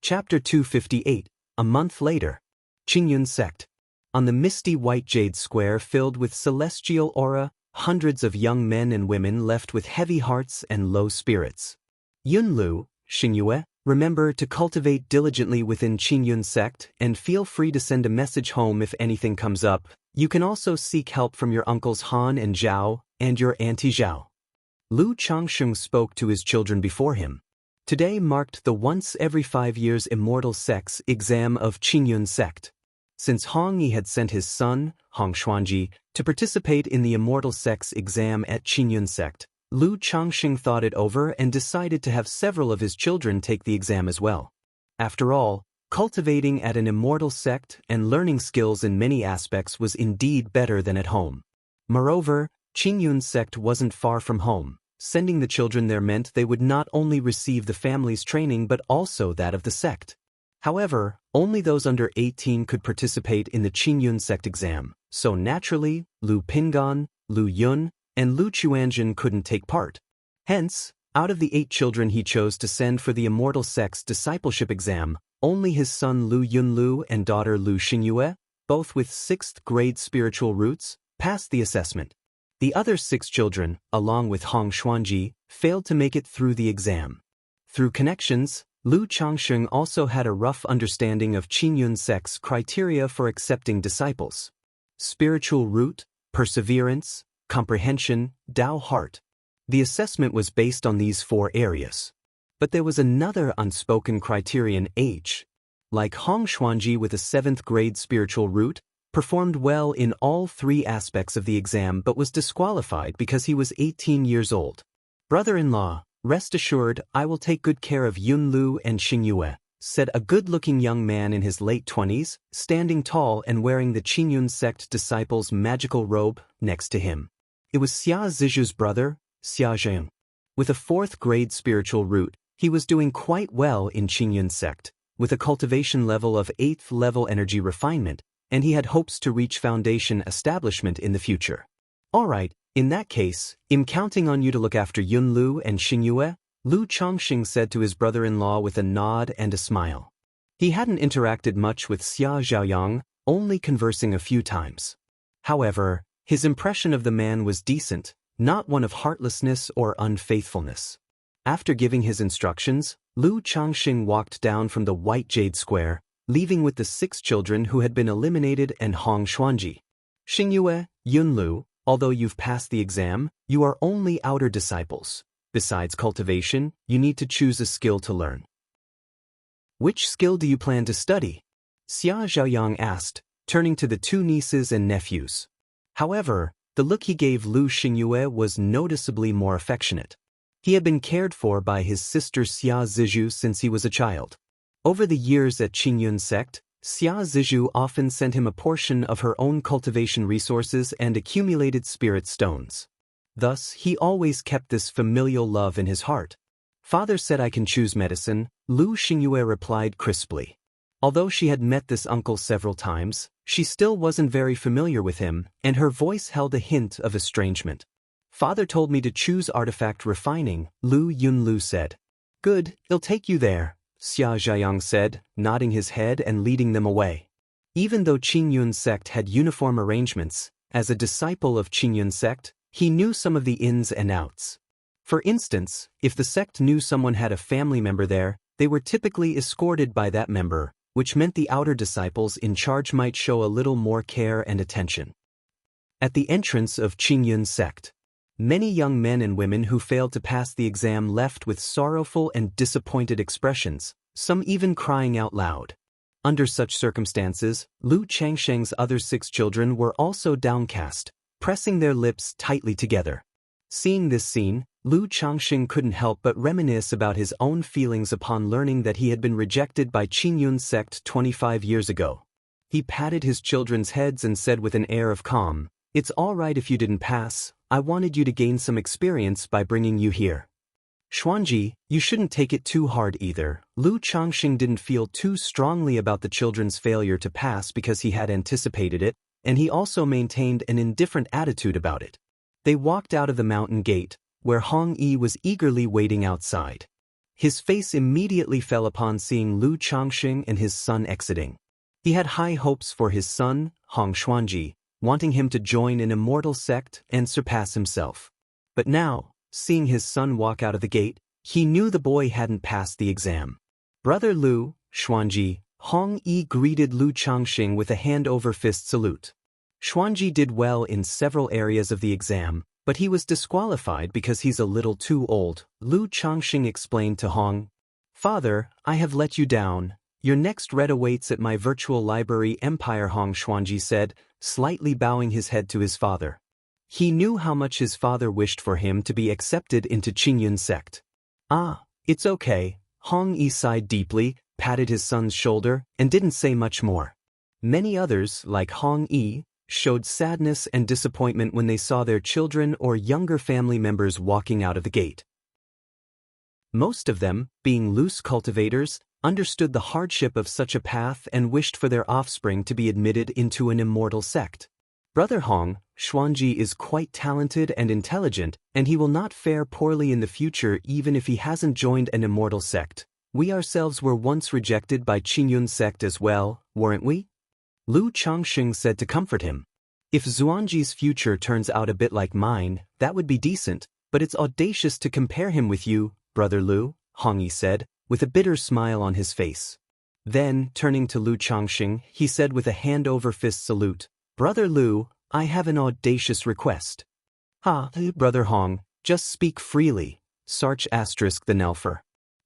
Chapter 258, a month later. Qingyun sect. On the misty white jade square filled with celestial aura, hundreds of young men and women left with heavy hearts and low spirits. Yunlu, Xingyue, remember to cultivate diligently within Qingyun sect and feel free to send a message home if anything comes up. You can also seek help from your uncles Han and Zhao, and your auntie Zhao. Lu Changsheng spoke to his children before him. Today marked the once every 5 years Immortal sects exam of Qingyun sect. Since Hong Yi had sent his son, Hong Xuanji, to participate in the Immortal sects exam at Qingyun sect, Lu Changsheng thought it over and decided to have several of his children take the exam as well. After all, cultivating at an Immortal sect and learning skills in many aspects was indeed better than at home. Moreover, Qingyun sect wasn't far from home. Sending the children there meant they would not only receive the family's training but also that of the sect. However, only those under 18 could participate in the Qingyun sect exam, so naturally, Lu Pingan, Lu Yun, and Lu Chuanjin couldn't take part. Hence, out of the 8 children he chose to send for the Immortal sect's discipleship exam, only his son Lu Yunlu and daughter Lu Xingyue, both with 6th grade spiritual roots, passed the assessment. The other 6 children, along with Hong Xuanji, failed to make it through the exam. Through connections, Lu Changsheng also had a rough understanding of Qingyun sect's criteria for accepting disciples: spiritual root, perseverance, comprehension, Tao heart. The assessment was based on these 4 areas. But there was another unspoken criterion: age. Like Hong Xuanji with a 7th grade spiritual root, performed well in all 3 aspects of the exam but was disqualified because he was 18 years old. Brother-in-law, rest assured I will take good care of Yunlu and Xingyue, said a good-looking young man in his late 20s, standing tall and wearing the Qingyun sect disciple's magical robe next to him. It was Xia Zizhu's brother, Xia Zheng. With a 4th grade spiritual root, he was doing quite well in Qingyun sect, with a cultivation level of 8th level energy refinement, and he had hopes to reach foundation establishment in the future. Alright, in that case, I'm counting on you to look after Yunlu and Xingyue, Lu Changsheng said to his brother-in-law with a nod and a smile. He hadn't interacted much with Xia Zhaoyang, only conversing a few times. However, his impression of the man was decent, not one of heartlessness or unfaithfulness. After giving his instructions, Lu Changsheng walked down from the white jade square, leaving with the 6 children who had been eliminated and Hong Xuanji. Xingyue, Yunlu, although you've passed the exam, you are only outer disciples. Besides cultivation, you need to choose a skill to learn. Which skill do you plan to study? Xia Zhaoyang asked, turning to the 2 nieces and nephews. However, the look he gave Lu Xingyue was noticeably more affectionate. He had been cared for by his sister Xia Zizhu since he was a child. Over the years at Qingyun sect, Xia Zizhu often sent him a portion of her own cultivation resources and accumulated spirit stones. Thus, he always kept this familial love in his heart. Father said I can choose medicine, Lu Xingyue replied crisply. Although she had met this uncle several times, she still wasn't very familiar with him, and her voice held a hint of estrangement. Father told me to choose artifact refining, Lu Yunlu said. Good, it'll take you there, Xia Zhaoyang said, nodding his head and leading them away. Even though Qingyun sect had uniform arrangements, as a disciple of Qingyun sect, he knew some of the ins and outs. For instance, if the sect knew someone had a family member there, they were typically escorted by that member, which meant the outer disciples in charge might show a little more care and attention. At the entrance of Qingyun sect, many young men and women who failed to pass the exam left with sorrowful and disappointed expressions, some even crying out loud. Under such circumstances, Lu Changsheng's other 6 children were also downcast, pressing their lips tightly together. Seeing this scene, Lu Changsheng couldn't help but reminisce about his own feelings upon learning that he had been rejected by Qingyun sect 25 years ago. He patted his children's heads and said with an air of calm, "It's all right if you didn't pass. I wanted you to gain some experience by bringing you here. Xuanji, you shouldn't take it too hard either." Lu Changsheng didn't feel too strongly about the children's failure to pass because he had anticipated it, and he also maintained an indifferent attitude about it. They walked out of the mountain gate, where Hong Yi was eagerly waiting outside. His face immediately fell upon seeing Lu Changxing and his son exiting. He had high hopes for his son, Hong Xuanji, wanting him to join an immortal sect and surpass himself. But now, seeing his son walk out of the gate, he knew the boy hadn't passed the exam. Brother Lu, Xuanji, Hong Yi greeted Lu Changxing with a hand-over-fist salute. Xuanji did well in several areas of the exam, but he was disqualified because he's a little too old, Lu Changxing explained to Hong. Father, I have let you down. Your next read awaits at my virtual library Empire, Hong Xuanji said, slightly bowing his head to his father. He knew how much his father wished for him to be accepted into Qingyun sect. Ah, it's okay, Hong Yi sighed deeply, patted his son's shoulder, and didn't say much more. Many others, like Hong Yi, showed sadness and disappointment when they saw their children or younger family members walking out of the gate. Most of them, being loose cultivators, understood the hardship of such a path and wished for their offspring to be admitted into an immortal sect. Brother Hong, Xuanji is quite talented and intelligent, and he will not fare poorly in the future even if he hasn't joined an immortal sect. We ourselves were once rejected by Qingyun sect as well, weren't we? Lu Changxing said to comfort him. If Xuanji's future turns out a bit like mine, that would be decent, but it's audacious to compare him with you, Brother Lu, Hong Yi said, with a bitter smile on his face. Then, turning to Lu Changxing, he said with a hand-over-fist salute, Brother Lu, I have an audacious request. Brother Hong, just speak freely, Sarch * the Nelfer.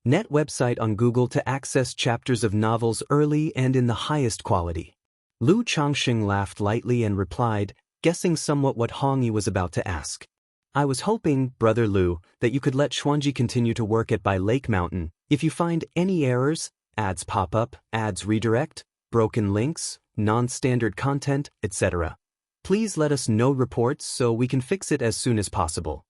Net website on Google to access chapters of novels early and in the highest quality. Lu Changxing laughed lightly and replied, guessing somewhat what Hong Yi was about to ask. I was hoping, Brother Lu, that you could let Xuanji continue to work at by Lake Mountain. If you find any errors, ads pop up, ads redirect, broken links, non-standard content, etc. Please let us know reports so we can fix it as soon as possible.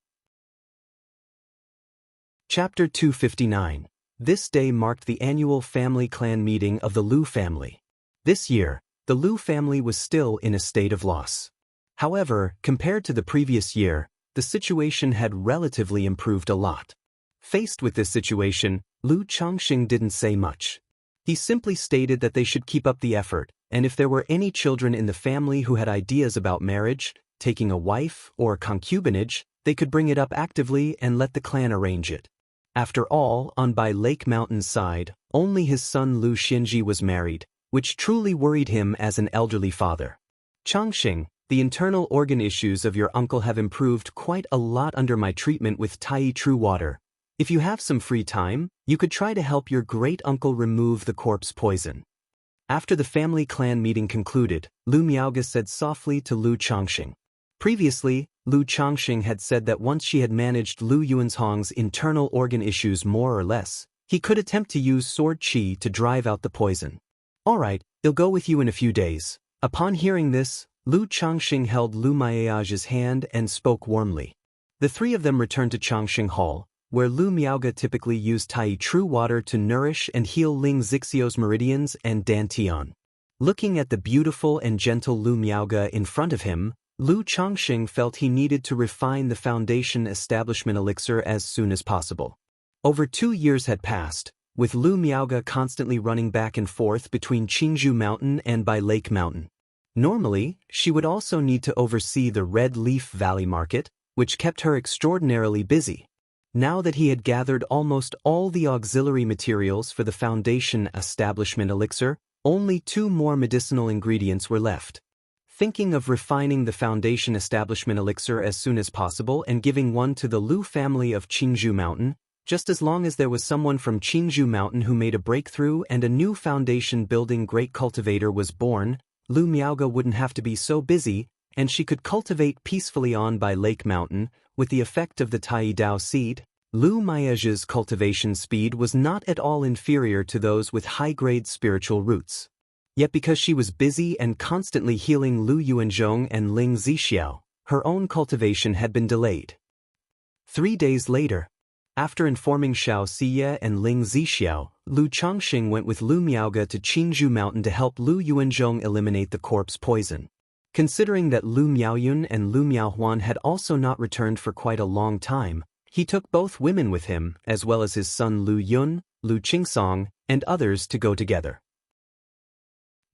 Chapter 259. This day marked the annual family clan meeting of the Lu family. This year, the Lu family was still in a state of loss. However, compared to the previous year, the situation had relatively improved a lot. Faced with this situation, Lu Changxing didn't say much. He simply stated that they should keep up the effort, and if there were any children in the family who had ideas about marriage, taking a wife, or concubinage, they could bring it up actively and let the clan arrange it. After all, on Bai Lake Mountain's side, only his son Lu Xinji was married, which truly worried him as an elderly father. Changxing, the internal organ issues of your uncle have improved quite a lot under my treatment with Tai True Water. If you have some free time, you could try to help your great-uncle remove the corpse poison. After the family clan meeting concluded, Lu Miaoge said softly to Lu Changxing. Previously, Lu Changxing had said that once she had managed Lu Yuanhong's internal organ issues more or less, he could attempt to use sword qi to drive out the poison. Alright, he'll go with you in a few days. Upon hearing this, Lu Changxing held Lu Miaoge's hand and spoke warmly. The three of them returned to Changxing Hall, where Lu Miaoge typically used Tai True Water to nourish and heal Ling Zixio's meridians and Dantian. Looking at the beautiful and gentle Lu Miaoge in front of him, Lu Changxing felt he needed to refine the foundation establishment elixir as soon as possible. Over 2 years had passed, with Lu Miaoge constantly running back and forth between Qingzhou Mountain and Bai Lake Mountain. Normally, she would also need to oversee the Red Leaf Valley Market, which kept her extraordinarily busy. Now that he had gathered almost all the auxiliary materials for the foundation establishment elixir, only 2 more medicinal ingredients were left. Thinking of refining the foundation establishment elixir as soon as possible and giving one to the Lu family of Qingzhou Mountain, just as long as there was someone from Qingzhou Mountain who made a breakthrough and a new foundation building great cultivator was born, Lu Miaoge wouldn't have to be so busy, and she could cultivate peacefully on by Lake Mountain. With the effect of the Tai Dao seed, Lu Miaoge's cultivation speed was not at all inferior to those with high-grade spiritual roots. Yet because she was busy and constantly healing Lu Yuanzhong and Ling Zixiao, her own cultivation had been delayed. 3 days later, after informing Xianxia and Ling Zixiao, Lu Changxing went with Lu Miaoge to Qingzhou Mountain to help Lu Yuanzhong eliminate the corpse poison. Considering that Lu Miaoyun and Lu Miaohuan had also not returned for quite a long time, He took both women with him, as well as his son Lu Yun, Lu Qingsong, and others to go together.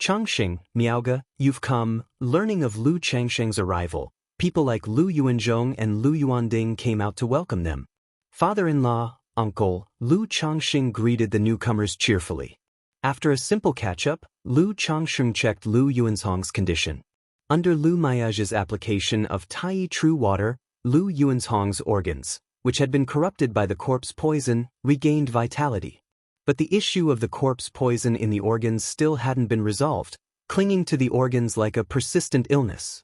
Changxing, Miaoge, you've come. Learning of Lu Changsheng's arrival, people like Lu Yuanzhong and Lu Yuanding came out to welcome them. Father-in-law, uncle, Lu Changxing greeted the newcomers cheerfully. After a simple catch-up, Lu Changxing checked Lu Yuanzhong's condition. Under Lu Miaoge's application of Tai True Water, Lu Yuanzhong's organs, which had been corrupted by the corpse poison, regained vitality. But the issue of the corpse poison in the organs still hadn't been resolved, clinging to the organs like a persistent illness.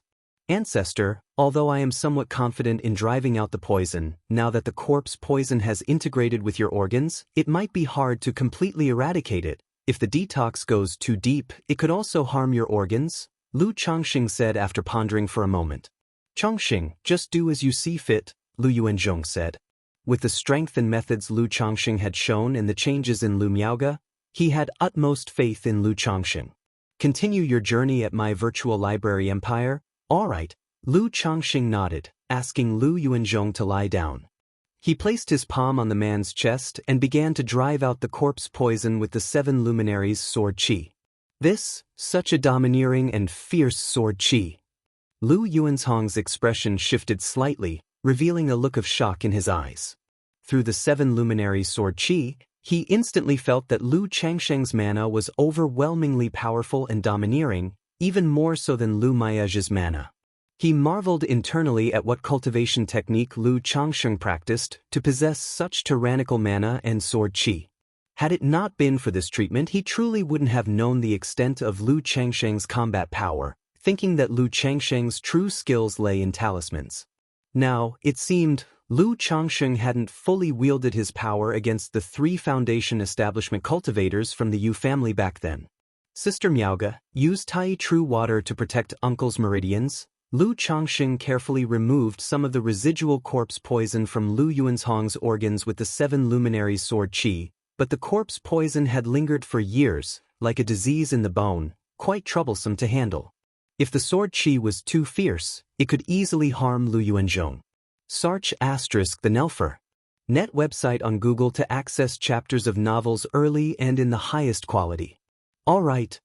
Ancestor, although I am somewhat confident in driving out the poison, now that the corpse poison has integrated with your organs, it might be hard to completely eradicate it. If the detox goes too deep, it could also harm your organs, Lu Changxing said after pondering for a moment. Changxing, just do as you see fit, Lu Yuanzhong said. With the strength and methods Lu Changxing had shown and the changes in Lu Miaoge, he had utmost faith in Lu Changxing. Continue your journey at my virtual library empire? All right, Lu Changxing nodded, asking Lu Yuanzhong to lie down. He placed his palm on the man's chest and began to drive out the corpse poison with the 7 luminaries' sword qi. This, such a domineering and fierce sword qi. Lu Yuanzhong's expression shifted slightly, revealing a look of shock in his eyes. Through the 7 luminary sword qi, he instantly felt that Lu Changsheng's mana was overwhelmingly powerful and domineering, even more so than Lu Miaoge's mana. He marveled internally at what cultivation technique Lu Changsheng practiced to possess such tyrannical mana and sword qi. Had it not been for this treatment, he truly wouldn't have known the extent of Lu Changsheng's combat power, thinking that Lu Changsheng's true skills lay in talismans. Now, it seemed, Lu Changsheng hadn't fully wielded his power against the 3 Foundation establishment cultivators from the Yu family back then. Sister Miaoge, use Tai True Water to protect Uncle's meridians. Lu Changxing carefully removed some of the residual corpse poison from Lu Yuanzhong's organs with the 7 luminary sword qi, but the corpse poison had lingered for years, like a disease in the bone, quite troublesome to handle. If the sword qi was too fierce, it could easily harm Lu Yuanzhong. Sarch * the Nelfer. Net website on Google to access chapters of novels early and in the highest quality. All right.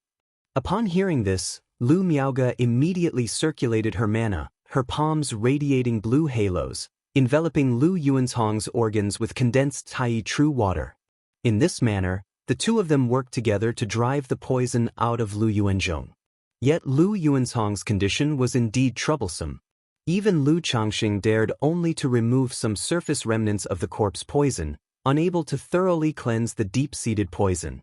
Upon hearing this, Lu Miaoge immediately circulated her mana, her palms radiating blue halos, enveloping Lu Yuanzhong's organs with condensed Tai True Water. In this manner, the two of them worked together to drive the poison out of Lu Yuanzhong. Yet Lu Yuanzhong's condition was indeed troublesome. Even Lu Changxing dared only to remove some surface remnants of the corpse poison, unable to thoroughly cleanse the deep-seated poison.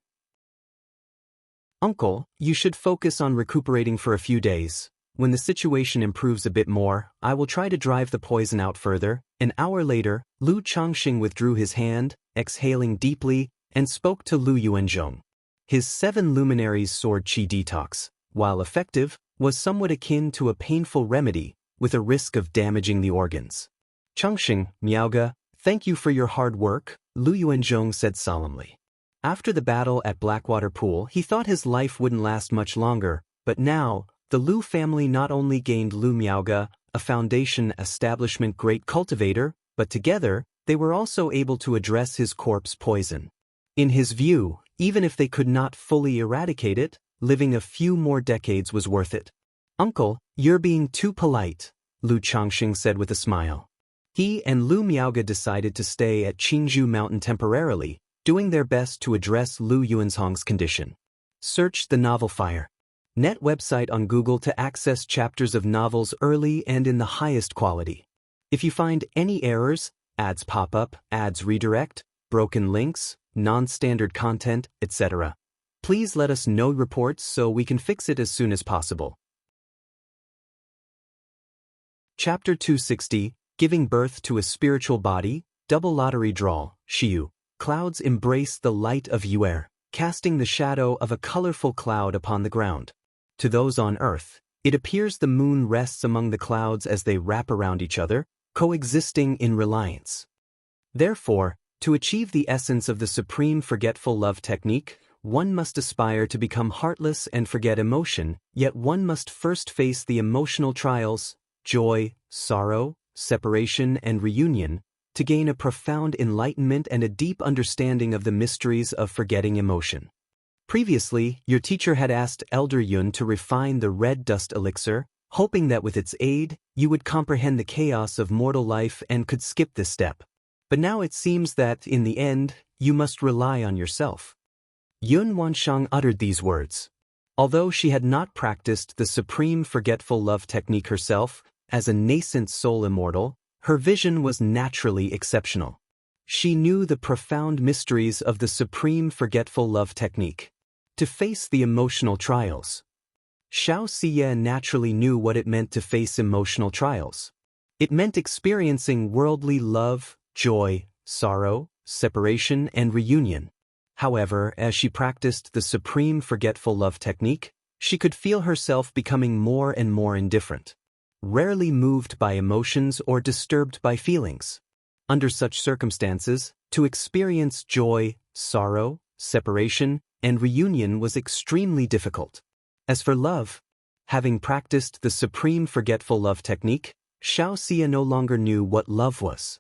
Uncle, you should focus on recuperating for a few days. When the situation improves a bit more, I will try to drive the poison out further. An hour later, Lu Changxing withdrew his hand, exhaling deeply, and spoke to Lu Yuanzhong. His 7 luminaries sword qi detox, while effective, was somewhat akin to a painful remedy, with a risk of damaging the organs. Changxing, Miaoge, thank you for your hard work, Lu Yuanzhong said solemnly. After the battle at Blackwater Pool, he thought his life wouldn't last much longer, but now, the Lu family not only gained Lu Miaoge, a Foundation establishment great cultivator, but together, they were also able to address his corpse poison. In his view, even if they could not fully eradicate it, living a few more decades was worth it. Uncle, you're being too polite, Lu Changxing said with a smile. He and Lu Miaoge decided to stay at Qingzhou Mountain temporarily, doing their best to address Lu Yuanzhong's condition. Search the novel Fire. Net website on Google to access chapters of novels early and in the highest quality. If you find any errors, ads pop up, ads redirect, broken links, non-standard content, etc., please let us know reports so we can fix it as soon as possible. Chapter 260, Giving Birth to a Spiritual Body, Double Lottery Draw, Xiu. Clouds embrace the light of Yuer, casting the shadow of a colorful cloud upon the ground. To those on Earth, it appears the moon rests among the clouds as they wrap around each other, coexisting in reliance. Therefore, to achieve the essence of the supreme forgetful love technique, one must aspire to become heartless and forget emotion, yet one must first face the emotional trials, joy, sorrow, separation and reunion, to gain a profound enlightenment and a deep understanding of the mysteries of forgetting emotion. Previously, your teacher had asked Elder Yun to refine the red dust elixir, hoping that with its aid, you would comprehend the chaos of mortal life and could skip this step. But now it seems that, in the end, you must rely on yourself. Yun Wanshang uttered these words. Although she had not practiced the supreme forgetful love technique herself, as a nascent soul immortal, her vision was naturally exceptional. She knew the profound mysteries of the supreme forgetful love technique. To face the emotional trials. Xianxia naturally knew what it meant to face emotional trials. It meant experiencing worldly love, joy, sorrow, separation, and reunion. However, as she practiced the supreme forgetful love technique, she could feel herself becoming more and more indifferent, rarely moved by emotions or disturbed by feelings. Under such circumstances, to experience joy, sorrow, separation, and reunion was extremely difficult. As for love, having practiced the supreme forgetful love technique, Xianxia no longer knew what love was.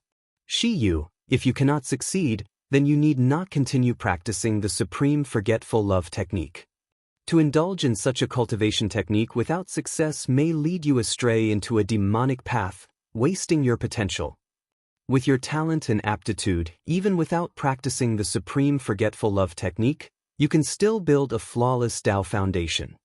If you cannot succeed, then you need not continue practicing the supreme forgetful love technique. To indulge in such a cultivation technique without success may lead you astray into a demonic path, wasting your potential. With your talent and aptitude, even without practicing the supreme forgetful love technique, you can still build a flawless Tao foundation.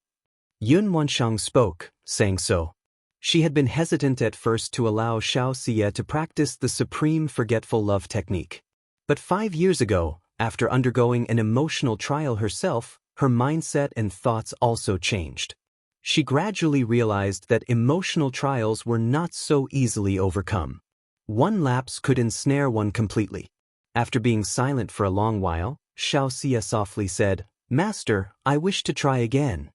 Yun Wanshang spoke, saying so. She had been hesitant at first to allow Xianxia to practice the supreme forgetful love technique. But 5 years ago, after undergoing an emotional trial herself, her mindset and thoughts also changed. She gradually realized that emotional trials were not so easily overcome. One lapse could ensnare one completely. After being silent for a long while, Xianxia softly said, "Master, I wish to try again.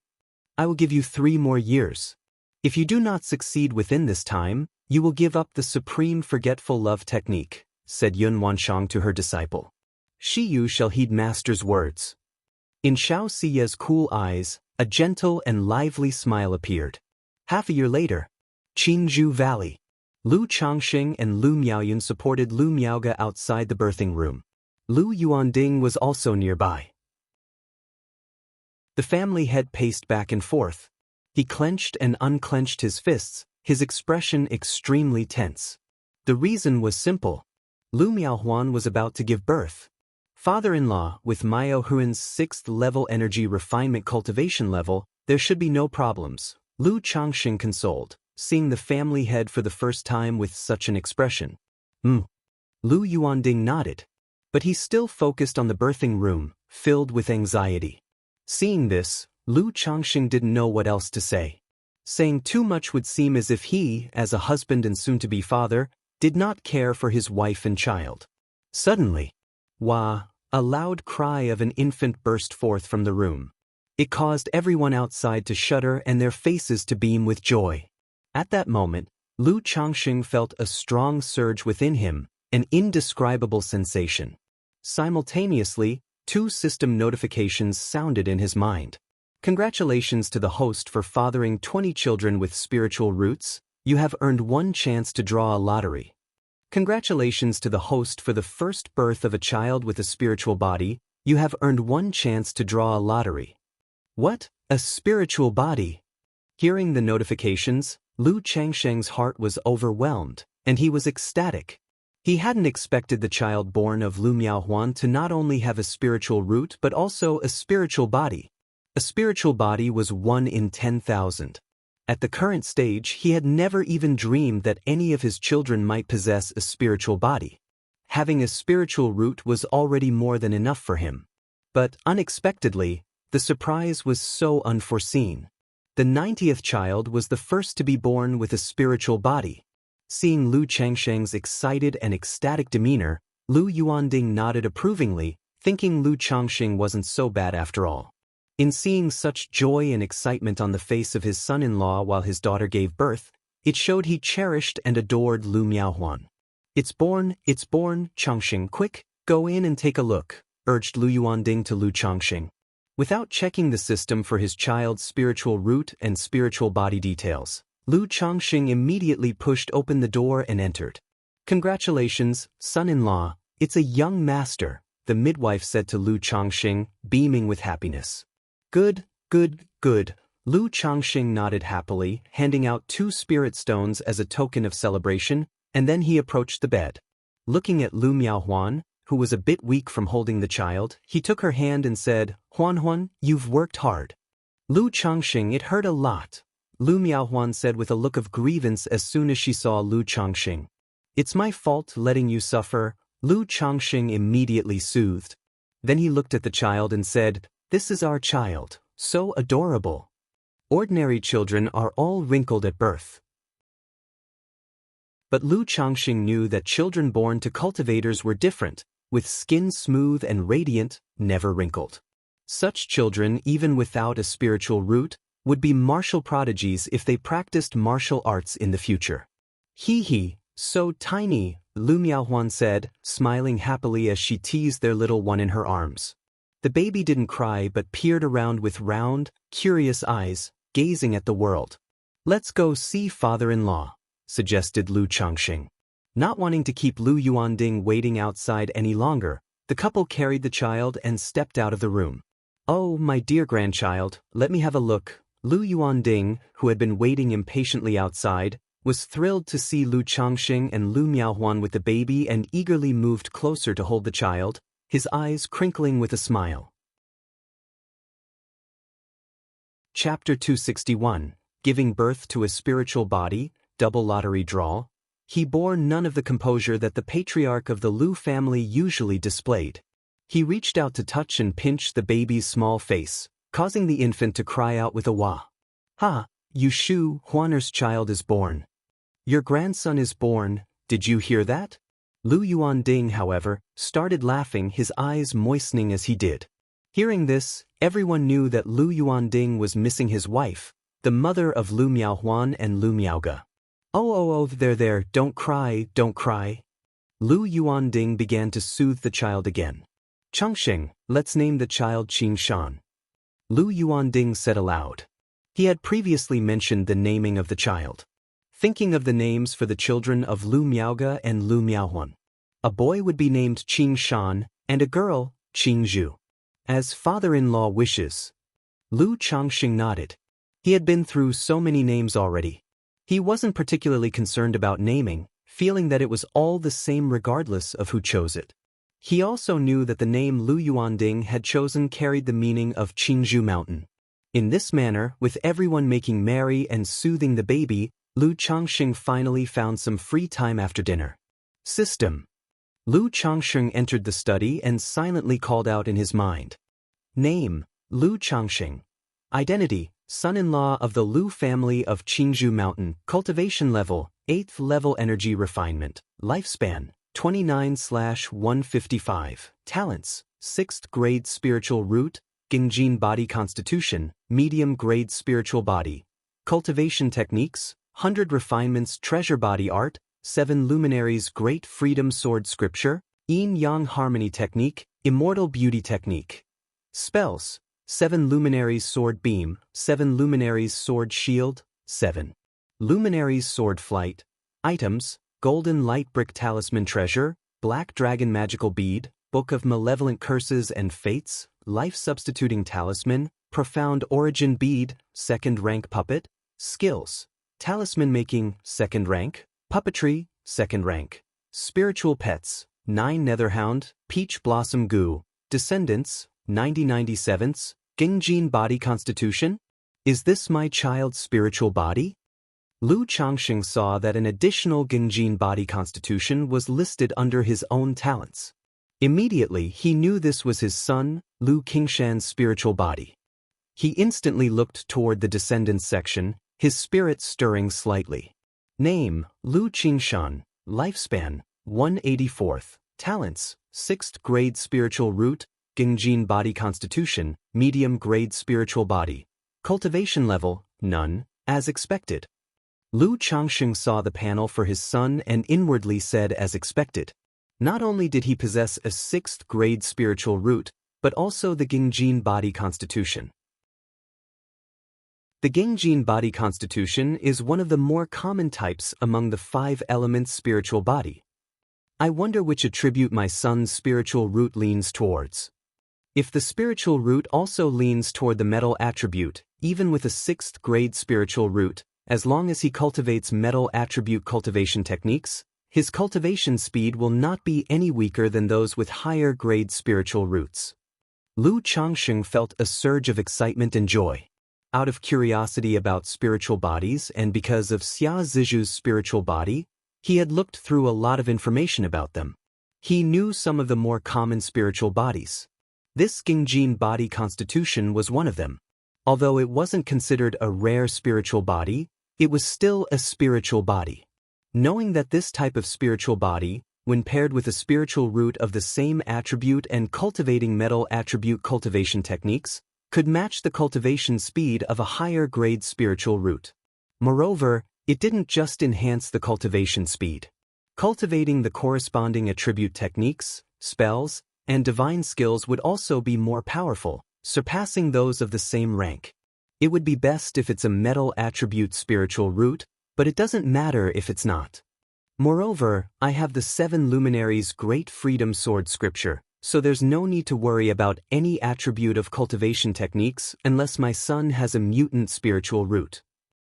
I will give you 3 more years. If you do not succeed within this time, you will give up the supreme forgetful love technique," said Yun Wanshang to her disciple. "Shiyu shall heed master's words." In Xiaoxia's cool eyes, a gentle and lively smile appeared. Half a year later, Qinzhou Valley. Lu Changxing and Lu Miaoyun supported Lu Miaoge outside the birthing room. Lu Yuanding was also nearby. The family head paced back and forth. He clenched and unclenched his fists, his expression extremely tense. The reason was simple. Lu Miaohuan was about to give birth. Father-in-law, with Miao Huan's 6th level energy refinement cultivation level, there should be no problems, Lu Changxing consoled, seeing the family head for the first time with such an expression. Lu Yuanding nodded. But he still focused on the birthing room, filled with anxiety. Seeing this, Lu Changxing didn't know what else to say. Saying too much would seem as if he, as a husband and soon-to-be father, did not care for his wife and child. Suddenly, wah, a loud cry of an infant burst forth from the room. It caused everyone outside to shudder and their faces to beam with joy. At that moment, Lu Changxing felt a strong surge within him, an indescribable sensation. Simultaneously, 2 system notifications sounded in his mind. Congratulations to the host for fathering 20 children with spiritual roots. You have earned 1 chance to draw a lottery. Congratulations to the host for the first birth of a child with a spiritual body. You have earned 1 chance to draw a lottery. What? A spiritual body? Hearing the notifications, Lu Changsheng's heart was overwhelmed, and he was ecstatic. He hadn't expected the child born of Lu Miaohuan to not only have a spiritual root but also a spiritual body. A spiritual body was 1 in 10,000. At the current stage, he had never even dreamed that any of his children might possess a spiritual body. Having a spiritual root was already more than enough for him. But unexpectedly, the surprise was so unforeseen. The 90th child was the first to be born with a spiritual body. Seeing Lu Changsheng's excited and ecstatic demeanor, Lu Yuanding nodded approvingly, thinking Lu Changxing wasn't so bad after all. In seeing such joy and excitement on the face of his son-in-law while his daughter gave birth, it showed he cherished and adored Lu Miaohuan. It's born, Changxing, quick, go in and take a look," urged Lu Yuanding to Lu Changxing. Without checking the system for his child's spiritual root and spiritual body details, Lu Changxing immediately pushed open the door and entered. Congratulations, son-in-law, it's a young master, the midwife said to Lu Changxing, beaming with happiness. Good, good, good. Lu Changxing nodded happily, handing out 2 spirit stones as a token of celebration, and then he approached the bed. Looking at Lu Miaohuan, who was a bit weak from holding the child, he took her hand and said, Huan, you've worked hard. Lu Changxing, it hurt a lot. Lu Miaohuan said with a look of grievance as soon as she saw Lu Changxing. It's my fault letting you suffer, Lu Changxing immediately soothed. Then he looked at the child and said, This is our child, so adorable. Ordinary children are all wrinkled at birth. But Lu Changxing knew that children born to cultivators were different, with skin smooth and radiant, never wrinkled. Such children, even without a spiritual root, would be martial prodigies if they practiced martial arts in the future. Hee, so tiny, Lu Miaohuan said, smiling happily as she teased their little one in her arms. The baby didn't cry but peered around with round, curious eyes, gazing at the world. Let's go see father-in-law, suggested Lu Changxing. Not wanting to keep Lu Yuanding waiting outside any longer, the couple carried the child and stepped out of the room. Oh, my dear grandchild, let me have a look. Lu Yuanding, who had been waiting impatiently outside, was thrilled to see Lu Changxing and Lu Miaohuan with the baby and eagerly moved closer to hold the child, his eyes crinkling with a smile. Chapter 261, Giving Birth to a Spiritual Body, Double Lottery Draw. He bore none of the composure that the patriarch of the Lu family usually displayed. He reached out to touch and pinch the baby's small face, causing the infant to cry out with a wah. Ha, you Shu, Huaner's child is born. Your grandson is born, did you hear that? Lu Yuanding, however, started laughing, his eyes moistening as he did. Hearing this, everyone knew that Lu Yuanding was missing his wife, the mother of Lu Miaohuan and Lu Miaoge. Oh, there, don't cry, don't cry. Lu Yuanding began to soothe the child again. Changxing, let's name the child Xianxia. Lu Yuanding said aloud. He had previously mentioned the naming of the child. Thinking of the names for the children of Lu Miaoge and Lu Miaohuan. A boy would be named Qingshan, and a girl, Qingzhu. As father-in-law wishes. Lu Changxing nodded. He had been through so many names already. He wasn't particularly concerned about naming, feeling that it was all the same regardless of who chose it. He also knew that the name Lu Yuanding had chosen carried the meaning of Qingzhu Mountain. In this manner, with everyone making merry and soothing the baby, Lu Changxing finally found some free time after dinner. System. Lu Changxing entered the study and silently called out in his mind. Name, Lu Changxing. Identity, son-in-law of the Lu family of Qingzhu Mountain. Cultivation level, 8th level energy refinement. Lifespan, 29/155. Talents, 6th grade spiritual root, Gingjin body constitution, medium grade spiritual body. Cultivation techniques, 100 refinements treasure body art, 7 luminaries great freedom sword scripture, yin-yang harmony technique, immortal beauty technique. Spells, 7 luminaries sword beam, 7 luminaries sword shield, 7 luminaries sword flight. Items, golden light brick talisman treasure, black dragon magical bead, book of malevolent curses and fates, life substituting talisman, profound origin bead, 2nd rank puppet. Skills, talisman making, 2nd rank, puppetry, 2nd rank. Spiritual pets, 9 netherhound, peach blossom goo. Descendants, 9097s, Gingjin body constitution? Is this my child's spiritual body? Lu Changxing saw that an additional Gingjin body constitution was listed under his own talents. Immediately he knew this was his son, Lu Qingshan's spiritual body. He instantly looked toward the descendants section, his spirit stirring slightly. Name, Lu Qingshan. Lifespan, 184th. Talents, 6th grade spiritual root, Gingjin body constitution, medium grade spiritual body. Cultivation level, none, as expected. Lu Changxing saw the panel for his son and inwardly said as expected. Not only did he possess a 6th grade spiritual root, but also the Gingjin body constitution. The Gingjin body constitution is one of the more common types among the 5 elements spiritual body, I wonder which attribute my son's spiritual root leans towards. If the spiritual root also leans toward the metal attribute, even with a 6th grade spiritual root, as long as he cultivates metal attribute cultivation techniques, his cultivation speed will not be any weaker than those with higher grade spiritual roots. Lu Changsheng felt a surge of excitement and joy. Out of curiosity about spiritual bodies and because of Xia Zizhu's spiritual body, he had looked through a lot of information about them. He knew some of the more common spiritual bodies. This Gingjin body constitution was one of them. Although it wasn't considered a rare spiritual body, it was still a spiritual body. Knowing that this type of spiritual body, when paired with a spiritual root of the same attribute and cultivating metal attribute cultivation techniques, could match the cultivation speed of a higher grade spiritual root. Moreover, it didn't just enhance the cultivation speed. Cultivating the corresponding attribute techniques, spells, and divine skills would also be more powerful, surpassing those of the same rank. It would be best if it's a metal attribute spiritual root, but it doesn't matter if it's not. Moreover, I have the 7 luminaries' Great Freedom Sword scripture, so there's no need to worry about any attribute of cultivation techniques unless my son has a mutant spiritual root.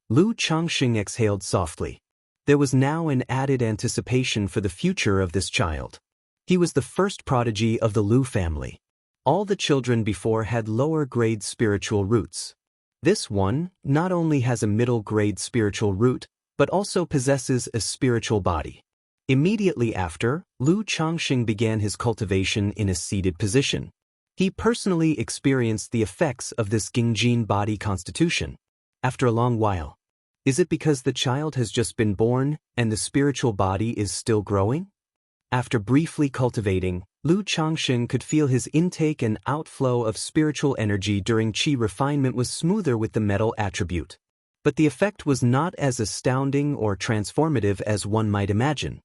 Lu Changsheng exhaled softly. There was now an added anticipation for the future of this child. He was the first prodigy of the Lu family. All the children before had lower grade spiritual roots. This one not only has a middle grade spiritual root, but also possesses a spiritual body. Immediately after, Lu Changsheng began his cultivation in a seated position. He personally experienced the effects of this Gingjin body constitution. After a long while. Is it because the child has just been born and the spiritual body is still growing? After briefly cultivating, Lu Changsheng could feel his intake and outflow of spiritual energy during qi refinement was smoother with the metal attribute. But the effect was not as astounding or transformative as one might imagine.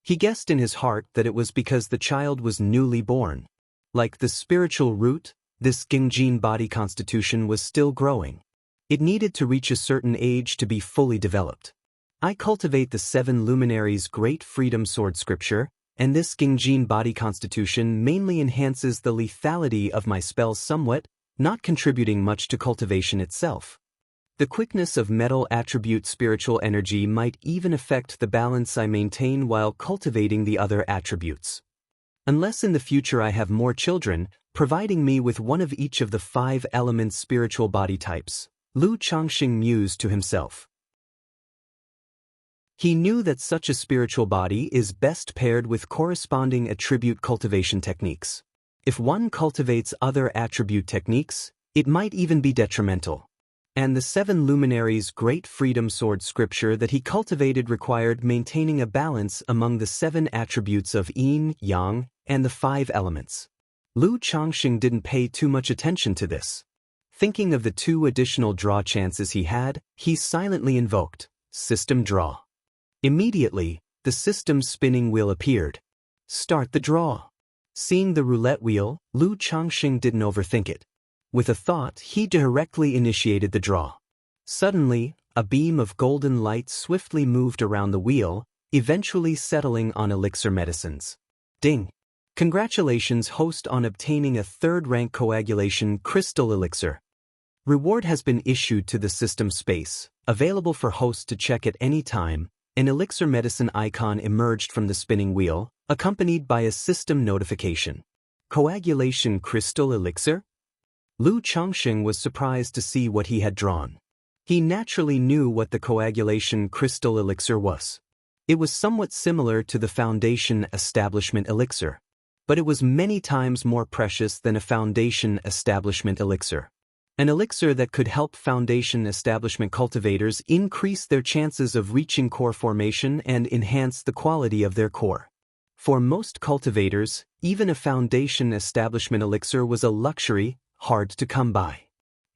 He guessed in his heart that it was because the child was newly born. Like the spiritual root, this Gingjin body constitution was still growing. It needed to reach a certain age to be fully developed. I cultivate the 7 luminaries' Great Freedom Sword scripture, and this Gingjin body constitution mainly enhances the lethality of my spells somewhat, not contributing much to cultivation itself. The quickness of metal attribute spiritual energy might even affect the balance I maintain while cultivating the other attributes. Unless in the future I have more children, providing me with one of each of the 5 elements spiritual body types, Lu Changsheng mused to himself. He knew that such a spiritual body is best paired with corresponding attribute cultivation techniques. If one cultivates other attribute techniques, it might even be detrimental. And the 7 luminaries' Great Freedom Sword scripture that he cultivated required maintaining a balance among the 7 attributes of yin, yang, and the 5 elements. Lu Changsheng didn't pay too much attention to this. Thinking of the 2 additional draw chances he had, he silently invoked System Draw. Immediately, the system's spinning wheel appeared. Start the draw. Seeing the roulette wheel, Lu Changsheng didn't overthink it. With a thought, he directly initiated the draw. Suddenly, a beam of golden light swiftly moved around the wheel, eventually settling on elixir medicines. Ding! Congratulations, host, on obtaining a 3rd-rank coagulation crystal elixir. Reward has been issued to the system space, available for host to check at any time. An elixir medicine icon emerged from the spinning wheel, accompanied by a system notification. Coagulation crystal elixir? Lu Changsheng was surprised to see what he had drawn. He naturally knew what the coagulation crystal elixir was. It was somewhat similar to the foundation establishment elixir, but it was many times more precious than a foundation establishment elixir. An elixir that could help foundation establishment cultivators increase their chances of reaching core formation and enhance the quality of their core. For most cultivators, even a foundation establishment elixir was a luxury, hard to come by.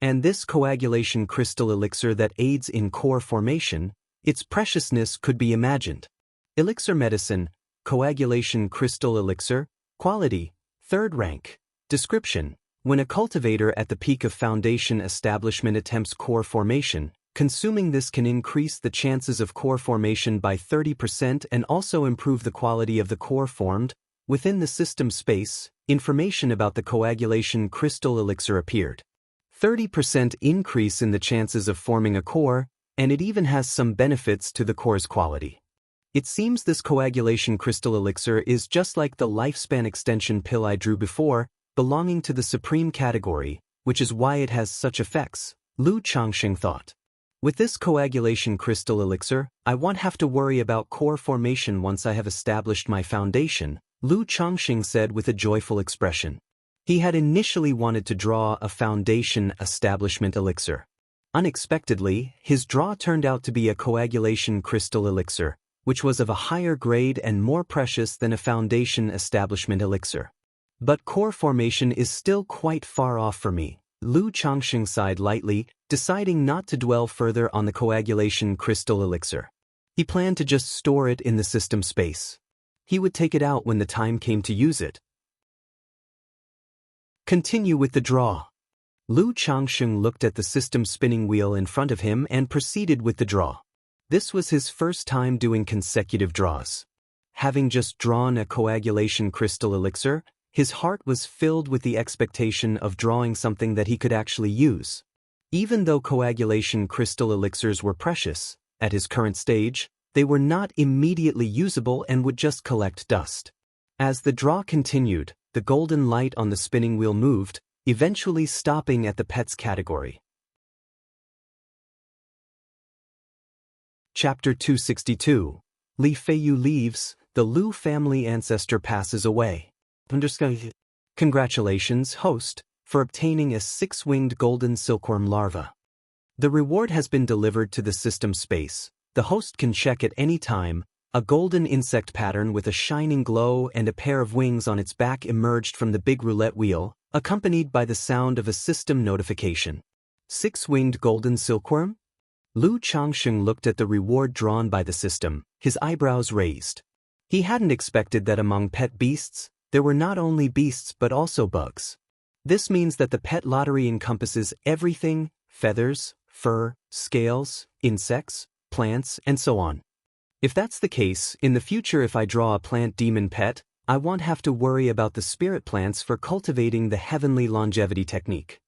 And this coagulation crystal elixir that aids in core formation, its preciousness could be imagined. Elixir medicine, coagulation crystal elixir, quality, 3rd rank. Description: when a cultivator at the peak of foundation establishment attempts core formation, Consuming this can increase the chances of core formation by 30% and also improve the quality of the core formed. Within the system space, information about the coagulation crystal elixir appeared. 30% increase in the chances of forming a core, and it even has some benefits to the core's quality. It seems this coagulation crystal elixir is just like the lifespan extension pill I drew before, belonging to the supreme category, which is why it has such effects, Lu Changxing thought. With this coagulation crystal elixir, I won't have to worry about core formation once I have established my foundation, Lu Changxing said with a joyful expression. He had initially wanted to draw a foundation establishment elixir. Unexpectedly, his draw turned out to be a coagulation crystal elixir, which was of a higher grade and more precious than a foundation establishment elixir. But core formation is still quite far off for me, Lu Changxing sighed lightly, deciding not to dwell further on the coagulation crystal elixir. He planned to just store it in the system space. He would take it out when the time came to use it. Continue with the draw. Lu Changxing looked at the system spinning wheel in front of him and proceeded with the draw. This was his first time doing consecutive draws. Having just drawn a coagulation crystal elixir, his heart was filled with the expectation of drawing something that he could actually use. Even though coagulation crystal elixirs were precious, at his current stage, they were not immediately usable and would just collect dust. As the draw continued, the golden light on the spinning wheel moved, eventually stopping at the pets category. Chapter 262. Li Feiyu leaves, the Lu family ancestor passes away. Congratulations, host, for obtaining a 6-winged golden silkworm larva. The reward has been delivered to the system space. The host can check at any time. A golden insect pattern with a shining glow and a pair of wings on its back emerged from the big roulette wheel, accompanied by the sound of a system notification. 6-winged golden silkworm? Lu Changxing looked at the reward drawn by the system, his eyebrows raised. He hadn't expected that among pet beasts, there were not only beasts but also bugs. This means that the pet lottery encompasses everything: feathers, fur, scales, insects, plants, and so on. If that's the case, in the future if I draw a plant demon pet, I won't have to worry about the spirit plants for cultivating the heavenly longevity technique.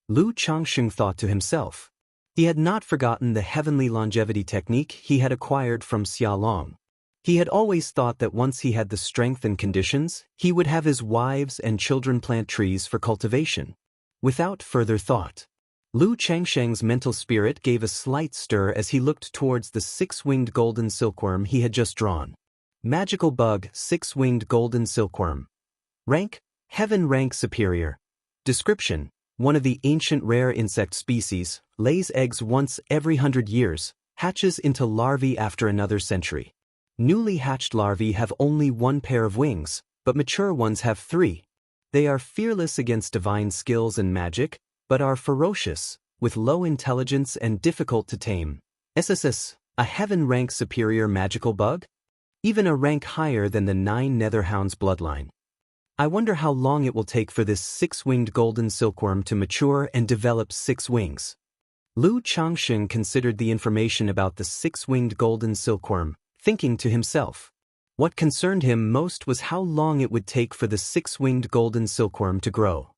Lu Changxing thought to himself. He had not forgotten the heavenly longevity technique he had acquired from Xia Long. He had always thought that once he had the strength and conditions, he would have his wives and children plant trees for cultivation. Without further thought, Lu Changsheng's mental spirit gave a slight stir as he looked towards the 6-winged golden silkworm he had just drawn. Magical bug, 6-winged golden silkworm. Rank, Heaven rank superior. Description: one of the ancient rare insect species, lays eggs once every 100 years, hatches into larvae after another century. Newly hatched larvae have only 1 pair of wings, but mature ones have 3. They are fearless against divine skills and magic, but are ferocious, with low intelligence and difficult to tame. SSS, a heaven rank superior magical bug? Even a rank higher than the 9 Netherhound's bloodline. I wonder how long it will take for this 6-winged golden silkworm to mature and develop 6 wings. Lu Changxing considered the information about the 6-winged golden silkworm, thinking to himself. What concerned him most was how long it would take for the 6-winged golden silkworm to grow.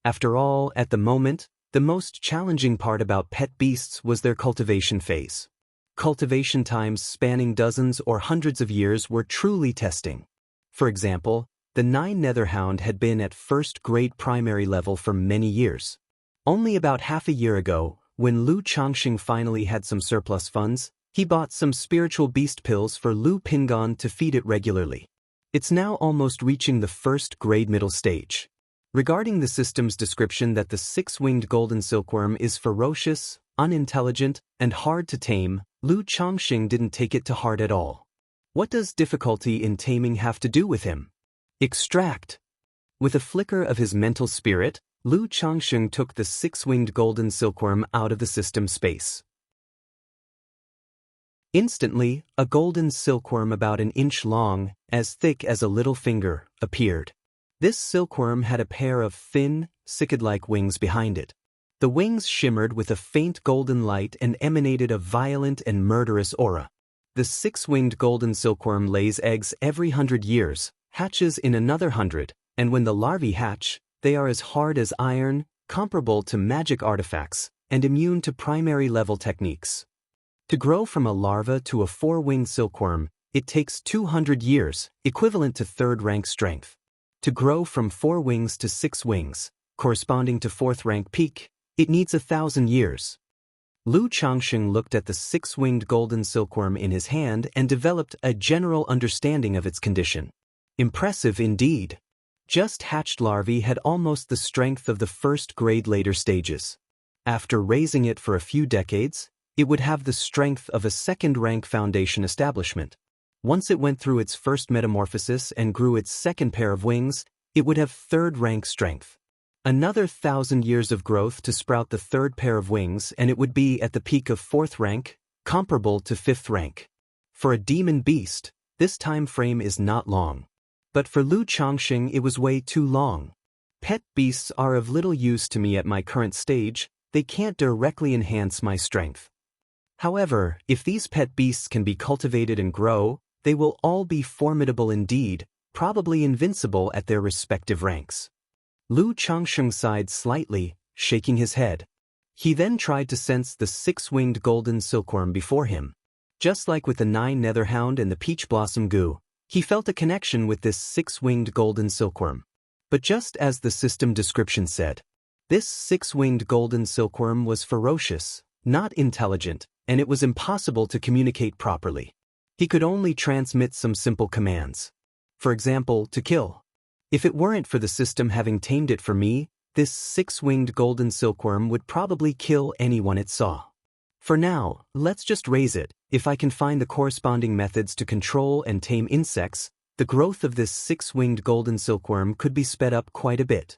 After all, at the moment, the most challenging part about pet beasts was their cultivation phase. Cultivation times spanning dozens or hundreds of years were truly testing. For example, the 9 Netherhound had been at first grade primary level for many years. Only about half a year ago, when Lu Changxing finally had some surplus funds, he bought some spiritual beast pills for Lu Pingon to feed it regularly. It's now almost reaching the first grade middle stage. Regarding the system's description that the 6-winged golden silkworm is ferocious, unintelligent, and hard to tame, Lu Changxing didn't take it to heart at all. What does difficulty in taming have to do with him? Extract. With a flicker of his mental spirit, Lu Changxing took the 6-winged golden silkworm out of the system space. Instantly, a golden silkworm about an inch long, as thick as a little finger, appeared. This silkworm had a pair of thin, cicad-like wings behind it. The wings shimmered with a faint golden light and emanated a violent and murderous aura. The six-winged golden silkworm lays eggs every 100 years, hatches in another 100, and when the larvae hatch, they are as hard as iron, comparable to magic artifacts, and immune to primary-level techniques. To grow from a larva to a four-winged silkworm, it takes 200 years, equivalent to third-rank strength. To grow from 4 wings to 6 wings, corresponding to fourth-rank peak, it needs 1,000 years. Lu Changsheng looked at the six-winged golden silkworm in his hand and developed a general understanding of its condition. Impressive indeed. Just hatched larvae had almost the strength of the first-grade later stages. After raising it for a few decades, it would have the strength of a second-rank foundation establishment. Once it went through its first metamorphosis and grew its second pair of wings, it would have third-rank strength. Another 1,000 years of growth to sprout the third pair of wings and it would be at the peak of fourth rank, comparable to fifth rank. For a demon beast, this time frame is not long. But for Lu Changsheng it was way too long. Pet beasts are of little use to me at my current stage, they can't directly enhance my strength. However, if these pet beasts can be cultivated and grow, they will all be formidable indeed, probably invincible at their respective ranks. Lu Changsheng sighed slightly, shaking his head. He then tried to sense the six-winged golden silkworm before him. Just like with the 9 netherhound and the peach blossom goo, he felt a connection with this six-winged golden silkworm. But just as the system description said, this six-winged golden silkworm was ferocious, not intelligent, and it was impossible to communicate properly. He could only transmit some simple commands. For example, to kill. If it weren't for the system having tamed it for me, this six-winged golden silkworm would probably kill anyone it saw. For now, let's just raise it. If I can find the corresponding methods to control and tame insects, the growth of this six-winged golden silkworm could be sped up quite a bit.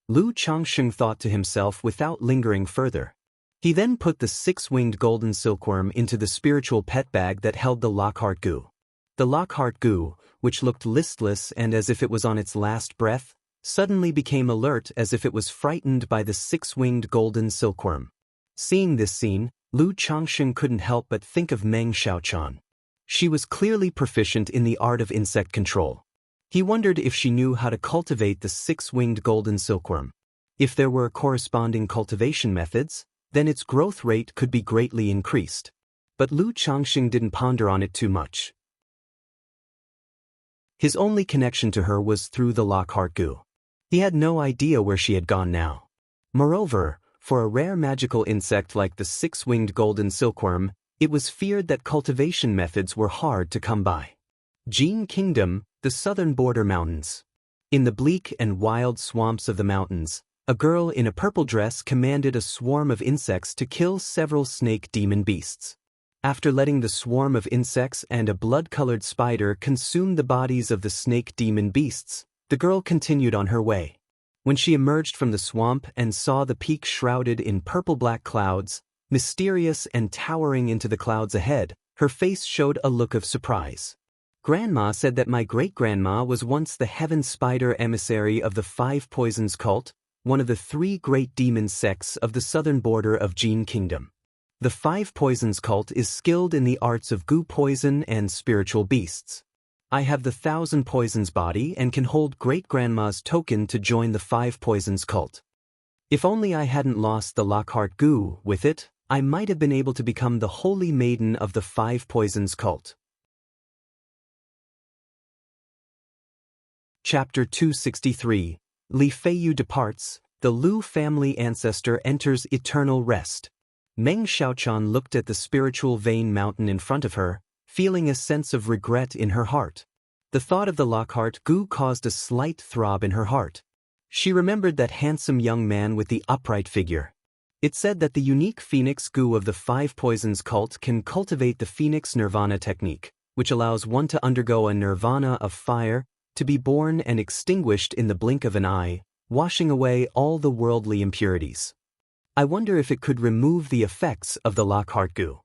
Lu Changsheng thought to himself without lingering further. He then put the six-winged golden silkworm into the spiritual pet bag that held the Lockhart goo. The Lockhart goo, which looked listless and as if it was on its last breath, suddenly became alert as if it was frightened by the six-winged golden silkworm. Seeing this scene, Lu Changsheng couldn't help but think of Meng Xiaochan. She was clearly proficient in the art of insect control. He wondered if she knew how to cultivate the six-winged golden silkworm. If there were corresponding cultivation methods, then its growth rate could be greatly increased. But Lu Changsheng didn't ponder on it too much. His only connection to her was through the Lockhart goo. He had no idea where she had gone now. Moreover, for a rare magical insect like the six-winged golden silkworm, it was feared that cultivation methods were hard to come by. Jin Kingdom, the southern border mountains. In the bleak and wild swamps of the mountains, a girl in a purple dress commanded a swarm of insects to kill several snake demon beasts. After letting the swarm of insects and a blood-colored spider consume the bodies of the snake demon beasts, the girl continued on her way. When she emerged from the swamp and saw the peak shrouded in purple-black clouds, mysterious and towering into the clouds ahead, her face showed a look of surprise. Grandma said that my great-grandma was once the heaven spider emissary of the 5 Poisons cult, one of the 3 great demon sects of the southern border of Jin Kingdom. The 5 Poisons cult is skilled in the arts of goo poison and spiritual beasts. I have the 1,000 Poisons body and can hold great-grandma's token to join the 5 Poisons cult. If only I hadn't lost the Lockhart goo with it, I might have been able to become the holy maiden of the 5 Poisons cult. Chapter 263. Li Feiyu departs, the Lu family ancestor enters eternal rest. Meng Xiaochan looked at the spiritual vein mountain in front of her, feeling a sense of regret in her heart. The thought of the Lockhart goo caused a slight throb in her heart. She remembered that handsome young man with the upright figure. It said that the unique phoenix goo of the 5 Poisons cult can cultivate the phoenix nirvana technique, which allows one to undergo a nirvana of fire, to be born and extinguished in the blink of an eye, washing away all the worldly impurities. I wonder if it could remove the effects of the Lockhart goo.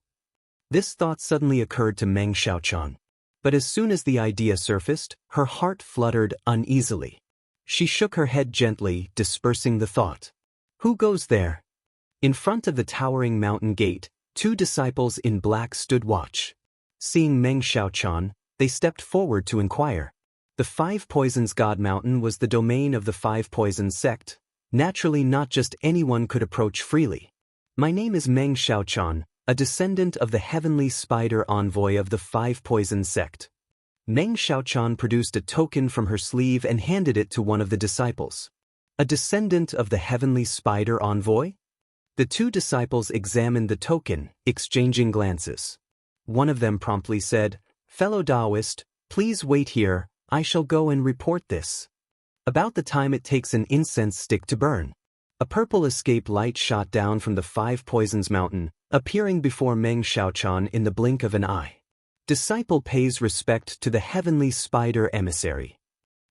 This thought suddenly occurred to Meng Xiaochan. But as soon as the idea surfaced, her heart fluttered uneasily. She shook her head gently, dispersing the thought. Who goes there? In front of the towering mountain gate, 2 disciples in black stood watch. Seeing Meng Xiaochan, they stepped forward to inquire. The 5 Poisons God Mountain was the domain of the 5 Poisons sect. Naturally, not just anyone could approach freely. My name is Meng Xiaochan, a descendant of the heavenly spider envoy of the 5 Poisons sect. Meng Xiaochan produced a token from her sleeve and handed it to one of the disciples. A descendant of the heavenly spider envoy? The 2 disciples examined the token, exchanging glances. One of them promptly said, "Fellow Taoist, please wait here, I shall go and report this." About the time it takes an incense stick to burn. A purple escape light shot down from the 5 Poisons Mountain, appearing before Meng Xiaochan in the blink of an eye. Disciple pays respect to the heavenly spider emissary.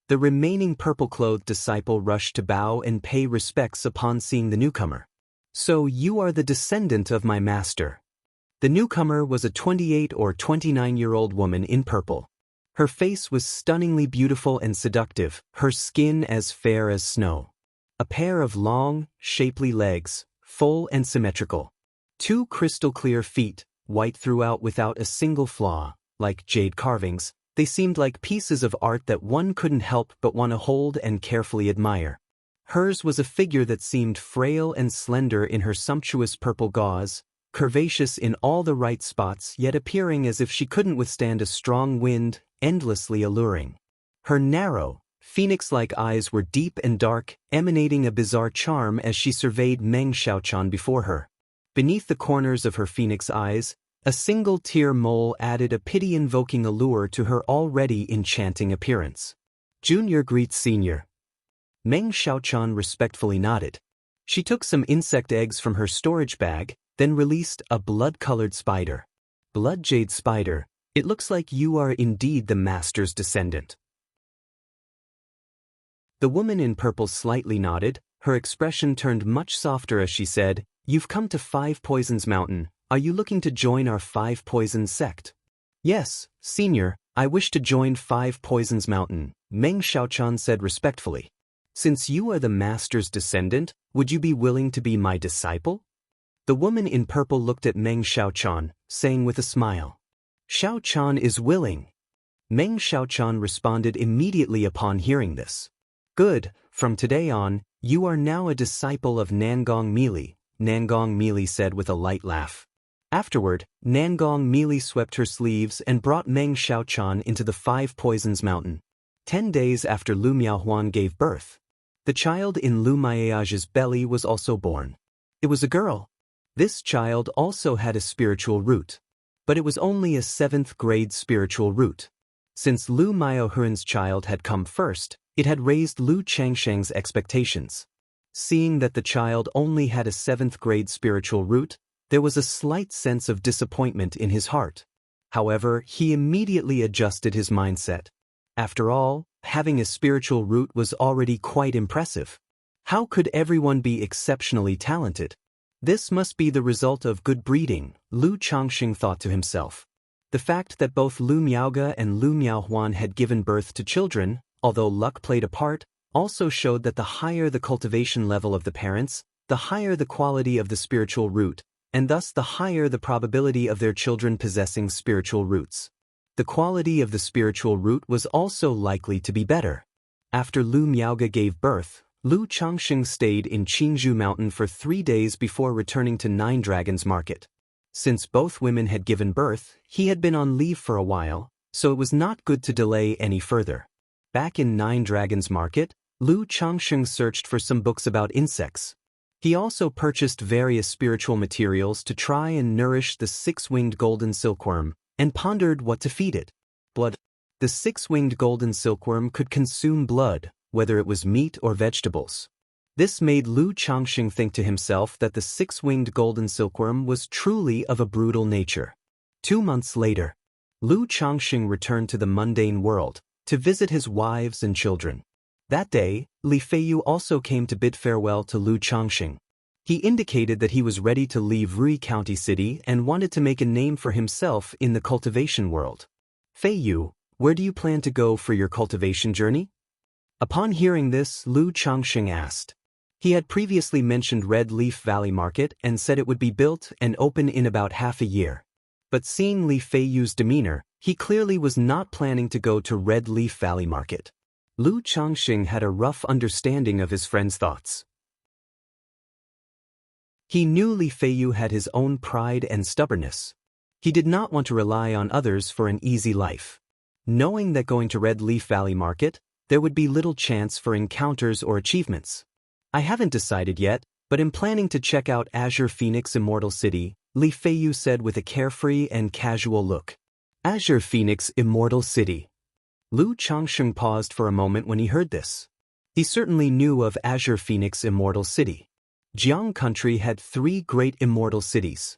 The remaining purple-clothed disciple rushed to bow and pay respects upon seeing the newcomer. "So you are the descendant of my master." The newcomer was a 28 or 29-year-old woman in purple. Her face was stunningly beautiful and seductive, her skin as fair as snow. A pair of long, shapely legs, full and symmetrical. 2 crystal-clear feet, white throughout without a single flaw, like jade carvings. They seemed like pieces of art that one couldn't help but want to hold and carefully admire. Hers was a figure that seemed frail and slender in her sumptuous purple gauze, curvaceous in all the right spots yet appearing as if she couldn't withstand a strong wind, endlessly alluring. Her narrow, phoenix-like eyes were deep and dark, emanating a bizarre charm as she surveyed Meng Xiaochan before her. Beneath the corners of her phoenix eyes, a single tear mole added a pity-invoking allure to her already enchanting appearance. "Junior greets senior." Meng Xiaochan respectfully nodded. She took some insect eggs from her storage bag, then released a blood-colored spider. "Blood jade spider, it looks like you are indeed the master's descendant." The woman in purple slightly nodded, her expression turned much softer as she said, "You've come to 5 Poisons Mountain. Are you looking to join our 5 Poisons sect?" "Yes, senior, I wish to join 5 Poisons Mountain," Meng Xiaochan said respectfully. "Since you are the master's descendant, would you be willing to be my disciple?" The woman in purple looked at Meng Xiaochan, saying with a smile, "Xiaochan is willing." Meng Xiaochan responded immediately upon hearing this. "Good, from today on, you are now a disciple of Nangong Mili," Nangong Mili said with a light laugh. Afterward, Nangong Mili swept her sleeves and brought Meng Xiaochan into the 5 Poisons Mountain. 10 days after Lu Miaohuan gave birth, the child in Lu Maiage's belly was also born. It was a girl. This child also had a spiritual root. But it was only a 7th grade spiritual root. Since Lu Miaohuan's child had come first, it had raised Lu Changsheng's expectations. Seeing that the child only had a 7th grade spiritual root, there was a slight sense of disappointment in his heart. However, he immediately adjusted his mindset. After all, having a spiritual root was already quite impressive. How could everyone be exceptionally talented? This must be the result of good breeding, Lu Changsheng thought to himself. The fact that both Lu Miaoge and Lu Miaohuan had given birth to children, although luck played a part, also showed that the higher the cultivation level of the parents, the higher the quality of the spiritual root, and thus the higher the probability of their children possessing spiritual roots. The quality of the spiritual root was also likely to be better. After Lu Miaoge gave birth, Lu Changsheng stayed in Qingzhou Mountain for 3 days before returning to Nine Dragons Market. Since both women had given birth, he had been on leave for a while, so it was not good to delay any further. Back in Nine Dragons Market, Lu Changsheng searched for some books about insects. He also purchased various spiritual materials to try and nourish the 6-winged golden silkworm, and pondered what to feed it. Blood. The 6-winged golden silkworm could consume blood, whether it was meat or vegetables. This made Lu Changsheng think to himself that the 6-winged golden silkworm was truly of a brutal nature. 2 months later, Lu Changsheng returned to the mundane world, to visit his wives and children. That day, Li Feiyu also came to bid farewell to Lu Changsheng. He indicated that he was ready to leave Rui County City and wanted to make a name for himself in the cultivation world. "Feiyu, where do you plan to go for your cultivation journey?" Upon hearing this, Lu Changsheng asked. He had previously mentioned Red Leaf Valley Market and said it would be built and open in about half a year. But seeing Li Feiyu's demeanor, he clearly was not planning to go to Red Leaf Valley Market. Lu Changxing had a rough understanding of his friend's thoughts. He knew Li Feiyu had his own pride and stubbornness. He did not want to rely on others for an easy life. Knowing that going to Red Leaf Valley Market, there would be little chance for encounters or achievements. I haven't decided yet, but am planning to check out Azure Phoenix Immortal City, Li Feiyu said with a carefree and casual look. Azure Phoenix Immortal City. Lu Changsheng paused for a moment when he heard this. He certainly knew of Azure Phoenix Immortal City. Jiang Country had 3 great immortal cities.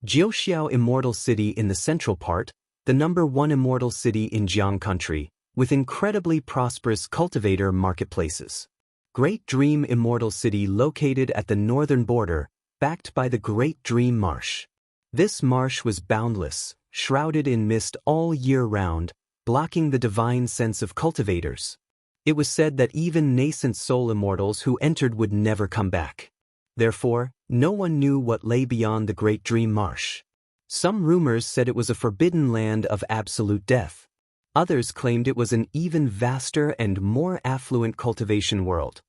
Jiuxiao Immortal City in the central part, the #1 immortal city in Jiang Country, with incredibly prosperous cultivator marketplaces. Great Dream Immortal City located at the northern border, backed by the Great Dream Marsh. This marsh was boundless, shrouded in mist all year round, blocking the divine sense of cultivators. It was said that even nascent soul immortals who entered would never come back. Therefore, no one knew what lay beyond the Great Dream Marsh. Some rumors said it was a forbidden land of absolute death. Others claimed it was an even vaster and more affluent cultivation world.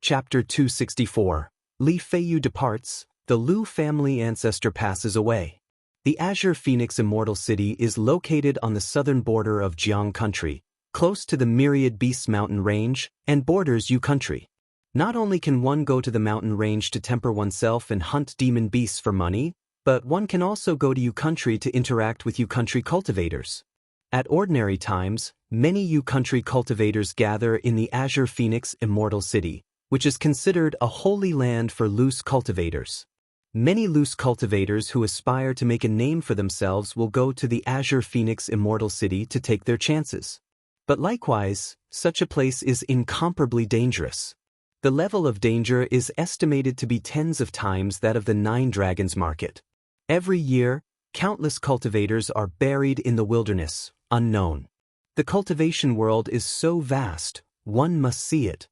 Chapter 264. Li Feiyu departs, the Lu family ancestor passes away. The Azure Phoenix Immortal City is located on the southern border of Jiang Country, close to the Myriad Beasts mountain range, and borders Yu Country. Not only can one go to the mountain range to temper oneself and hunt demon beasts for money, but one can also go to Yu Country to interact with Yu Country cultivators. At ordinary times, many Yu Country cultivators gather in the Azure Phoenix Immortal City, which is considered a holy land for loose cultivators. Many loose cultivators who aspire to make a name for themselves will go to the Azure Phoenix Immortal City to take their chances. But likewise, such a place is incomparably dangerous. The level of danger is estimated to be tens of times that of the 9 Dragons Market. Every year, countless cultivators are buried in the wilderness, unknown. The cultivation world is so vast, one must see it.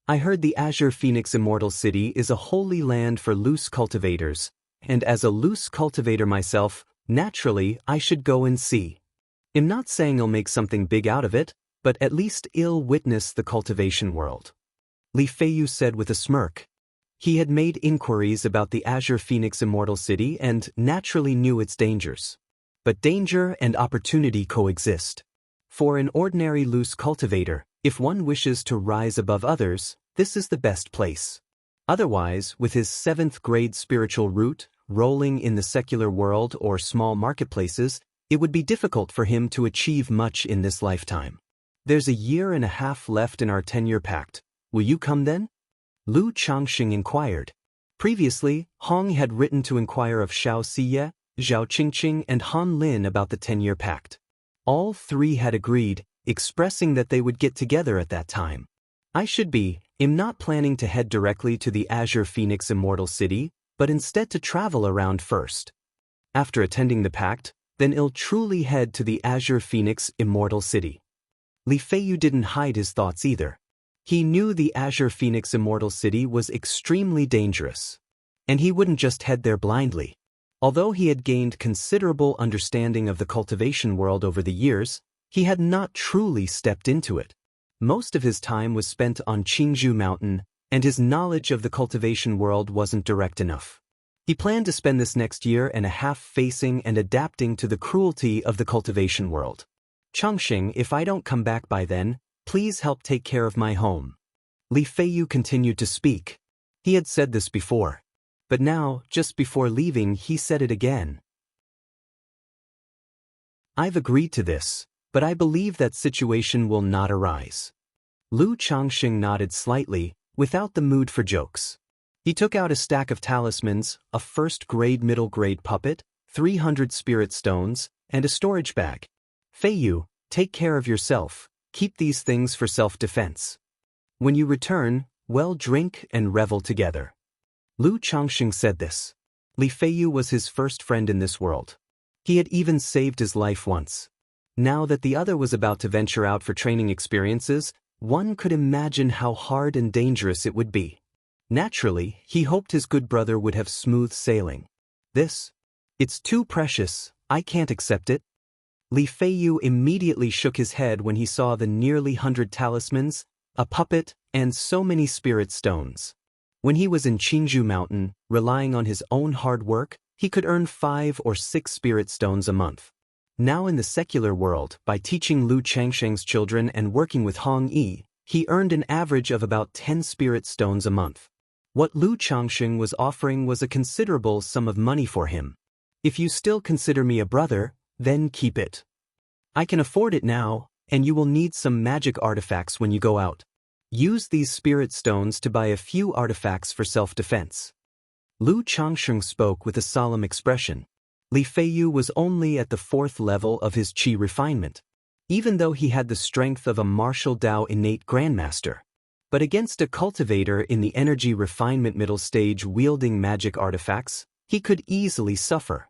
I heard the Azure Phoenix Immortal City is a holy land for loose cultivators, and as a loose cultivator myself, naturally I should go and see. I'm not saying I'll make something big out of it, but at least I'll witness the cultivation world. Li Feiyu said with a smirk. He had made inquiries about the Azure Phoenix Immortal City and naturally knew its dangers. But danger and opportunity coexist. For an ordinary loose cultivator, if one wishes to rise above others, this is the best place. Otherwise, with his 7th grade spiritual root, rolling in the secular world or small marketplaces, it would be difficult for him to achieve much in this lifetime. There's a year and a half left in our 10-year pact. Will you come then? Lu Changxing inquired. Previously, Hong had written to inquire of Xianxia, Zhao Qingqing, and Han Lin about the 10-year pact. All 3 had agreed, expressing that they would get together at that time. I'm not planning to head directly to the Azure Phoenix Immortal City, but instead to travel around first. After attending the pact, then I'll truly head to the Azure Phoenix Immortal City. Li Feiyu didn't hide his thoughts either. He knew the Azure Phoenix Immortal City was extremely dangerous. And he wouldn't just head there blindly. Although he had gained considerable understanding of the cultivation world over the years, he had not truly stepped into it. Most of his time was spent on Qingzhou Mountain, and his knowledge of the cultivation world wasn't direct enough. He planned to spend this next year and a half facing and adapting to the cruelty of the cultivation world. Changxing, if I don't come back by then, please help take care of my home. Li Feiyu continued to speak. He had said this before. But now, just before leaving, he said it again. I've agreed to this, but I believe that situation will not arise. Lu Changxing nodded slightly, without the mood for jokes. He took out a stack of talismans, a first-grade middle-grade puppet, 300 spirit stones, and a storage bag. Feiyu, take care of yourself, keep these things for self-defense. When you return, well, drink and revel together. Lu Changxing said this. Li Feiyu was his first friend in this world. He had even saved his life once. Now that the other was about to venture out for training experiences, one could imagine how hard and dangerous it would be. Naturally, he hoped his good brother would have smooth sailing. It's too precious, I can't accept it. Li Feiyu immediately shook his head when he saw the nearly 100 talismans, a puppet, and so many spirit stones. When he was in Qingzhou Mountain, relying on his own hard work, he could earn 5 or 6 spirit stones a month. Now in the secular world, by teaching Lu Changsheng's children and working with Hong Yi, he earned an average of about 10 spirit stones a month. What Lu Changsheng was offering was a considerable sum of money for him. If you still consider me a brother, then keep it. I can afford it now, and you will need some magic artifacts when you go out. Use these spirit stones to buy a few artifacts for self-defense. Lu Changsheng spoke with a solemn expression. Li Feiyu was only at the 4th level of his qi refinement, even though he had the strength of a martial Dao innate grandmaster. But against a cultivator in the energy refinement middle stage wielding magic artifacts, he could easily suffer.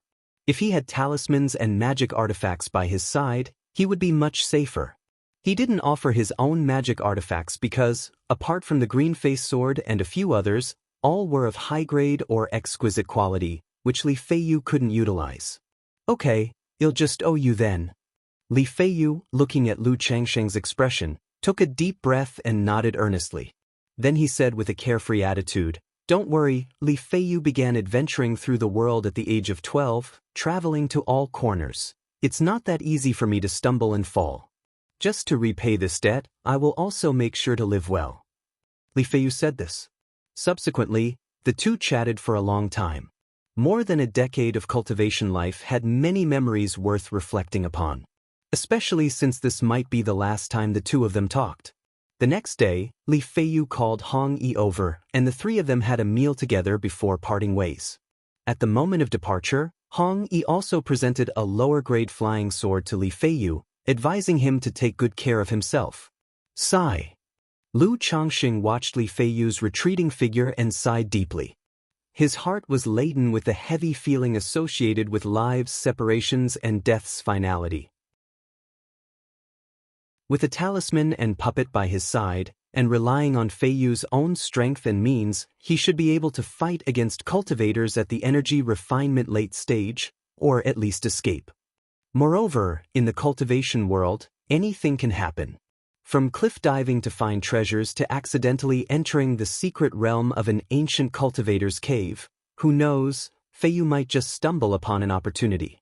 If he had talismans and magic artifacts by his side, he would be much safer. He didn't offer his own magic artifacts because, apart from the green-face sword and a few others, all were of high-grade or exquisite quality, which Li Feiyu couldn't utilize. Okay, I'll just owe you then. Li Feiyu, looking at Lu Changsheng's expression, took a deep breath and nodded earnestly. Then he said with a carefree attitude, "Don't worry." Li Feiyu began adventuring through the world at the age of 12, traveling to all corners. It's not that easy for me to stumble and fall. Just to repay this debt, I will also make sure to live well. Li Feiyu said this. Subsequently, the two chatted for a long time. More than a decade of cultivation life had many memories worth reflecting upon, especially since this might be the last time the two of them talked. The next day, Li Feiyu called Hong Yi over, and the three of them had a meal together before parting ways. At the moment of departure, Hong Yi also presented a lower-grade flying sword to Li Feiyu, advising him to take good care of himself. Sigh. Lu Changsheng watched Li Feiyu's retreating figure and sighed deeply. His heart was laden with the heavy feeling associated with lives' separations and death's finality. With a talisman and puppet by his side, and relying on Feiyu's own strength and means, he should be able to fight against cultivators at the energy refinement late stage, or at least escape. Moreover, in the cultivation world, anything can happen. From cliff diving to find treasures to accidentally entering the secret realm of an ancient cultivator's cave, who knows, Feiyu might just stumble upon an opportunity.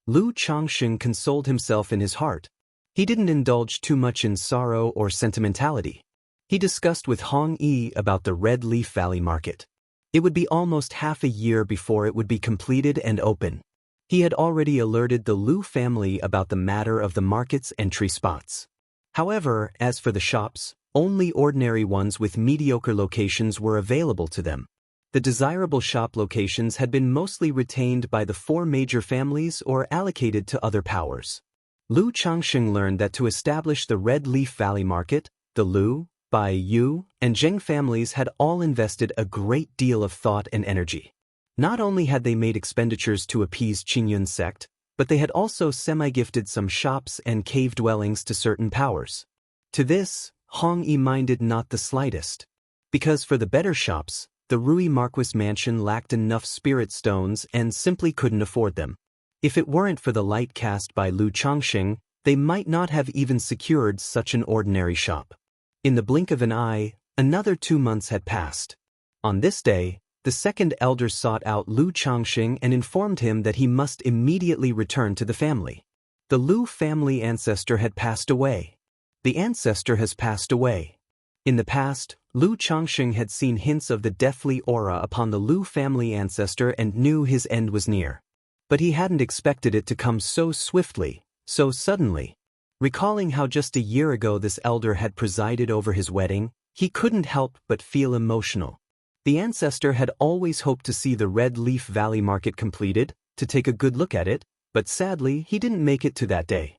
Lu Changsheng consoled himself in his heart. He didn't indulge too much in sorrow or sentimentality. He discussed with Hong Yi about the Red Leaf Valley market. It would be almost half a year before it would be completed and open. He had already alerted the Lu family about the matter of the market's entry spots. However, as for the shops, only ordinary ones with mediocre locations were available to them. The desirable shop locations had been mostly retained by the 4 major families or allocated to other powers. Lu Changsheng learned that to establish the Red Leaf Valley market, the Lu, Bai, Yu, and Zheng families had all invested a great deal of thought and energy. Not only had they made expenditures to appease Qingyun's sect, but they had also semi-gifted some shops and cave dwellings to certain powers. To this, Hong Yi minded not the slightest. Because for the better shops, the Rui Marquis mansion lacked enough spirit stones and simply couldn't afford them. If it weren't for the light cast by Lu Changsheng, they might not have even secured such an ordinary shop. In the blink of an eye, another 2 months had passed. On this day, the second elder sought out Lu Changsheng and informed him that he must immediately return to the family. The Lu family ancestor had passed away. The ancestor has passed away. In the past, Lu Changsheng had seen hints of the deathly aura upon the Lu family ancestor and knew his end was near. But he hadn't expected it to come so swiftly, so suddenly. Recalling how just a year ago this elder had presided over his wedding, he couldn't help but feel emotional. The ancestor had always hoped to see the Red Leaf Valley market completed, to take a good look at it, but sadly he didn't make it to that day.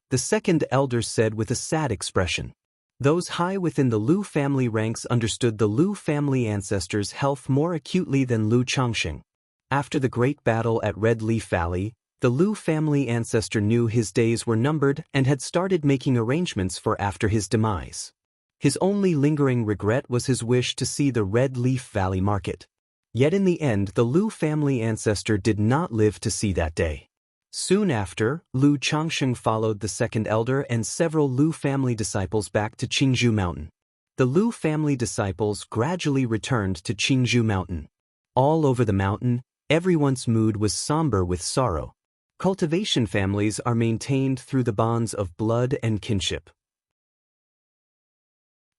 The second elder said with a sad expression. Those high within the Lu family ranks understood the Lu family ancestor's health more acutely than Lu Changsheng. After the great battle at Red Leaf Valley, the Lu family ancestor knew his days were numbered and had started making arrangements for after his demise. His only lingering regret was his wish to see the Red Leaf Valley market. Yet in the end, the Lu family ancestor did not live to see that day. Soon after, Lu Changsheng followed the second elder and several Lu family disciples back to Qingzhou Mountain. The Lu family disciples gradually returned to Qingzhou Mountain. All over the mountain, everyone's mood was somber with sorrow. Cultivation families are maintained through the bonds of blood and kinship.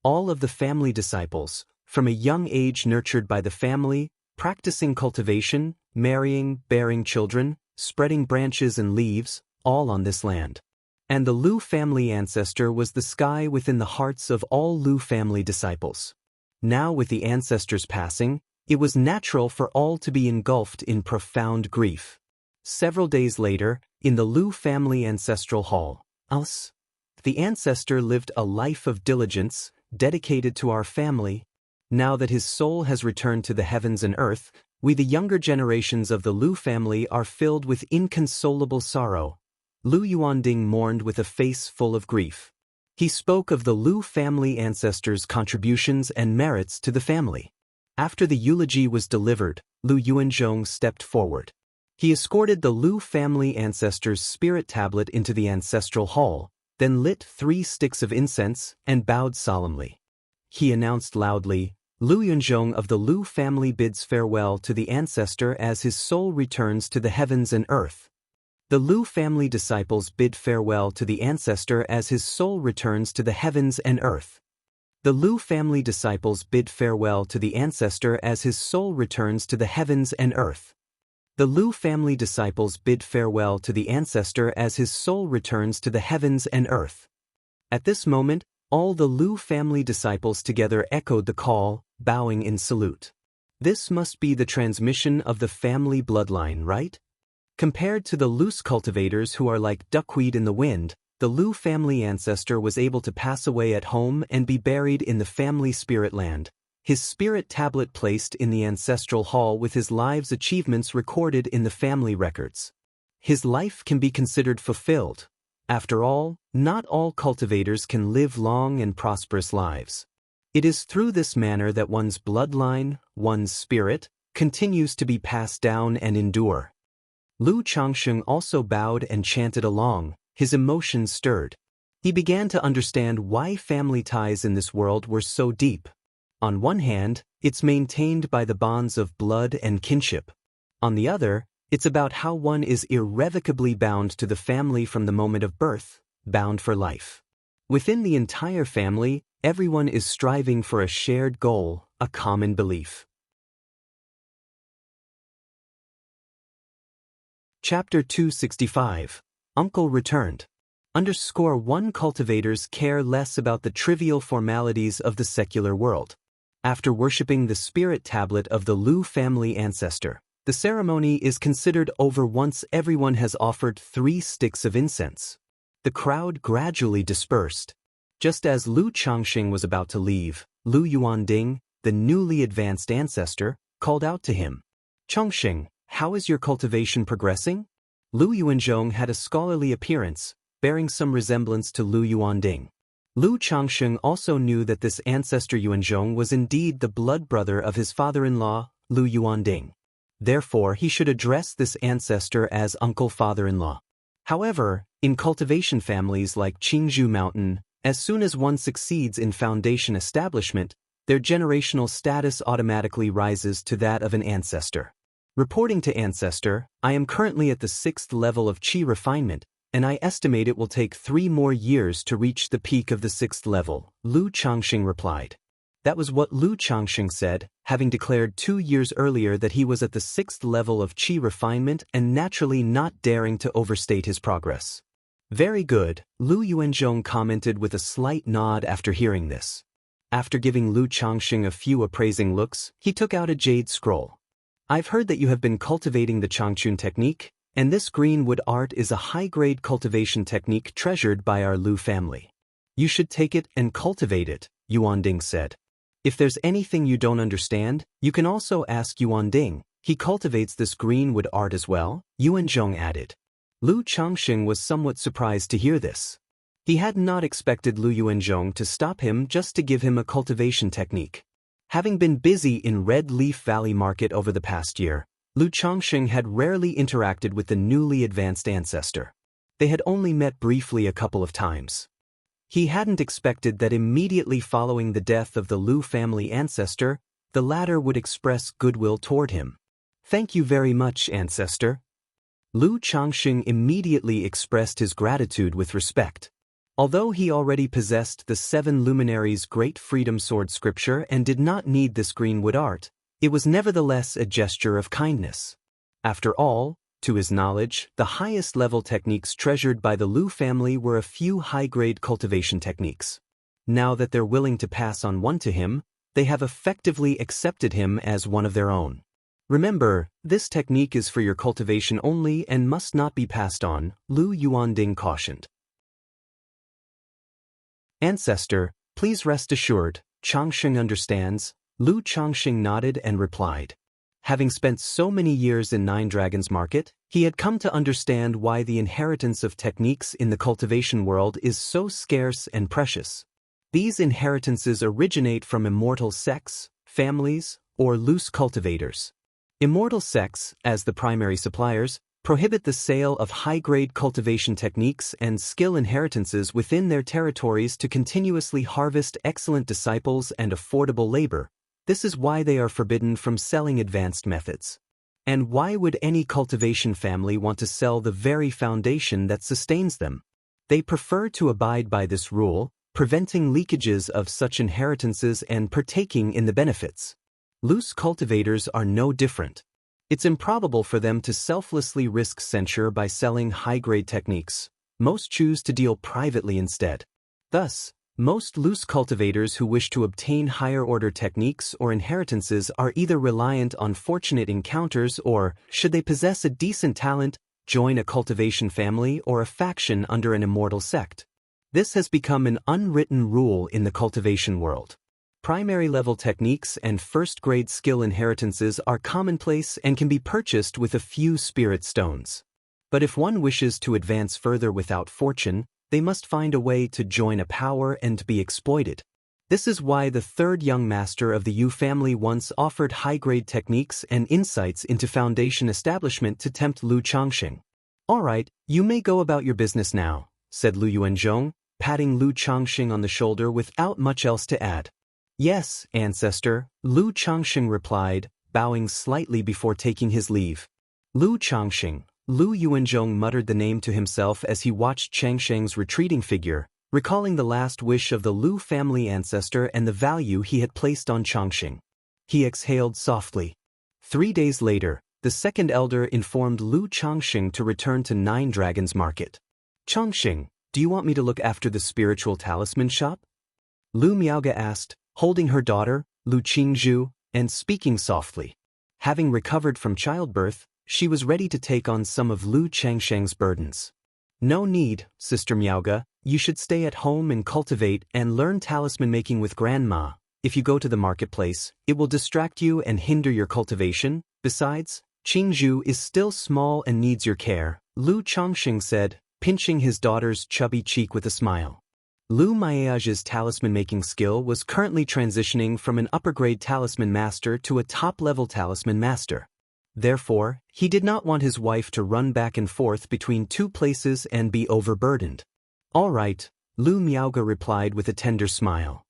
All of the family disciples, from a young age nurtured by the family, practicing cultivation, marrying, bearing children, spreading branches and leaves, all on this land. And the Lu family ancestor was the sky within the hearts of all Lu family disciples. Now with the ancestor's passing, it was natural for all to be engulfed in profound grief. Several days later, in the Lu family ancestral hall, the ancestor lived a life of diligence, dedicated to our family. Now that his soul has returned to the heavens and earth, we the younger generations of the Lu family are filled with inconsolable sorrow. Lu Yuanding mourned with a face full of grief. He spoke of the Lu family ancestors' contributions and merits to the family. After the eulogy was delivered, Lu Yuanzhong stepped forward. He escorted the Lu family ancestors' spirit tablet into the ancestral hall, then lit 3 sticks of incense and bowed solemnly. He announced loudly, Lu Yunzhong of the Lu family bids farewell to the ancestor as his soul returns to the heavens and earth. The Lu family disciples bid farewell to the ancestor as his soul returns to the heavens and earth. The Lu family disciples bid farewell to the ancestor as his soul returns to the heavens and earth. The Lu family disciples bid farewell to the ancestor as his soul returns to the heavens and earth. At this moment, all the Lu family disciples together echoed the call, bowing in salute. This must be the transmission of the family bloodline, right? Compared to the loose cultivators who are like duckweed in the wind, the Lu family ancestor was able to pass away at home and be buried in the family spirit land. His spirit tablet placed in the ancestral hall with his life's achievements recorded in the family records. His life can be considered fulfilled. After all, not all cultivators can live long and prosperous lives. It is through this manner that one's bloodline, one's spirit, continues to be passed down and endure. Lu Changsheng also bowed and chanted along, his emotions stirred. He began to understand why family ties in this world were so deep. On one hand, it's maintained by the bonds of blood and kinship. On the other, it's about how one is irrevocably bound to the family from the moment of birth, bound for life. Within the entire family, everyone is striving for a shared goal, a common belief. Chapter 265. Uncle Returned. _1 Cultivators care less about the trivial formalities of the secular world. After worshipping the spirit tablet of the Lu family ancestor, the ceremony is considered over once everyone has offered 3 sticks of incense. The crowd gradually dispersed. Just as Lu Changsheng was about to leave, Lu Yuanding, the newly advanced ancestor, called out to him. Changsheng, how is your cultivation progressing? Lu Yuanzhong had a scholarly appearance, bearing some resemblance to Lu Yuanding. Lu Changsheng also knew that this ancestor Yuanzhong was indeed the blood brother of his father-in-law, Lu Yuanding. Therefore, he should address this ancestor as uncle father-in-law. However, in cultivation families like Qingzhou Mountain, as soon as one succeeds in foundation establishment, their generational status automatically rises to that of an ancestor. Reporting to ancestor, I am currently at the 6th level of Qi refinement, and I estimate it will take 3 more years to reach the peak of the 6th level, Lu Changsheng replied. That was what Lu Changsheng said, having declared 2 years earlier that he was at the 6th level of Qi refinement and naturally not daring to overstate his progress. Very good, Lu Yuanzhong commented with a slight nod after hearing this. After giving Lu Changsheng a few appraising looks, he took out a jade scroll. I've heard that you have been cultivating the Changchun technique, and this greenwood art is a high-grade cultivation technique treasured by our Lu family. You should take it and cultivate it, Yuanding said. If there's anything you don't understand, you can also ask Yuanding. He cultivates this greenwood art as well, Yuanzhong added. Lu Changsheng was somewhat surprised to hear this. He had not expected Lu Yuanzhong to stop him just to give him a cultivation technique. Having been busy in Red Leaf Valley Market over the past year, Lu Chongqing had rarely interacted with the newly advanced ancestor. They had only met briefly a couple of times. He hadn't expected that immediately following the death of the Lu family ancestor, the latter would express goodwill toward him. "Thank you very much, ancestor." Lu Chongqing immediately expressed his gratitude with respect. Although he already possessed the 7 luminaries' great freedom sword scripture and did not need this greenwood art, it was nevertheless a gesture of kindness. After all, to his knowledge, the highest level techniques treasured by the Lu family were a few high-grade cultivation techniques. Now that they're willing to pass on one to him, they have effectively accepted him as one of their own. "Remember, this technique is for your cultivation only and must not be passed on," Lu Yuanding cautioned. "Ancestor, please rest assured, Chongqing understands." Lu Chongqing nodded and replied. Having spent so many years in Nine Dragons Market, he had come to understand why the inheritance of techniques in the cultivation world is so scarce and precious. These inheritances originate from immortal sects, families, or loose cultivators. Immortal sects, as the primary suppliers, prohibit the sale of high-grade cultivation techniques and skill inheritances within their territories to continuously harvest excellent disciples and affordable labor. This is why they are forbidden from selling advanced methods. And why would any cultivation family want to sell the very foundation that sustains them? They prefer to abide by this rule, preventing leakages of such inheritances and partaking in the benefits. Loose cultivators are no different. It's improbable for them to selflessly risk censure by selling high-grade techniques. Most choose to deal privately instead. Thus, most loose cultivators who wish to obtain higher-order techniques or inheritances are either reliant on fortunate encounters or, should they possess a decent talent, join a cultivation family or a faction under an immortal sect. This has become an unwritten rule in the cultivation world. Primary-level techniques and first-grade skill inheritances are commonplace and can be purchased with a few spirit stones. But if one wishes to advance further without fortune, they must find a way to join a power and be exploited. This is why the third young master of the Yu family once offered high-grade techniques and insights into foundation establishment to tempt Lu Chongqing. "All right, you may go about your business now," said Lu Yuanzhong, patting Lu Chongqing on the shoulder without much else to add. "Yes, ancestor," Lu Chongqing replied, bowing slightly before taking his leave. Lu Chongqing. Lu Yuanzhong muttered the name to himself as he watched Changsheng's retreating figure, recalling the last wish of the Lu family ancestor and the value he had placed on Chongqing. He exhaled softly. 3 days later, the second elder informed Lu Chongqing to return to Nine Dragons Market. "Chongqing, do you want me to look after the spiritual talisman shop?" Lu Miaoge asked, holding her daughter, Lu Qingzhu, and speaking softly. Having recovered from childbirth, she was ready to take on some of Lu Changsheng's burdens. "No need, Sister Miaoge, you should stay at home and cultivate and learn talisman making with Grandma. If you go to the marketplace, it will distract you and hinder your cultivation. Besides, Qingzhu is still small and needs your care," Lu Chongqing said, pinching his daughter's chubby cheek with a smile. Lu Miaoge's talisman-making skill was currently transitioning from an upper-grade talisman master to a top-level talisman master. Therefore, he did not want his wife to run back and forth between two places and be overburdened. "All right," Lu Miaoge replied with a tender smile.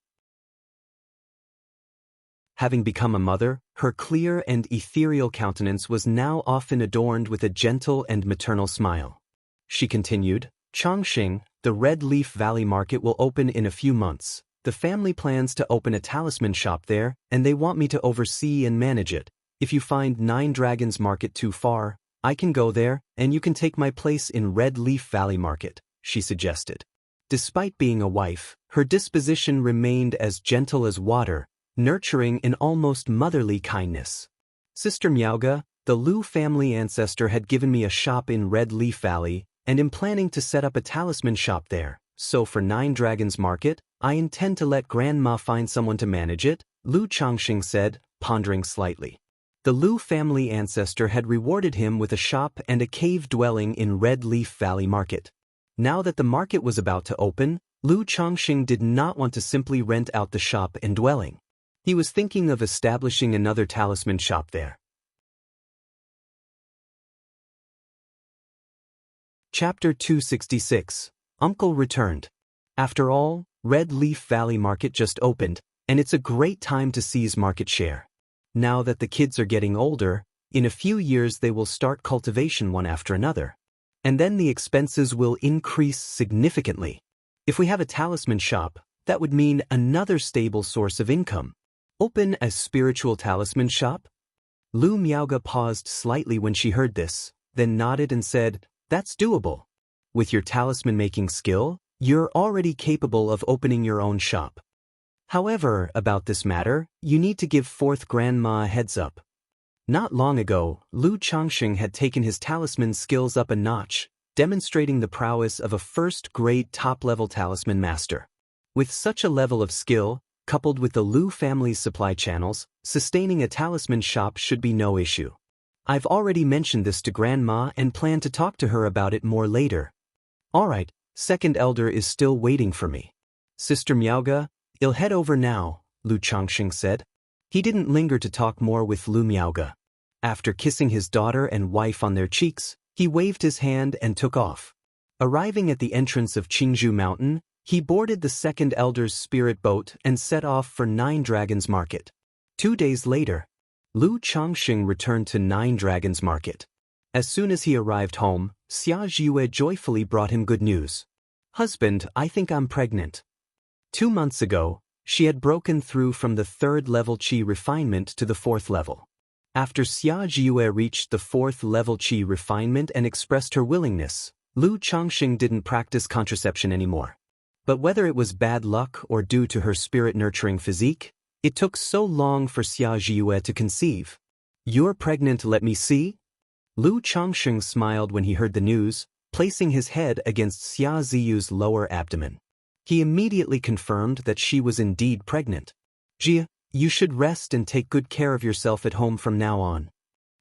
Having become a mother, her clear and ethereal countenance was now often adorned with a gentle and maternal smile. She continued, "Chongqing, the Red Leaf Valley Market will open in a few months. The family plans to open a talisman shop there, and they want me to oversee and manage it. If you find Nine Dragons Market too far, I can go there, and you can take my place in Red Leaf Valley Market," she suggested. Despite being a wife, her disposition remained as gentle as water, nurturing in almost motherly kindness. "Sister Miaoge, the Lu family ancestor had given me a shop in Red Leaf Valley, and am planning to set up a talisman shop there. So for Nine Dragons Market, I intend to let Grandma find someone to manage it," Lu Chongqing said, pondering slightly. The Lu family ancestor had rewarded him with a shop and a cave dwelling in Red Leaf Valley Market. Now that the market was about to open, Lu Changxing did not want to simply rent out the shop and dwelling. He was thinking of establishing another talisman shop there. Chapter 266. Uncle returned. After all, Red Leaf Valley Market just opened, and it's a great time to seize market share. Now that the kids are getting older, in a few years they will start cultivation one after another. And then the expenses will increase significantly. If we have a talisman shop, that would mean another stable source of income. Open a spiritual talisman shop? Lu Miaoge paused slightly when she heard this, then nodded and said, "That's doable. With your talisman-making skill, you're already capable of opening your own shop. However, about this matter, you need to give fourth grandma a heads up." Not long ago, Lu Changxing had taken his talisman skills up a notch, demonstrating the prowess of a first-grade top-level talisman master. With such a level of skill, coupled with the Lu family's supply channels, sustaining a talisman shop should be no issue. I've already mentioned this to Grandma and plan to talk to her about it more later. Alright, second elder is still waiting for me. Sister Miaoge, I'll head over now, Lu Changxing said. He didn't linger to talk more with Lu Miaoge. After kissing his daughter and wife on their cheeks, he waved his hand and took off. Arriving at the entrance of Qingzhou Mountain, he boarded the second elder's spirit boat and set off for Nine Dragons Market. 2 days later, Lu Changxing returned to Nine Dragons Market. As soon as he arrived home, Xia Zhiyue joyfully brought him good news. "Husband, I think I'm pregnant." 2 months ago, she had broken through from the 3rd level qi refinement to the 4th level. After Xia Zhiyue reached the 4th level qi refinement and expressed her willingness, Lu Changxing didn't practice contraception anymore. But whether it was bad luck or due to her spirit-nurturing physique, it took so long for Xia Zhiyue to conceive. "You're pregnant, let me see?" Lu Changxing smiled when he heard the news, placing his head against Xia Ziyu's lower abdomen. He immediately confirmed that she was indeed pregnant. "Jia, you should rest and take good care of yourself at home from now on."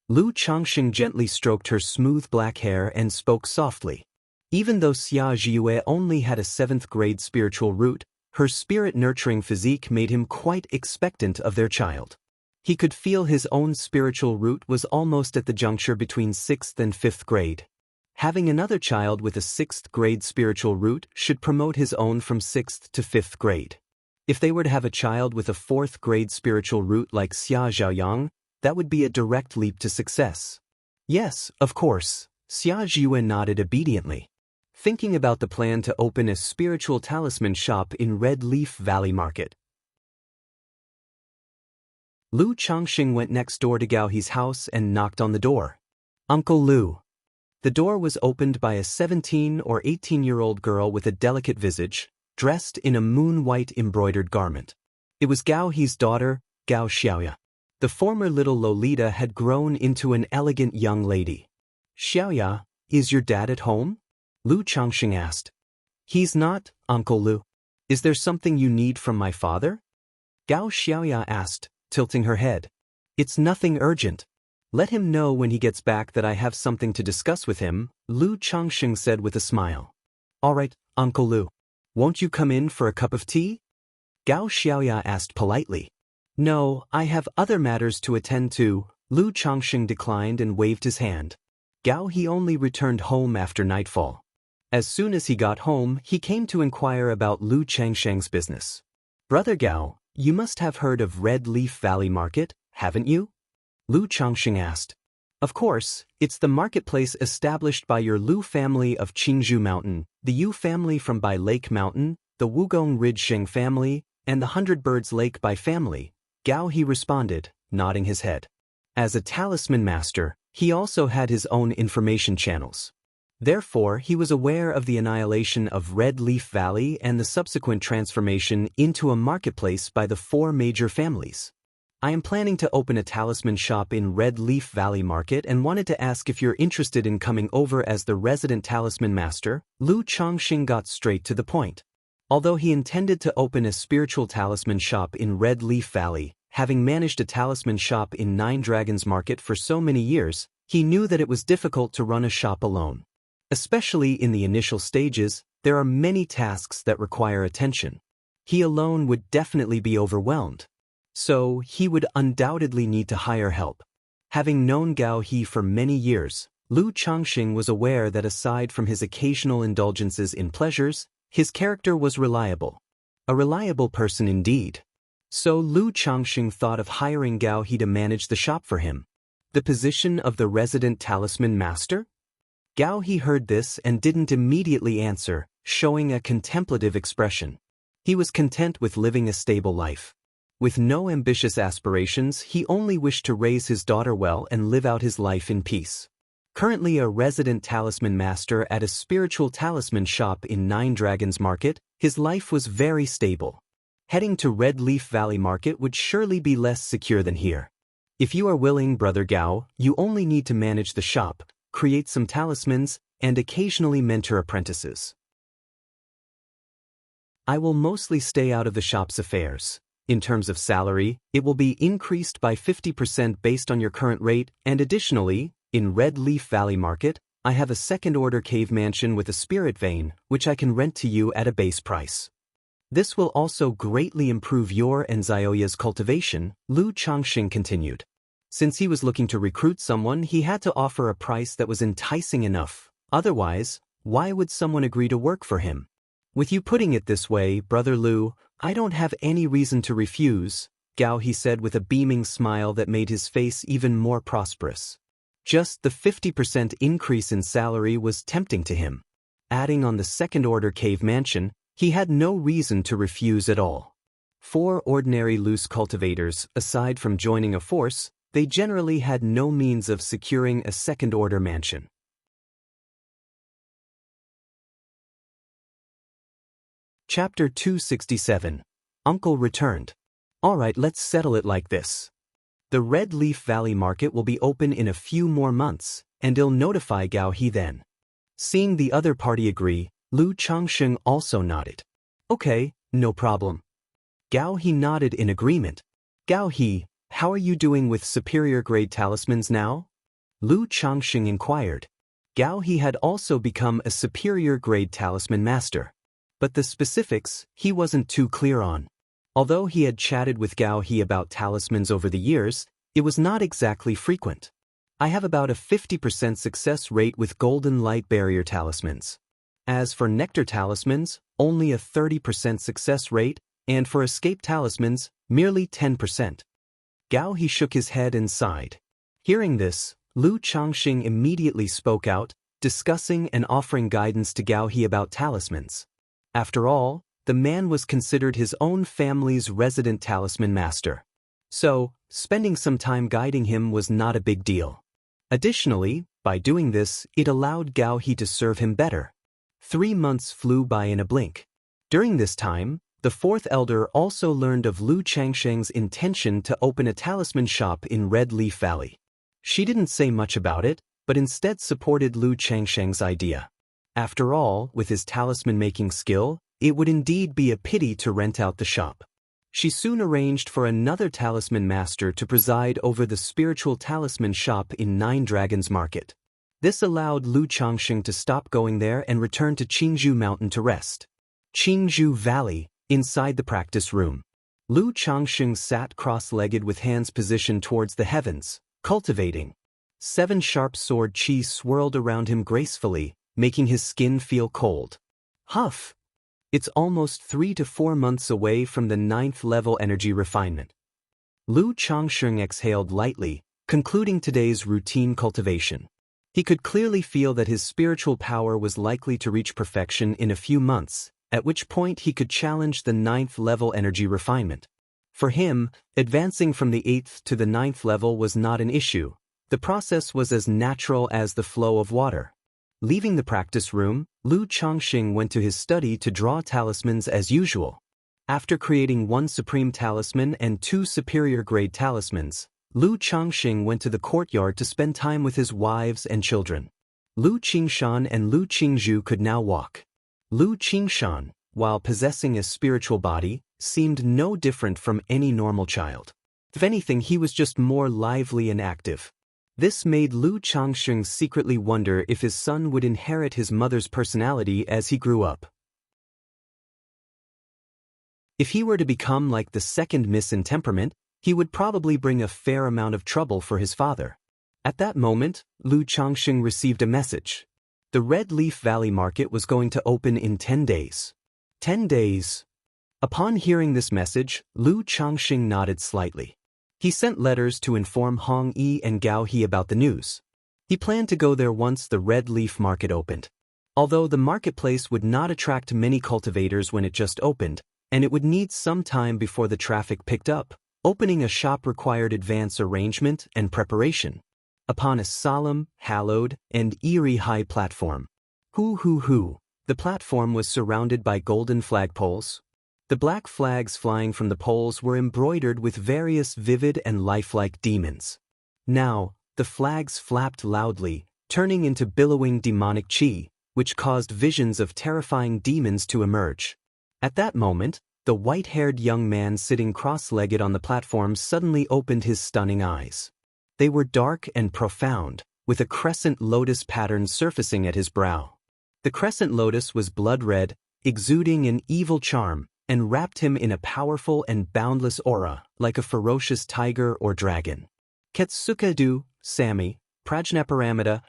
Lu Changxing gently stroked her smooth black hair and spoke softly. Even though Xia Zhiyue only had a 7th grade spiritual root, her spirit-nurturing physique made him quite expectant of their child. He could feel his own spiritual root was almost at the juncture between 6th and 5th grade. Having another child with a 6th grade spiritual root should promote his own from 6th to 5th grade. If they were to have a child with a 4th grade spiritual root like Xia Zhaoyang, that would be a direct leap to success. Yes, of course, Xia Zhiyue nodded obediently. Thinking about the plan to open a spiritual talisman shop in Red Leaf Valley Market. Lu Changxing went next door to Gao He's house and knocked on the door. "Uncle Lu." The door was opened by a 17 or 18-year-old girl with a delicate visage, dressed in a moon-white embroidered garment. It was Gao He's daughter, Gao Xiaoya. The former little Lolita had grown into an elegant young lady. "Xiaoya, is your dad at home?" Lu Changxing asked. "He's not, Uncle Lu. Is there something you need from my father?" Gao Xiaoya asked, tilting her head. "It's nothing urgent. Let him know when he gets back that I have something to discuss with him," Lu Changxing said with a smile. "All right, Uncle Lu. Won't you come in for a cup of tea?" Gao Xiaoya asked politely. "No, I have other matters to attend to," Lu Changxing declined and waved his hand. Gao He only returned home after nightfall. As soon as he got home, he came to inquire about Lu Changsheng's business. "Brother Gao, you must have heard of Red Leaf Valley Market, haven't you?" Lu Changxing asked. "Of course, it's the marketplace established by your Lu family of Qingzhou Mountain, the Yu family from Bai Lake Mountain, the Wugong Ridge Sheng family, and the 100 Birds Lake Bai family," Gao He responded, nodding his head. As a talisman master, he also had his own information channels. Therefore, he was aware of the annihilation of Red Leaf Valley and the subsequent transformation into a marketplace by the 4 major families. "I am planning to open a talisman shop in Red Leaf Valley Market and wanted to ask if you're interested in coming over as the resident talisman master." Lu Changxing got straight to the point. Although he intended to open a spiritual talisman shop in Red Leaf Valley, having managed a talisman shop in Nine Dragons Market for so many years, he knew that it was difficult to run a shop alone. Especially in the initial stages, there are many tasks that require attention. He alone would definitely be overwhelmed. So, he would undoubtedly need to hire help. Having known Gao He for many years, Lu Changxing was aware that aside from his occasional indulgences in pleasures, his character was reliable. A reliable person indeed. So Lu Changxing thought of hiring Gao He to manage the shop for him. The position of the resident talisman master? Gao He heard this and didn't immediately answer, showing a contemplative expression. He was content with living a stable life. With no ambitious aspirations, he only wished to raise his daughter well and live out his life in peace. Currently a resident talisman master at a spiritual talisman shop in Nine Dragons Market, his life was very stable. Heading to Red Leaf Valley Market would surely be less secure than here. If you are willing, Brother Gao, you only need to manage the shop, create some talismans, and occasionally mentor apprentices. I will mostly stay out of the shop's affairs. In terms of salary, it will be increased by 50% based on your current rate, and additionally, in Red Leaf Valley Market, I have a second-order cave mansion with a spirit vein, which I can rent to you at a base price. This will also greatly improve your and Xiaoya's cultivation, Lu Changxing continued. Since he was looking to recruit someone, he had to offer a price that was enticing enough. Otherwise, why would someone agree to work for him? With you putting it this way, Brother Lu, I don't have any reason to refuse, Gao He said with a beaming smile that made his face even more prosperous. Just the 50% increase in salary was tempting to him. Adding on the second-order cave mansion, he had no reason to refuse at all. For ordinary loose cultivators, aside from joining a force, they generally had no means of securing a second-order mansion. Chapter 267. Uncle returned. Alright, let's settle it like this. The Red Leaf Valley Market will be open in a few more months, and I'll notify Gao He then. Seeing the other party agree, Lu Changxing also nodded. Okay, no problem. Gao He nodded in agreement. Gao He, how are you doing with superior-grade talismans now? Lu Changxing inquired. Gao He had also become a superior-grade talisman master. But the specifics, he wasn't too clear on. Although he had chatted with Gao He about talismans over the years, it was not exactly frequent. I have about a 50% success rate with golden light barrier talismans. As for nectar talismans, only a 30% success rate, and for escape talismans, merely 10%. Gao He shook his head and sighed. Hearing this, Lu Changxing immediately spoke out, discussing and offering guidance to Gao He about talismans. After all, the man was considered his own family's resident talisman master. So, spending some time guiding him was not a big deal. Additionally, by doing this, it allowed Gao He to serve him better. 3 months flew by in a blink. During this time, the fourth elder also learned of Lu Changxing's intention to open a talisman shop in Red Leaf Valley. She didn't say much about it, but instead supported Lu Changxing's idea. After all, with his talisman-making skill, it would indeed be a pity to rent out the shop. She soon arranged for another talisman master to preside over the spiritual talisman shop in Nine Dragons Market. This allowed Lu Changxing to stop going there and return to Qingzhou Mountain to rest. Qingzhou Valley, inside the practice room. Lu Changxing sat cross-legged with hands positioned towards the heavens, cultivating. 7 sharp sword chi swirled around him gracefully, making his skin feel cold. Huff! It's almost 3 to 4 months away from the 9th level energy refinement. Lu Changxing exhaled lightly, concluding today's routine cultivation. He could clearly feel that his spiritual power was likely to reach perfection in a few months, at which point he could challenge the 9th level energy refinement. For him, advancing from the 8th to the 9th level was not an issue. The process was as natural as the flow of water. Leaving the practice room, Lu Changxing went to his study to draw talismans as usual. After creating 1 supreme talisman and 2 superior-grade talismans, Lu Changxing went to the courtyard to spend time with his wives and children. Lu Qingshan and Lu Qingzhu could now walk. Lu Qingshan, while possessing a spiritual body, seemed no different from any normal child. If anything, he was just more lively and active. This made Lu Changsheng secretly wonder if his son would inherit his mother's personality as he grew up. If he were to become like the second miss in temperament, he would probably bring a fair amount of trouble for his father. At that moment, Lu Changsheng received a message. The Red Leaf Valley Market was going to open in 10 days. 10 days. Upon hearing this message, Lu Changsheng nodded slightly. He sent letters to inform Hong Yi and Gao He about the news. He planned to go there once the Red Leaf Market opened. Although the marketplace would not attract many cultivators when it just opened, and it would need some time before the traffic picked up, opening a shop required advance arrangement and preparation. Upon a solemn, hallowed, and eerie high platform. The platform was surrounded by golden flagpoles. The black flags flying from the poles were embroidered with various vivid and lifelike demons. Now, the flags flapped loudly, turning into billowing demonic chi, which caused visions of terrifying demons to emerge. At that moment, the white-haired young man sitting cross-legged on the platform suddenly opened his stunning eyes. They were dark and profound, with a crescent lotus pattern surfacing at his brow. The crescent lotus was blood-red, exuding an evil charm, and wrapped him in a powerful and boundless aura, like a ferocious tiger or dragon. Ketsukadu, Sami, Prajnaparamita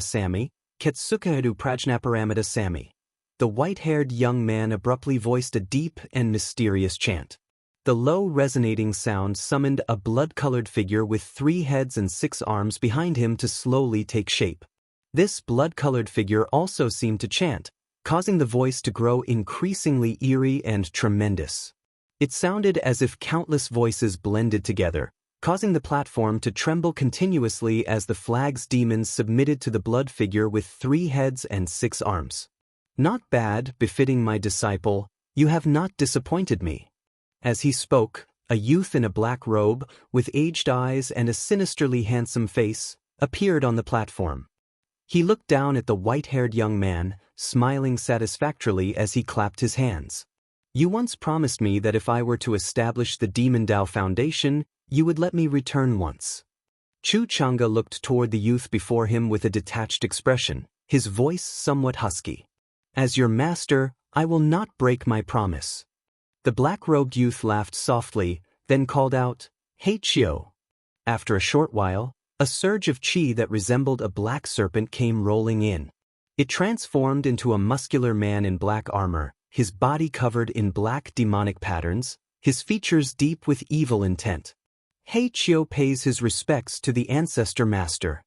Sami, Ketsukadu Prajnaparamita Sami. The white-haired young man abruptly voiced a deep and mysterious chant. The low resonating sound summoned a blood-colored figure with 3 heads and 6 arms behind him to slowly take shape. This blood-colored figure also seemed to chant, causing the voice to grow increasingly eerie and tremendous. It sounded as if countless voices blended together, causing the platform to tremble continuously as the flag's demons submitted to the blood figure with 3 heads and 6 arms. Not bad, befitting my disciple, you have not disappointed me. As he spoke, a youth in a black robe, with aged eyes and a sinisterly handsome face, appeared on the platform. He looked down at the white-haired young man, smiling satisfactorily as he clapped his hands. You once promised me that if I were to establish the Demon Dao Foundation, you would let me return once. Chu Chang'e looked toward the youth before him with a detached expression, his voice somewhat husky. As your master, I will not break my promise. The black-robed youth laughed softly, then called out, Hey Chio. After a short while, a surge of chi that resembled a black serpent came rolling in. It transformed into a muscular man in black armor, his body covered in black demonic patterns, his features deep with evil intent. Hey Chio pays his respects to the ancestor master.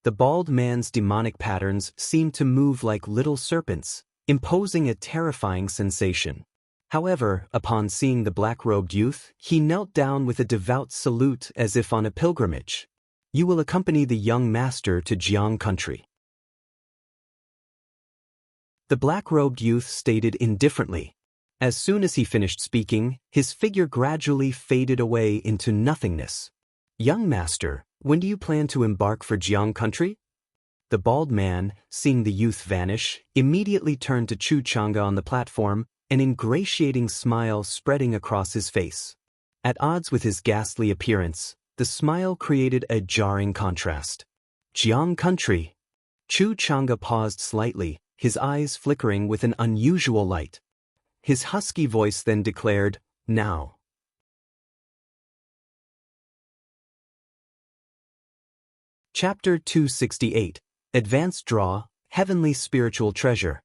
The bald man's demonic patterns seemed to move like little serpents, imposing a terrifying sensation. However, upon seeing the black-robed youth, he knelt down with a devout salute as if on a pilgrimage. You will accompany the young master to Jiang country. The black-robed youth stated indifferently. As soon as he finished speaking, his figure gradually faded away into nothingness. Young master, when do you plan to embark for Jiang country? The bald man, seeing the youth vanish, immediately turned to Chu Chang'e on the platform, an ingratiating smile spreading across his face. At odds with his ghastly appearance, the smile created a jarring contrast. Jiang country. Chu Chang'e paused slightly, his eyes flickering with an unusual light. His husky voice then declared, Now. Chapter 268, Advanced Draw, Heavenly Spiritual Treasure.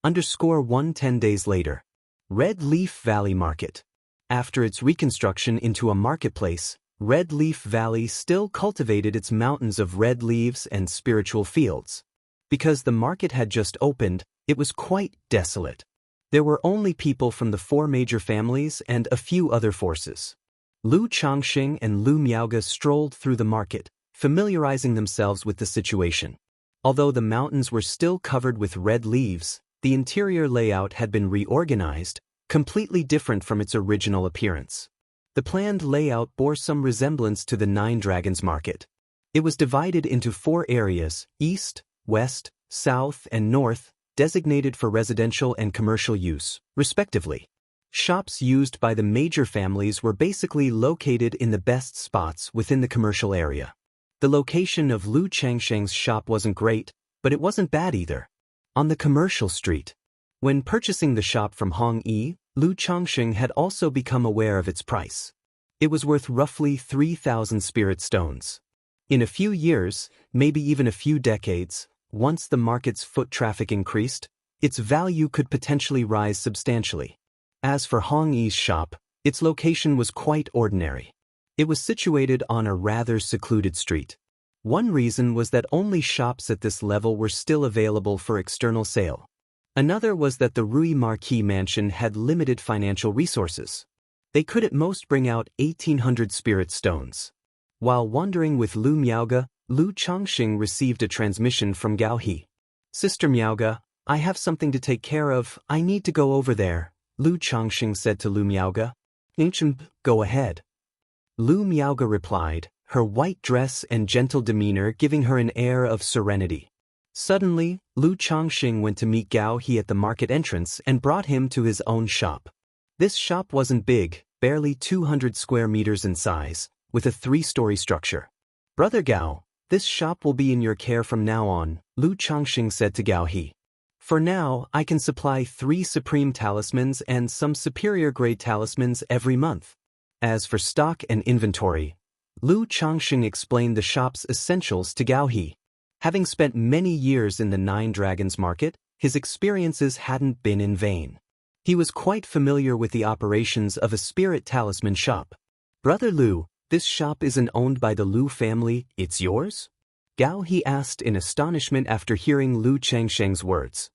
_ 10 days later. Red Leaf Valley Market. After its reconstruction into a marketplace, Red Leaf Valley still cultivated its mountains of red leaves and spiritual fields. Because the market had just opened, it was quite desolate. There were only people from the 4 major families and a few other forces. Lu Changsheng and Lu Miaoge strolled through the market, familiarizing themselves with the situation. Although the mountains were still covered with red leaves, the interior layout had been reorganized, completely different from its original appearance. The planned layout bore some resemblance to the 9 Dragons Market. It was divided into 4 areas, east, west, south, and north, designated for residential and commercial use, respectively. Shops used by the major families were basically located in the best spots within the commercial area. The location of Lu Changsheng's shop wasn't great, but it wasn't bad either. On the commercial street. When purchasing the shop from Hong Yi, Lu Changsheng had also become aware of its price. It was worth roughly 3,000 spirit stones. In a few years, maybe even a few decades, once the market's foot traffic increased, its value could potentially rise substantially. As for Hong Yi's shop, its location was quite ordinary. It was situated on a rather secluded street. One reason was that only shops at this level were still available for external sale. Another was that the Rui Marquis mansion had limited financial resources. They could at most bring out 1,800 spirit stones. While wandering with Lu Miaoge, Lu Changxing received a transmission from Gao He. "Sister Miaoge, I have something to take care of, I need to go over there," Lu Changxing said to Lu Miaoge. "Go ahead." Lu Miaoge replied, her white dress and gentle demeanor giving her an air of serenity. Suddenly, Lu Changxing went to meet Gao He at the market entrance and brought him to his own shop. This shop wasn't big, barely 200 square meters in size, with a 3-story structure. "Brother Gao, this shop will be in your care from now on," Lu Changxing said to Gao He. "For now, I can supply 3 supreme talismans and some superior-grade talismans every month. As for stock and inventory," Lu Changxing explained the shop's essentials to Gao He. Having spent many years in the Nine Dragons market, his experiences hadn't been in vain. He was quite familiar with the operations of a spirit talisman shop. "Brother Lu, this shop isn't owned by the Lu family, it's yours?" Gao He asked in astonishment after hearing Lu Changsheng's words.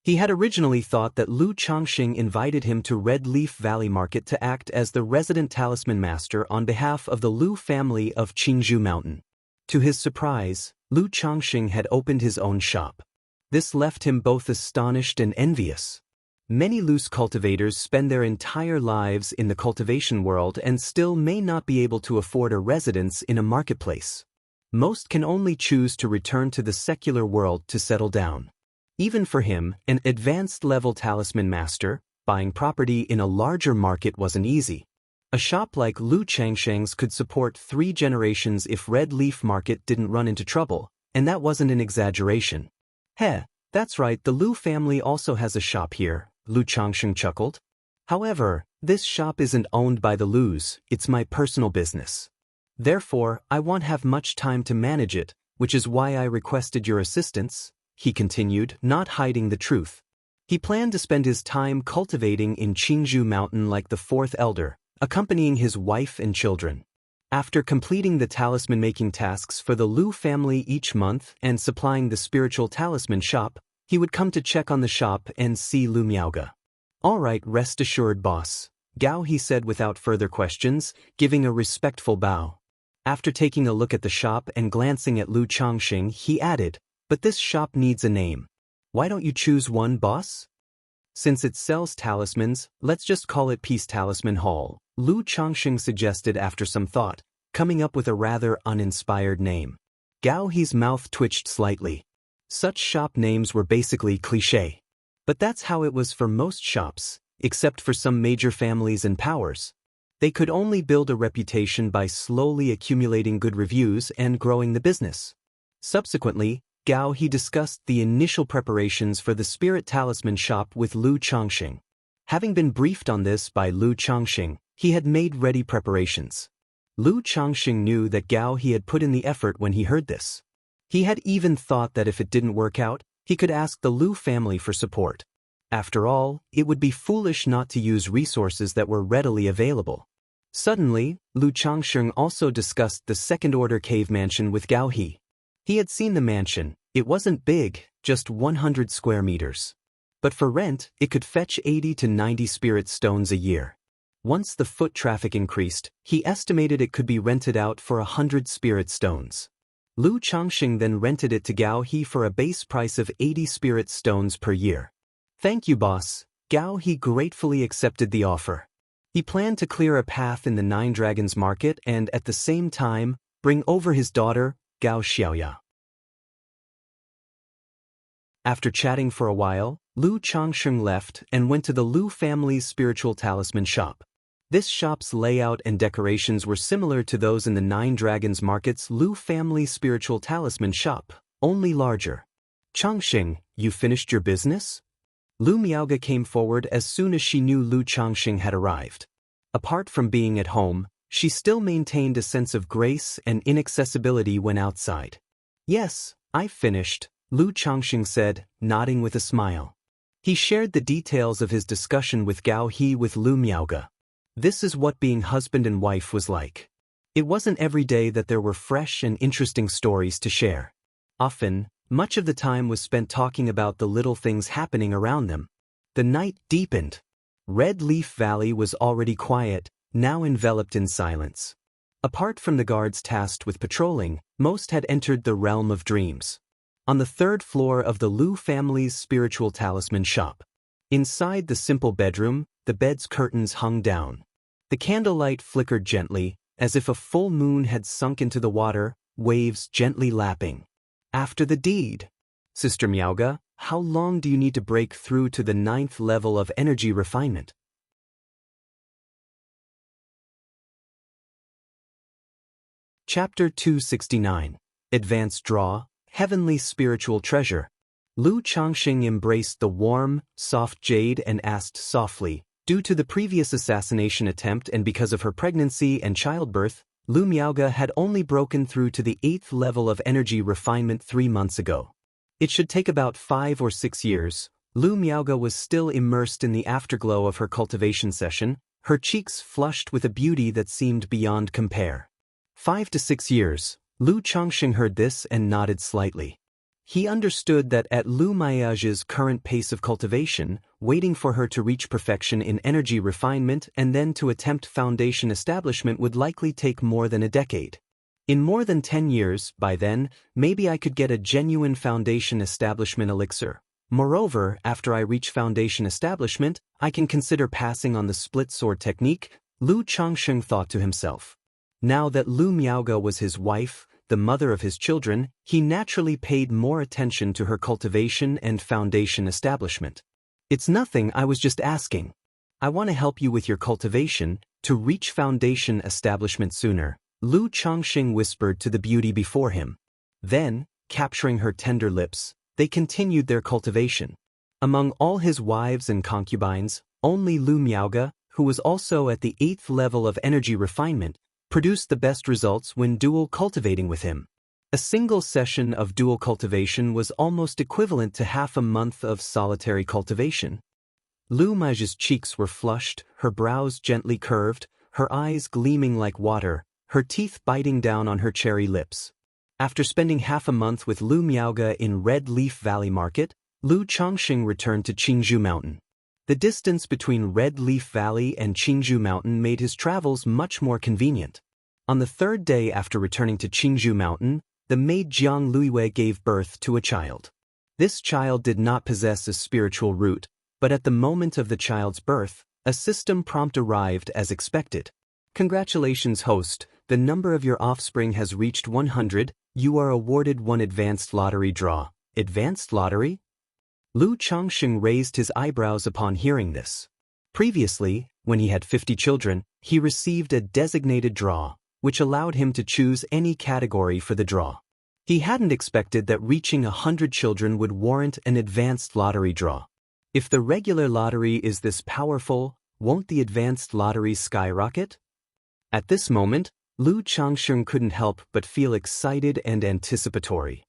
He had originally thought that Lu Changxing invited him to Red Leaf Valley Market to act as the resident talisman master on behalf of the Lu family of Qingzhou Mountain. To his surprise, Lu Changxing had opened his own shop. This left him both astonished and envious. Many loose cultivators spend their entire lives in the cultivation world and still may not be able to afford a residence in a marketplace. Most can only choose to return to the secular world to settle down. Even for him, an advanced-level talisman master, buying property in a larger market wasn't easy. A shop like Lu Changsheng's could support 3 generations if Red Leaf Market didn't run into trouble, and that wasn't an exaggeration. That's right, the Lu family also has a shop here," Lu Changxing chuckled. "However, this shop isn't owned by the Lus, it's my personal business. Therefore, I won't have much time to manage it, which is why I requested your assistance," he continued, not hiding the truth. He planned to spend his time cultivating in Qingzhou Mountain like the 4th elder, accompanying his wife and children. After completing the talisman-making tasks for the Lu family each month and supplying the spiritual talisman shop, he would come to check on the shop and see Lu Miaoge. "All right, rest assured, boss," Gao He said without further questions, giving a respectful bow. After taking a look at the shop and glancing at Lu Changxing, he added, "But this shop needs a name. Why don't you choose one, boss?" "Since it sells talismans, let's just call it Peace Talisman Hall," Lu Changxing suggested after some thought, coming up with a rather uninspired name. Gao He's mouth twitched slightly. Such shop names were basically cliché. But that's how it was for most shops, except for some major families and powers. They could only build a reputation by slowly accumulating good reviews and growing the business. Subsequently, Gao He discussed the initial preparations for the spirit talisman shop with Lu Changxing. Having been briefed on this by Lu Changxing, he had made ready preparations. Lu Changxing knew that Gao He had put in the effort when he heard this. He had even thought that if it didn't work out, he could ask the Lu family for support. After all, it would be foolish not to use resources that were readily available. Suddenly, Lu Changxing also discussed the second-order cave mansion with Gao He. He had seen the mansion. It wasn't big, just 100 square meters. But for rent, it could fetch 80 to 90 spirit stones a year. Once the foot traffic increased, he estimated it could be rented out for 100 spirit stones. Lu Changxing then rented it to Gao He for a base price of 80 spirit stones per year. "Thank you, boss." Gao He gratefully accepted the offer. He planned to clear a path in the Nine Dragons market and, at the same time, bring over his daughter, Gao Xiaoya. After chatting for a while, Lu Changxing left and went to the Lu family's spiritual talisman shop. This shop's layout and decorations were similar to those in the Nine Dragons Market's Lu family spiritual talisman shop, only larger. Changxing, you finished your business? Lu Miaoge came forward as soon as she knew Lu Changxing had arrived. Apart from being at home, she still maintained a sense of grace and inaccessibility when outside. Yes, I've finished, Lu Changxing said, nodding with a smile. He shared the details of his discussion with Gao He with Lu Miaoge. This is what being husband and wife was like. It wasn't every day that there were fresh and interesting stories to share. Often, much of the time was spent talking about the little things happening around them. The night deepened. Red Leaf Valley was already quiet, now enveloped in silence. Apart from the guards tasked with patrolling, most had entered the realm of dreams. On the third floor of the Lu family's spiritual talisman shop. Inside the simple bedroom, the bed's curtains hung down. The candlelight flickered gently, as if a full moon had sunk into the water, waves gently lapping. After the deed. Sister Miaoge, how long do you need to break through to the 9th level of energy refinement? Chapter 269. Advanced Draw, Heavenly Spiritual Treasure. Lu Changxing embraced the warm, soft jade and asked softly, due to the previous assassination attempt and because of her pregnancy and childbirth, Lu Miaoge had only broken through to the 8th level of energy refinement 3 months ago. It should take about 5 or 6 years. Lu Miaoge was still immersed in the afterglow of her cultivation session, her cheeks flushed with a beauty that seemed beyond compare. 5 to 6 years. Lu Changxing heard this and nodded slightly. He understood that at Lu Miaoge's current pace of cultivation, waiting for her to reach perfection in energy refinement and then to attempt foundation establishment would likely take more than a decade. In more than 10 years, by then, maybe I could get a genuine foundation establishment elixir. Moreover, after I reach foundation establishment, I can consider passing on the split sword technique, Lu Changxing thought to himself. Now that Lu Miaoge was his wife, the mother of his children, he naturally paid more attention to her cultivation and foundation establishment. It's nothing, I was just asking. I want to help you with your cultivation, to reach foundation establishment sooner, Lu Changxing whispered to the beauty before him. Then, capturing her tender lips, they continued their cultivation. Among all his wives and concubines, only Lu Miaoge, who was also at the 8th level of energy refinement, produced the best results when dual cultivating with him. A single session of dual cultivation was almost equivalent to half a month of solitary cultivation. Lu Miaoge's cheeks were flushed, her brows gently curved, her eyes gleaming like water, her teeth biting down on her cherry lips. After spending half a month with Lu Miaoge in Red Leaf Valley Market, Lu Changxing returned to Qingzhou Mountain. The distance between Red Leaf Valley and Qingzhou Mountain made his travels much more convenient. On the 3rd day after returning to Qingzhou Mountain, the maid Jiang Luiwei gave birth to a child. This child did not possess a spiritual root, but at the moment of the child's birth, a system prompt arrived as expected. Congratulations, host, the number of your offspring has reached 100, you are awarded one advanced lottery draw. Advanced lottery? Lu Changxing raised his eyebrows upon hearing this. Previously, when he had 50 children, he received a designated draw, which allowed him to choose any category for the draw. He hadn't expected that reaching 100 children would warrant an advanced lottery draw. If the regular lottery is this powerful, won't the advanced lottery skyrocket? At this moment, Lu Changxing couldn't help but feel excited and anticipatory.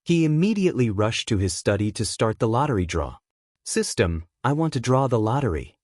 He immediately rushed to his study to start the lottery draw. System, I want to draw the lottery.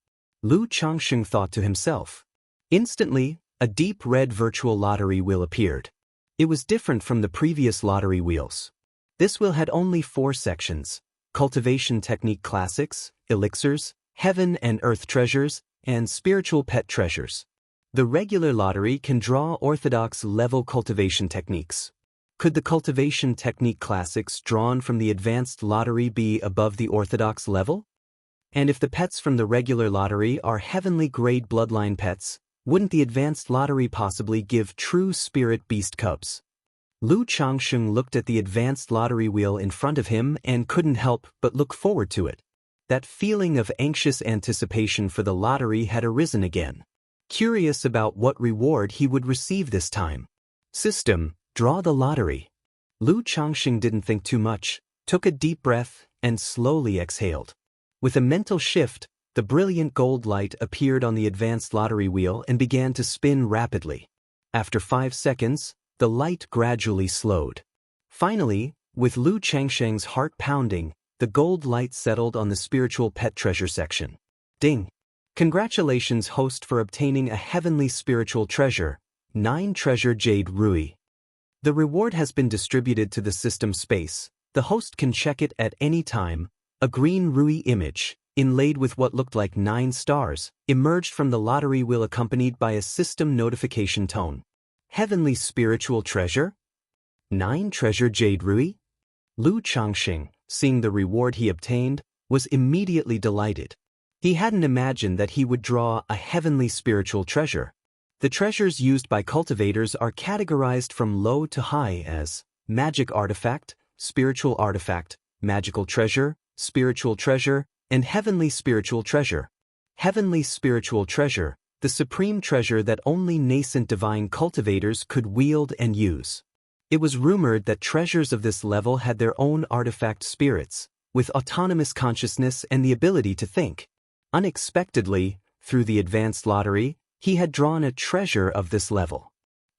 Lu Changxing thought to himself. Instantly, a deep red virtual lottery wheel appeared. It was different from the previous lottery wheels. This wheel had only 4 sections: Cultivation Technique Classics, Elixirs, Heaven and Earth Treasures, and Spiritual Pet Treasures. The regular lottery can draw orthodox level cultivation techniques. Could the Cultivation Technique Classics drawn from the advanced lottery be above the orthodox level? And if the pets from the regular lottery are heavenly grade bloodline pets, wouldn't the advanced lottery possibly give true spirit beast cubs? Lu Changxing looked at the advanced lottery wheel in front of him and couldn't help but look forward to it. That feeling of anxious anticipation for the lottery had arisen again. Curious about what reward he would receive this time. System, draw the lottery. Lu Changxing didn't think too much, took a deep breath, and slowly exhaled. With a mental shift, the brilliant gold light appeared on the advanced lottery wheel and began to spin rapidly. After 5 seconds, the light gradually slowed. Finally, with Lu Changsheng's heart pounding, the gold light settled on the spiritual pet treasure section. Ding! Congratulations, host, for obtaining a heavenly spiritual treasure, 9 treasure jade rui. The reward has been distributed to the system space. The host can check it at any time. A green rui image, inlaid with what looked like 9 stars, emerged from the lottery wheel accompanied by a system notification tone. Heavenly spiritual treasure? 9 treasure jade rui? Lu Changxing, seeing the reward he obtained, was immediately delighted. He hadn't imagined that he would draw a heavenly spiritual treasure. The treasures used by cultivators are categorized from low to high as magic artifact, spiritual artifact, magical treasure, spiritual treasure, and heavenly spiritual treasure. Heavenly spiritual treasure, the supreme treasure that only nascent divine cultivators could wield and use. It was rumored that treasures of this level had their own artifact spirits, with autonomous consciousness and the ability to think. Unexpectedly, through the advanced lottery, he had drawn a treasure of this level.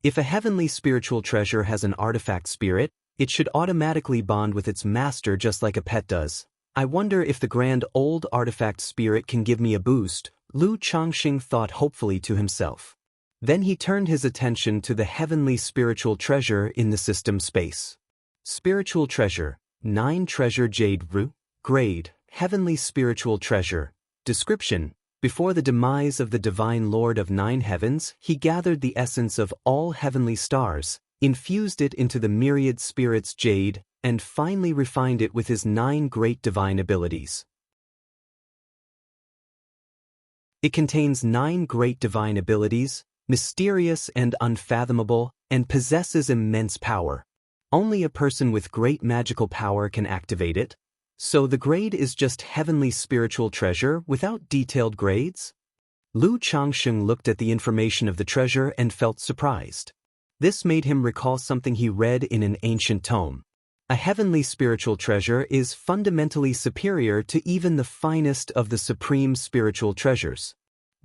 If a heavenly spiritual treasure has an artifact spirit, it should automatically bond with its master just like a pet does. I wonder if the grand old artifact spirit can give me a boost, Lu Changxing thought hopefully to himself. Then he turned his attention to the heavenly spiritual treasure in the system space. Spiritual treasure, 9 treasure jade rui. Grade, heavenly spiritual treasure. Description: before the demise of the divine Lord of 9 heavens, he gathered the essence of all heavenly stars, infused it into the myriad spirits jade, and finally refined it with his 9 great divine abilities. It contains 9 great divine abilities, mysterious and unfathomable, and possesses immense power. Only a person with great magical power can activate it. So the grade is just heavenly spiritual treasure without detailed grades? Lu Changxing looked at the information of the treasure and felt surprised. This made him recall something he read in an ancient tome. A heavenly spiritual treasure is fundamentally superior to even the finest of the supreme spiritual treasures.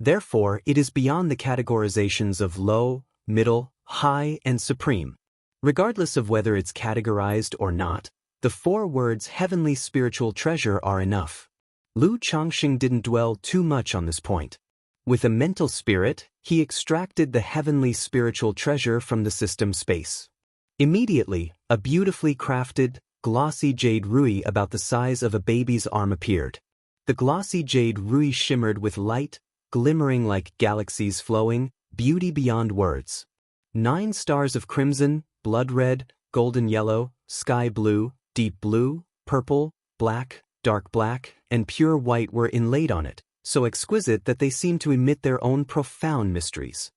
Therefore, it is beyond the categorizations of low, middle, high, and supreme. Regardless of whether it's categorized or not, the 4 words heavenly spiritual treasure are enough. Lu Changxing didn't dwell too much on this point. With a mental spirit, he extracted the heavenly spiritual treasure from the system space. Immediately, a beautifully crafted, glossy jade rui about the size of a baby's arm appeared. The glossy jade rui shimmered with light, glimmering like galaxies flowing, beauty beyond words. 9 stars of crimson, blood red, golden yellow, sky blue, deep blue, purple, black, dark black, and pure white were inlaid on it, so exquisite that they seemed to emit their own profound mysteries.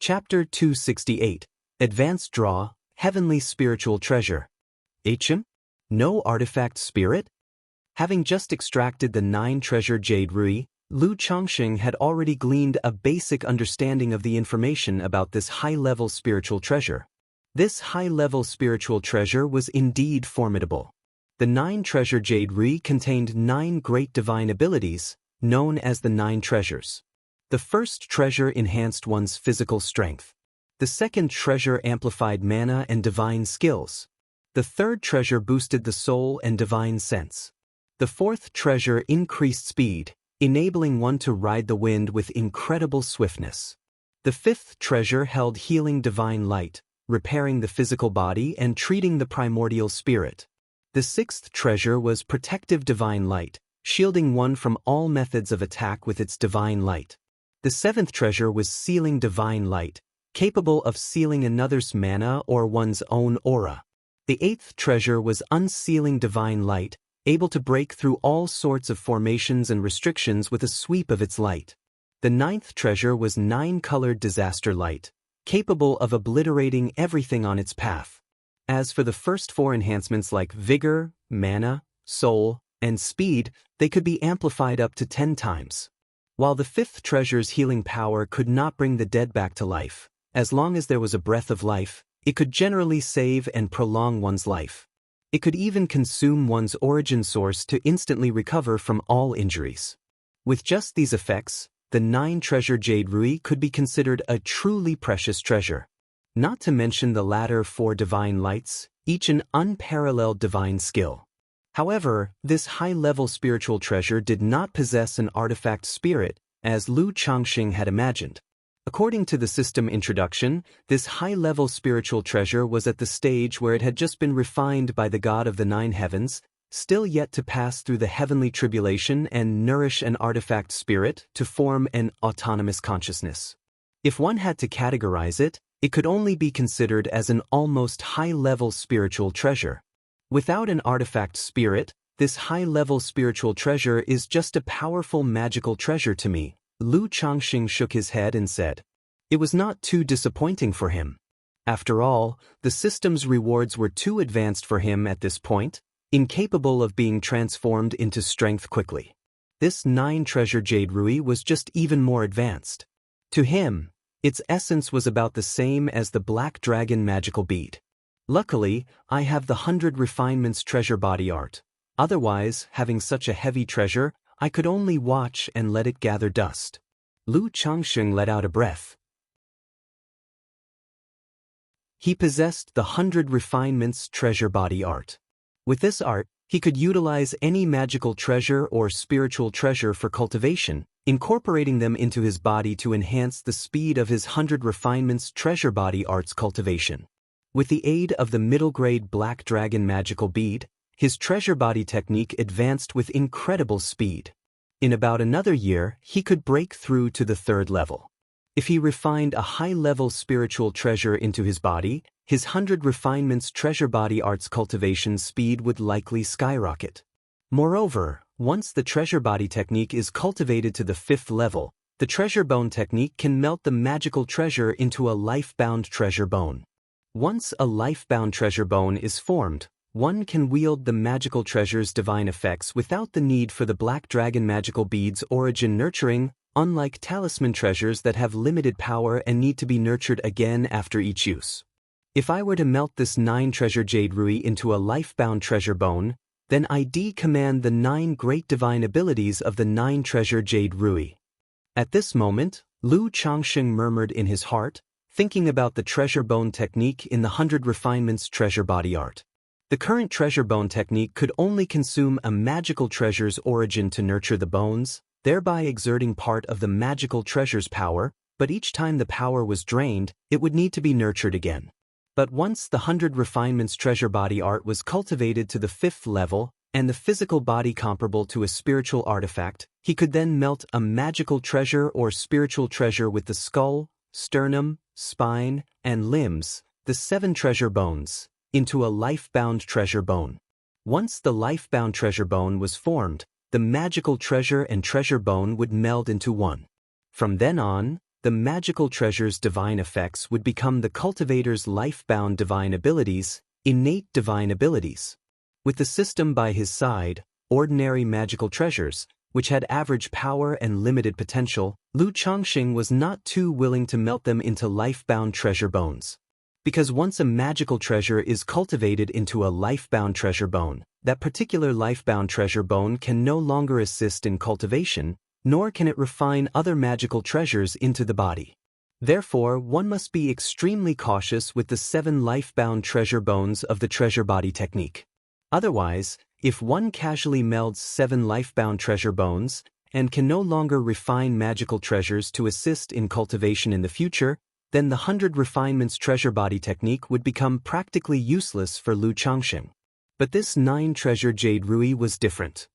Chapter 268, Advanced Draw, Heavenly Spiritual Treasure. HM? No artifact spirit? Having just extracted the 9 treasure jade rui, Lu Changxing had already gleaned a basic understanding of the information about this high-level spiritual treasure. This high-level spiritual treasure was indeed formidable. The 9 treasure jade rui contained 9 great divine abilities, known as the 9 treasures. The first treasure enhanced one's physical strength. The second treasure amplified mana and divine skills. The third treasure boosted the soul and divine sense. The fourth treasure increased speed, enabling one to ride the wind with incredible swiftness. The fifth treasure held healing divine light, repairing the physical body and treating the primordial spirit. The sixth treasure was protective divine light, shielding one from all methods of attack with its divine light. The seventh treasure was sealing divine light, capable of sealing another's mana or one's own aura. The eighth treasure was unsealing divine light, able to break through all sorts of formations and restrictions with a sweep of its light. The ninth treasure was 9-colored disaster light, capable of obliterating everything on its path. As for the first four enhancements like vigor, mana, soul, and speed, they could be amplified up to 10 times. While the fifth treasure's healing power could not bring the dead back to life, as long as there was a breath of life, it could generally save and prolong one's life. It could even consume one's origin source to instantly recover from all injuries. With just these effects, the 9-treasure Jade Rui could be considered a truly precious treasure. Not to mention the latter 4 divine lights, each an unparalleled divine skill. However, this high-level spiritual treasure did not possess an artifact spirit, as Lu Changxing had imagined. According to the system introduction, this high-level spiritual treasure was at the stage where it had just been refined by the god of the 9 heavens, still yet to pass through the heavenly tribulation and nourish an artifact spirit to form an autonomous consciousness. If one had to categorize it, it could only be considered as an almost high-level spiritual treasure. Without an artifact spirit, this high-level spiritual treasure is just a powerful magical treasure to me. Lu Changxing shook his head and said. It was not too disappointing for him. After all, the system's rewards were too advanced for him at this point, incapable of being transformed into strength quickly. This 9-treasure Jade Rui was just even more advanced. To him, its essence was about the same as the Black Dragon magical bead. Luckily, I have the 100 refinements treasure body art. Otherwise, having such a heavy treasure, I could only watch and let it gather dust. Lu Changxing let out a breath. He possessed the 100 refinements treasure body art. With this art, he could utilize any magical treasure or spiritual treasure for cultivation, incorporating them into his body to enhance the speed of his 100 refinements treasure body art's cultivation. With the aid of the middle-grade Black Dragon magical bead, his treasure body technique advanced with incredible speed. In about another year, he could break through to the 3rd level. If he refined a high-level spiritual treasure into his body, his 100 refinements treasure body art's cultivation speed would likely skyrocket. Moreover, once the treasure body technique is cultivated to the 5th level, the treasure bone technique can melt the magical treasure into a life-bound treasure bone. Once a life-bound treasure bone is formed, one can wield the magical treasure's divine effects without the need for the Black Dragon magical bead's origin nurturing, unlike talisman treasures that have limited power and need to be nurtured again after each use. If I were to melt this 9-treasure Jade Rui into a life-bound treasure bone, then I'd command the 9 great divine abilities of the 9-treasure Jade Rui. At this moment, Lu Changxing murmured in his heart, thinking about the treasure bone technique in the 100 refinements treasure body art. The current treasure bone technique could only consume a magical treasure's origin to nurture the bones, thereby exerting part of the magical treasure's power, but each time the power was drained, it would need to be nurtured again. But once the 100 refinements treasure body art was cultivated to the 5th level, and the physical body comparable to a spiritual artifact, he could then melt a magical treasure or spiritual treasure with the skull, sternum, spine, and limbs, the 7 treasure bones, into a life-bound treasure bone. Once the life-bound treasure bone was formed, the magical treasure and treasure bone would meld into one. From then on, the magical treasure's divine effects would become the cultivator's life-bound divine abilities, innate divine abilities. With the system by his side, ordinary magical treasures, which had average power and limited potential, Lu Changxing was not too willing to melt them into life-bound treasure bones. Because once a magical treasure is cultivated into a life-bound treasure bone, that particular life-bound treasure bone can no longer assist in cultivation, nor can it refine other magical treasures into the body. Therefore, one must be extremely cautious with the 7 life-bound treasure bones of the treasure body technique. Otherwise, if one casually melds 7 life-bound treasure bones, and can no longer refine magical treasures to assist in cultivation in the future, then the 100 refinements treasure body technique would become practically useless for Lu Changxing. But this 9-treasure Jade Rui was different.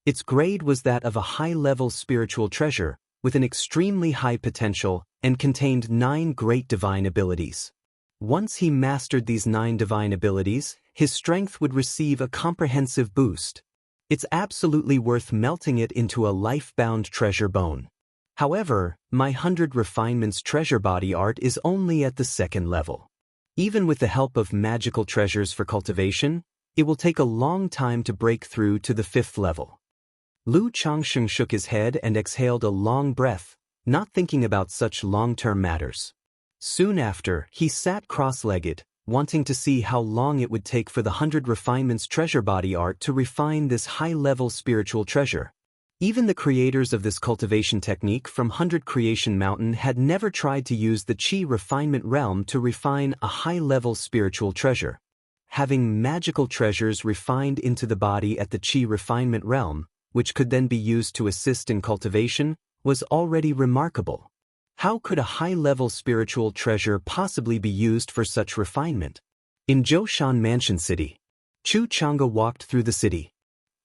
Its grade was that of a high-level spiritual treasure, with an extremely high potential, and contained 9 great divine abilities. Once he mastered these 9 divine abilities, his strength would receive a comprehensive boost. It's absolutely worth melting it into a life-bound treasure bone. However, my 100 refinements treasure body art is only at the 2nd level. Even with the help of magical treasures for cultivation, it will take a long time to break through to the 5th level. Lu Changsheng shook his head and exhaled a long breath, not thinking about such long-term matters. Soon after, he sat cross-legged, wanting to see how long it would take for the 100 refinements treasure body art to refine this high-level spiritual treasure. Even the creators of this cultivation technique from 100 Creation Mountain had never tried to use the Qi refinement realm to refine a high-level spiritual treasure. Having magical treasures refined into the body at the Qi refinement realm, which could then be used to assist in cultivation, was already remarkable. How could a high-level spiritual treasure possibly be used for such refinement? In Zhoushan Mansion City, Chu Chang'e walked through the city.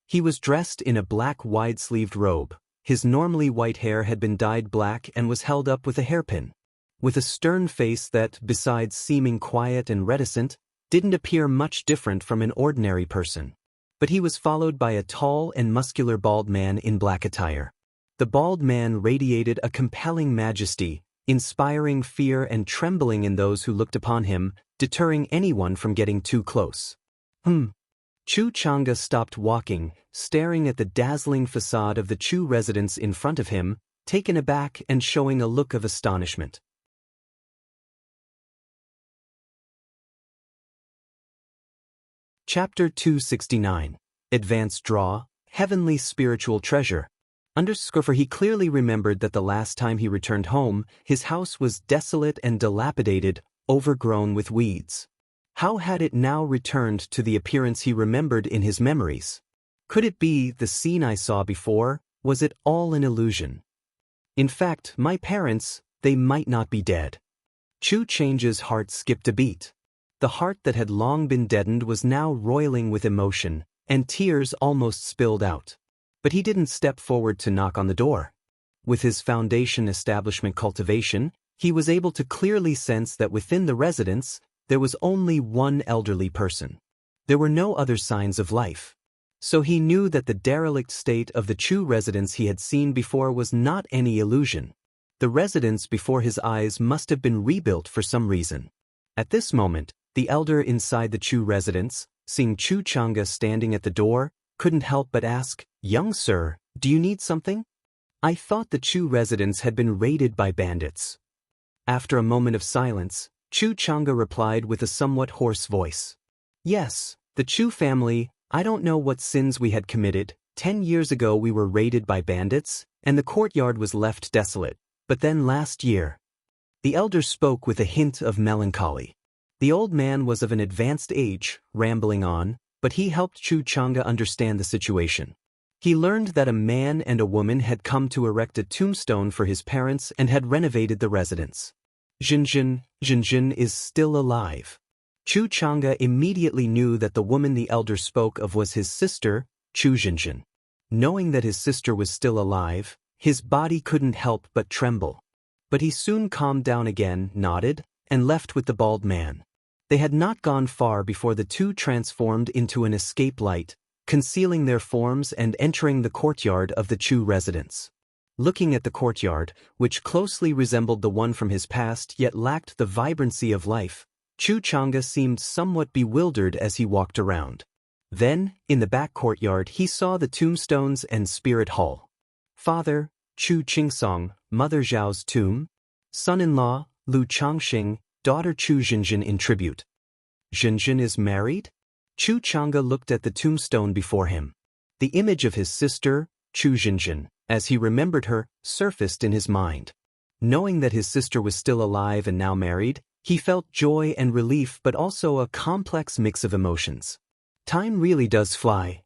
He was dressed in a black wide-sleeved robe. His normally white hair had been dyed black and was held up with a hairpin. With a stern face that, besides seeming quiet and reticent, didn't appear much different from an ordinary person. But he was followed by a tall and muscular bald man in black attire. The bald man radiated a compelling majesty, inspiring fear and trembling in those who looked upon him, deterring anyone from getting too close. Chu Chang'e stopped walking, staring at the dazzling facade of the Chu residence in front of him, taken aback and showing a look of astonishment. Chapter 269. Advanced Draw, Heavenly Spiritual Treasure. For he clearly remembered that the last time he returned home, his house was desolate and dilapidated, overgrown with weeds. How had it now returned to the appearance he remembered in his memories? Could it be the scene I saw before? Was it all an illusion? In fact, my parents, they might not be dead. Chu Chang'e's heart skipped a beat. The heart that had long been deadened was now roiling with emotion, and tears almost spilled out. But he didn't step forward to knock on the door. With his foundation establishment Cultivation, he was able to clearly sense that within the residence, there was only one elderly person. There were no other signs of life. So he knew that the derelict state of the Chu residence he had seen before was not any illusion. The residence before his eyes must have been rebuilt for some reason. At this moment, the elder inside the Chu residence, seeing Chu Chang'e standing at the door, couldn't help but ask, "Young sir, do you need something?" "I thought the Chu residence had been raided by bandits." After a moment of silence, Chu Chang'e replied with a somewhat hoarse voice. "Yes, the Chu family, I don't know what sins we had committed. 10 years ago we were raided by bandits, and the courtyard was left desolate. But then last year..." The elder spoke with a hint of melancholy. The old man was of an advanced age, rambling on, but he helped Chu Chang'e understand the situation. He learned that a man and a woman had come to erect a tombstone for his parents and had renovated the residence. Zhenjin is still alive. Chu Chang'e immediately knew that the woman the elder spoke of was his sister, Chu Zhenjin. Knowing that his sister was still alive, his body couldn't help but tremble. But he soon calmed down again, nodded, and left with the bald man. They had not gone far before the two transformed into an escape light, concealing their forms and entering the courtyard of the Chu residence. Looking at the courtyard, which closely resembled the one from his past yet lacked the vibrancy of life, Chu Chang'e seemed somewhat bewildered as he walked around. Then, in the back courtyard he saw the tombstones and spirit hall. Father, Chu Qingsong, Mother Zhao's tomb. Son-in-law, Lu Changxing, daughter Chu Zhenjin in tribute. Zhenjin is married? Chu Chang'e looked at the tombstone before him. The image of his sister, Chu Zhenjin, as he remembered her, surfaced in his mind. Knowing that his sister was still alive and now married, he felt joy and relief but also a complex mix of emotions. Time really does fly.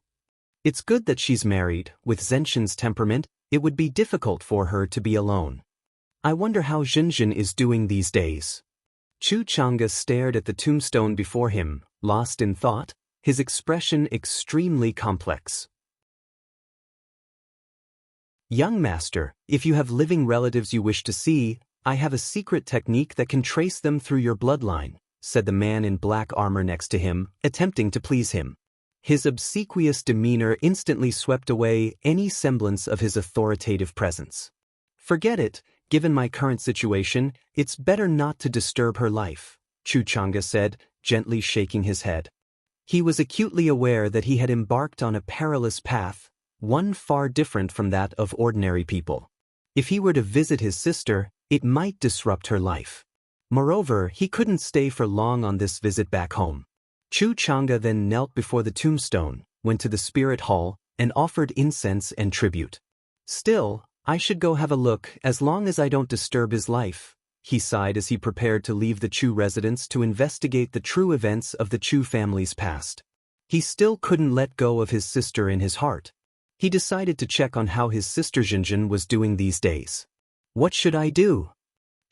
It's good that she's married. With Zhenjin's temperament, it would be difficult for her to be alone. I wonder how Zhenjin is doing these days. Chu Chang'e stared at the tombstone before him, lost in thought, his expression extremely complex. Young master, if you have living relatives you wish to see, I have a secret technique that can trace them through your bloodline, said the man in black armor next to him, attempting to please him. His obsequious demeanor instantly swept away any semblance of his authoritative presence. Forget it, given my current situation, it's better not to disturb her life, Xianxia said, gently shaking his head. He was acutely aware that he had embarked on a perilous path, one far different from that of ordinary people. If he were to visit his sister, it might disrupt her life. Moreover, he couldn't stay for long on this visit back home. Xianxia then knelt before the tombstone, went to the spirit hall, and offered incense and tribute. Still, I should go have a look as long as I don't disturb his life, he sighed as he prepared to leave the Chu residence to investigate the true events of the Chu family's past. He still couldn't let go of his sister in his heart. He decided to check on how his sister Xianxia was doing these days. What should I do?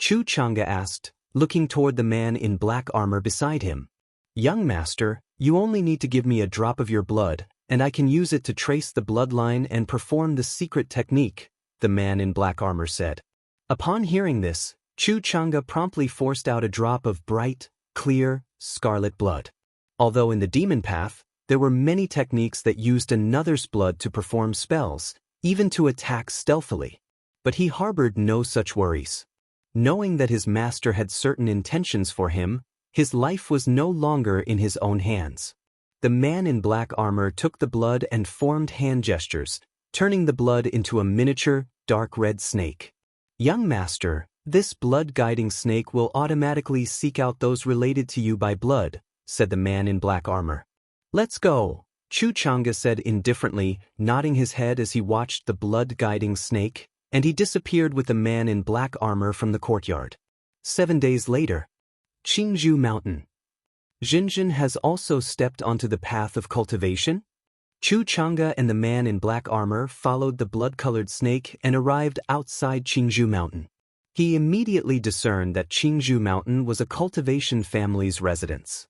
Xianxia asked, looking toward the man in black armor beside him. Young master, you only need to give me a drop of your blood, and I can use it to trace the bloodline and perform the secret technique, the man in black armor said. Upon hearing this, Xianxia promptly forced out a drop of bright, clear, scarlet blood. Although in the demon path, there were many techniques that used another's blood to perform spells, even to attack stealthily. But he harbored no such worries. Knowing that his master had certain intentions for him, his life was no longer in his own hands. The man in black armor took the blood and formed hand gestures, turning the blood into a miniature, dark red snake. Young master, this blood-guiding snake will automatically seek out those related to you by blood, said the man in black armor. Let's go, Xianxia said indifferently, nodding his head as he watched the blood-guiding snake, and he disappeared with the man in black armor from the courtyard. 7 days later. Qingzhou Mountain. Xianxia has also stepped onto the path of cultivation? Xianxia and the man in black armor followed the blood-colored snake and arrived outside Qingzhou Mountain. He immediately discerned that Qingzhou Mountain was a cultivation family's residence.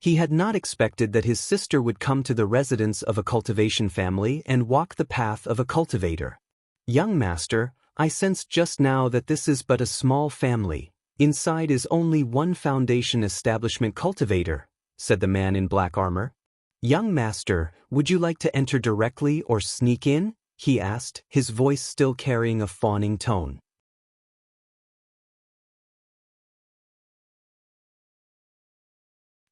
He had not expected that his sister would come to the residence of a cultivation family and walk the path of a cultivator. Young master, I sensed just now that this is but a small family. Inside is only one foundation establishment cultivator, said the man in black armor. Young master, would you like to enter directly or sneak in? He asked, his voice still carrying a fawning tone.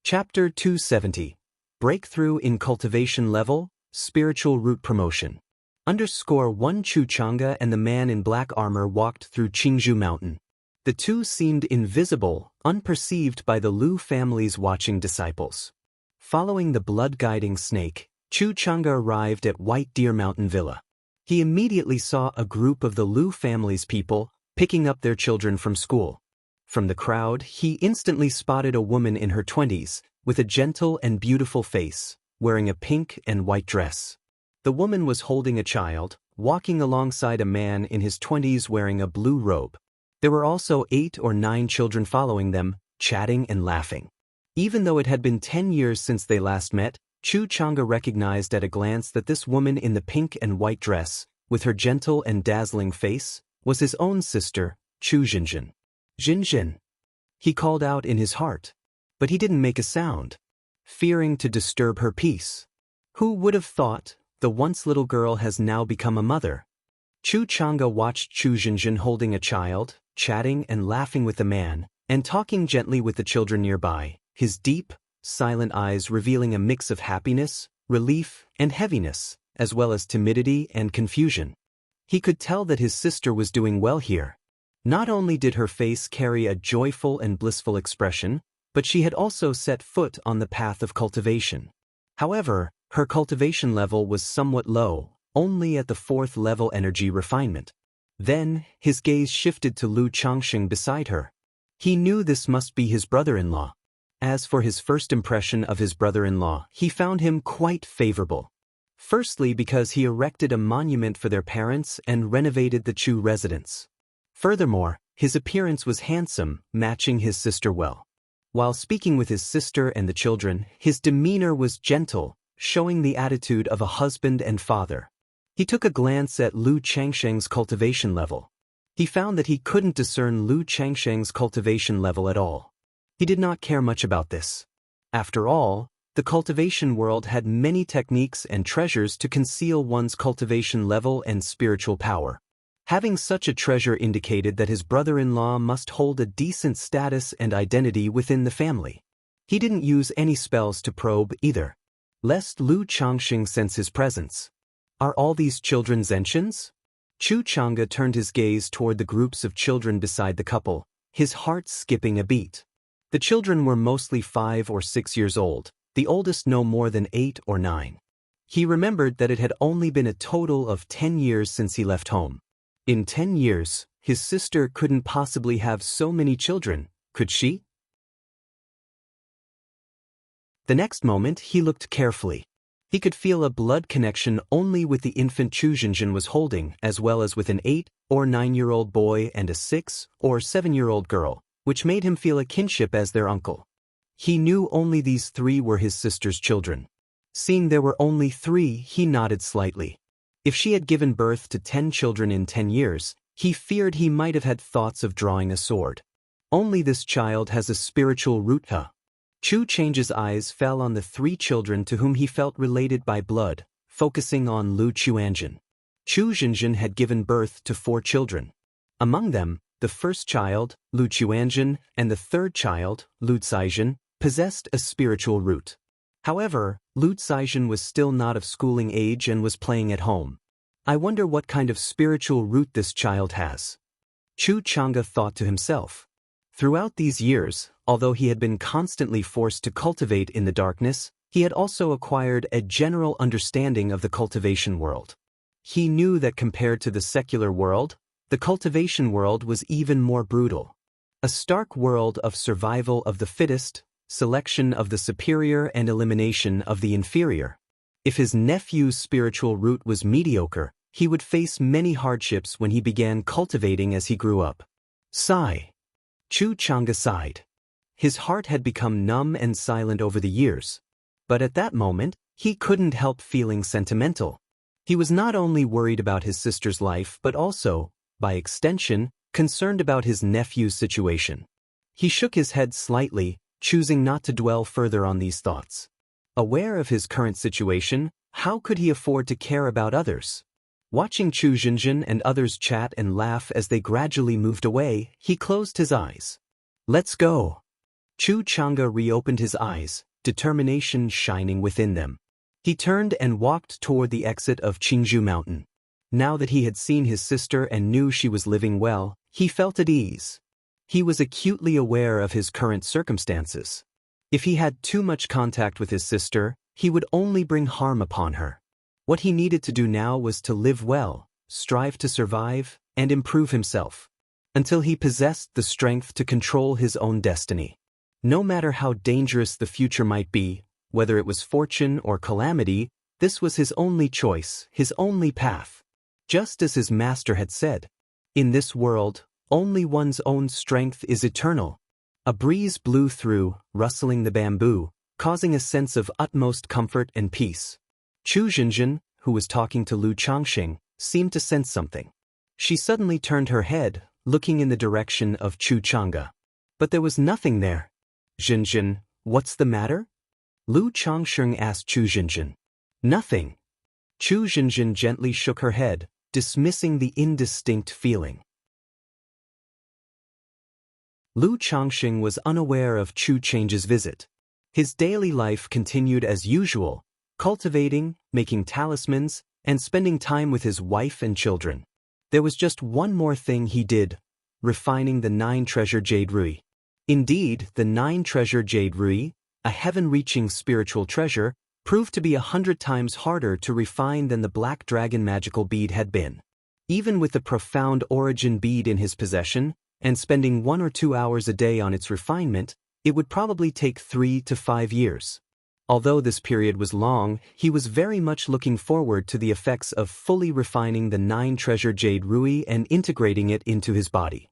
Chapter 270. Breakthrough in Cultivation Level, Spiritual Root Promotion. _1 Xianxia and the man in black armor walked through Qingzhou Mountain. The two seemed invisible, unperceived by the Lu family's watching disciples. Following the blood-guiding snake, Xianxia arrived at White Deer Mountain Villa. He immediately saw a group of the Lu family's people picking up their children from school. From the crowd, he instantly spotted a woman in her 20s, with a gentle and beautiful face, wearing a pink and white dress. The woman was holding a child, walking alongside a man in his 20s wearing a blue robe. There were also 8 or 9 children following them, chatting and laughing. Even though it had been 10 years since they last met, Xianxia recognized at a glance that this woman in the pink and white dress, with her gentle and dazzling face, was his own sister, Xianxia. Xianxia. He called out in his heart. But he didn't make a sound, fearing to disturb her peace. Who would have thought, the once little girl has now become a mother? Xianxia watched Xianxia holding a child, chatting and laughing with the man, and talking gently with the children nearby, his deep, silent eyes revealing a mix of happiness, relief, and heaviness, as well as timidity and confusion. He could tell that his sister was doing well here. Not only did her face carry a joyful and blissful expression, but she had also set foot on the path of cultivation. However, her cultivation level was somewhat low, only at the 4th level energy refinement. Then, his gaze shifted to Lu Changxing beside her. He knew this must be his brother-in-law. As for his first impression of his brother-in-law, he found him quite favorable. Firstly, because he erected a monument for their parents and renovated the Chu residence. Furthermore, his appearance was handsome, matching his sister well. While speaking with his sister and the children, his demeanor was gentle, showing the attitude of a husband and father. He took a glance at Lu Changsheng's cultivation level. He found that he couldn't discern Lu Changsheng's cultivation level at all. He did not care much about this. After all, the cultivation world had many techniques and treasures to conceal one's cultivation level and spiritual power. Having such a treasure indicated that his brother-in-law must hold a decent status and identity within the family. He didn't use any spells to probe either, lest Lu Changxing sense his presence. Are all these children Zentians? Chu Chang'e turned his gaze toward the groups of children beside the couple, his heart skipping a beat. The children were mostly 5 or 6 years old, the oldest no more than 8 or 9. He remembered that it had only been a total of 10 years since he left home. In 10 years, his sister couldn't possibly have so many children, could she? The next moment he looked carefully. He could feel a blood connection only with the infant Chu Zhenjin was holding, as well as with an 8 or 9-year-old boy and a 6 or 7-year-old girl, which made him feel a kinship as their uncle. He knew only these 3 were his sister's children. Seeing there were only 3, he nodded slightly. If she had given birth to 10 children in 10 years, he feared he might have had thoughts of drawing a sword. Only this child has a spiritual root. Chu Chang's eyes fell on the 3 children to whom he felt related by blood, focusing on Lu Chuanjin. Chu Zhenjin had given birth to 4 children. Among them, the first child, Lu Chuanjin, and the third child, Lu Caizhen, possessed a spiritual root. However, Lu Caizhen was still not of schooling age and was playing at home. I wonder what kind of spiritual root this child has. Chu Chang'e thought to himself. Throughout these years, although he had been constantly forced to cultivate in the darkness, he had also acquired a general understanding of the cultivation world. He knew that compared to the secular world, the cultivation world was even more brutal. A stark world of survival of the fittest, selection of the superior and elimination of the inferior. If his nephew's spiritual root was mediocre, he would face many hardships when he began cultivating as he grew up. Sigh. Chu Chang'e sighed. His heart had become numb and silent over the years. But at that moment, he couldn't help feeling sentimental. He was not only worried about his sister's life but also, by extension, concerned about his nephew's situation. He shook his head slightly, choosing not to dwell further on these thoughts. Aware of his current situation, how could he afford to care about others? Watching Chu Zhenjin and others chat and laugh as they gradually moved away, he closed his eyes. Let's go. Chu Chang'e reopened his eyes, determination shining within them. He turned and walked toward the exit of Qingzhou Mountain. Now that he had seen his sister and knew she was living well, he felt at ease. He was acutely aware of his current circumstances. If he had too much contact with his sister, he would only bring harm upon her. What he needed to do now was to live well, strive to survive, and improve himself, until he possessed the strength to control his own destiny. No matter how dangerous the future might be, whether it was fortune or calamity, this was his only choice, his only path. Just as his master had said, in this world, only one's own strength is eternal. A breeze blew through, rustling the bamboo, causing a sense of utmost comfort and peace. Chu Zhenjin, who was talking to Lu Changxing, seemed to sense something. She suddenly turned her head, looking in the direction of Chu Chang'e. But there was nothing there. Zhenjin, what's the matter? Lu Changxing asked Chu Zhenjin. Nothing. Chu Zhenjin gently shook her head, dismissing the indistinct feeling. Lu Changxing was unaware of Chu Chang's visit. His daily life continued as usual, cultivating, making talismans, and spending time with his wife and children. There was just one more thing he did, refining the 9-treasure jade ruby. Indeed, the 9-treasure jade ruby, a heaven-reaching spiritual treasure, proved to be 100 times harder to refine than the black dragon magical bead had been. Even with the profound origin bead in his possession, and spending 1 or 2 hours a day on its refinement, it would probably take 3 to 5 years. Although this period was long, he was very much looking forward to the effects of fully refining the 9-treasure jade ruby and integrating it into his body.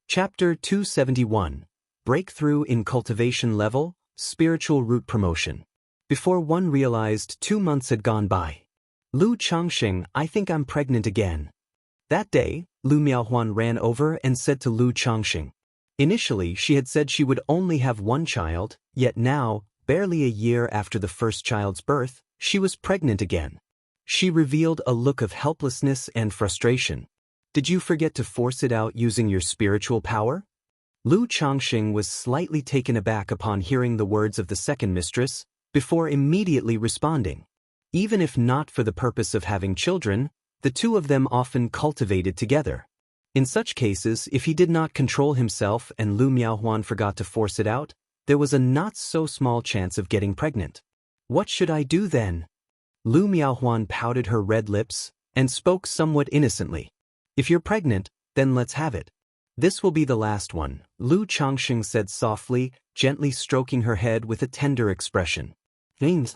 Chapter 271. Breakthrough in Cultivation Level, Spiritual Root Promotion. Before one realized 2 months had gone by. Lu Changxing, I think I'm pregnant again. That day, Lu Miaohuan ran over and said to Lu Changxing. Initially, she had said she would only have 1 child, yet now, barely a year after the first child's birth, She was pregnant again. She revealed a look of helplessness and frustration. Did you forget to force it out using your spiritual power? Lu Changxing was slightly taken aback upon hearing the words of the second mistress, before immediately responding. Even if not for the purpose of having children, the two of them often cultivated together. In such cases, if he did not control himself and Lu Miaohuan forgot to force it out, there was a not-so-small chance of getting pregnant. What should I do then? Lu Miaohuan pouted her red lips and spoke somewhat innocently. If you're pregnant, then let's have it. This will be the last one, Lu Changxing said softly, gently stroking her head with a tender expression. Thanks.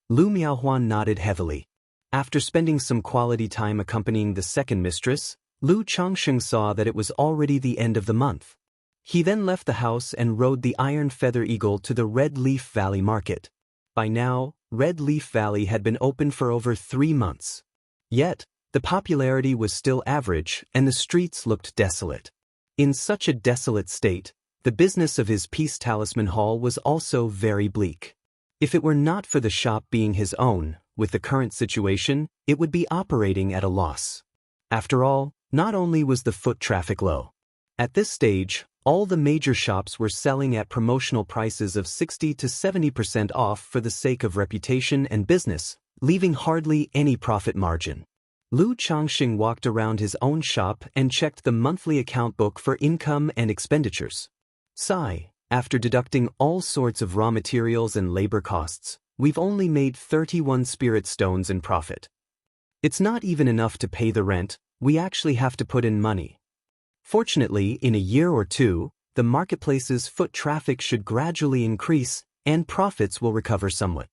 Lu Miaohuan nodded heavily. After spending some quality time accompanying the second mistress, Lu Changxing saw that it was already the end of the month. He then left the house and rode the Iron Feather Eagle to the Red Leaf Valley market. By now, Red Leaf Valley had been open for over 3 months. Yet, the popularity was still average and the streets looked desolate. In such a desolate state, the business of his Peace Talisman Hall was also very bleak. If it were not for the shop being his own, with the current situation, it would be operating at a loss. After all, not only was the foot traffic low. At this stage, all the major shops were selling at promotional prices of 60 to 70% off for the sake of reputation and business, leaving hardly any profit margin. Lu Changxing walked around his own shop and checked the monthly account book for income and expenditures. Sigh, after deducting all sorts of raw materials and labor costs, we've only made 31 spirit stones in profit. It's not even enough to pay the rent, we actually have to put in money. Fortunately, in a year or two, the marketplace's foot traffic should gradually increase and profits will recover somewhat.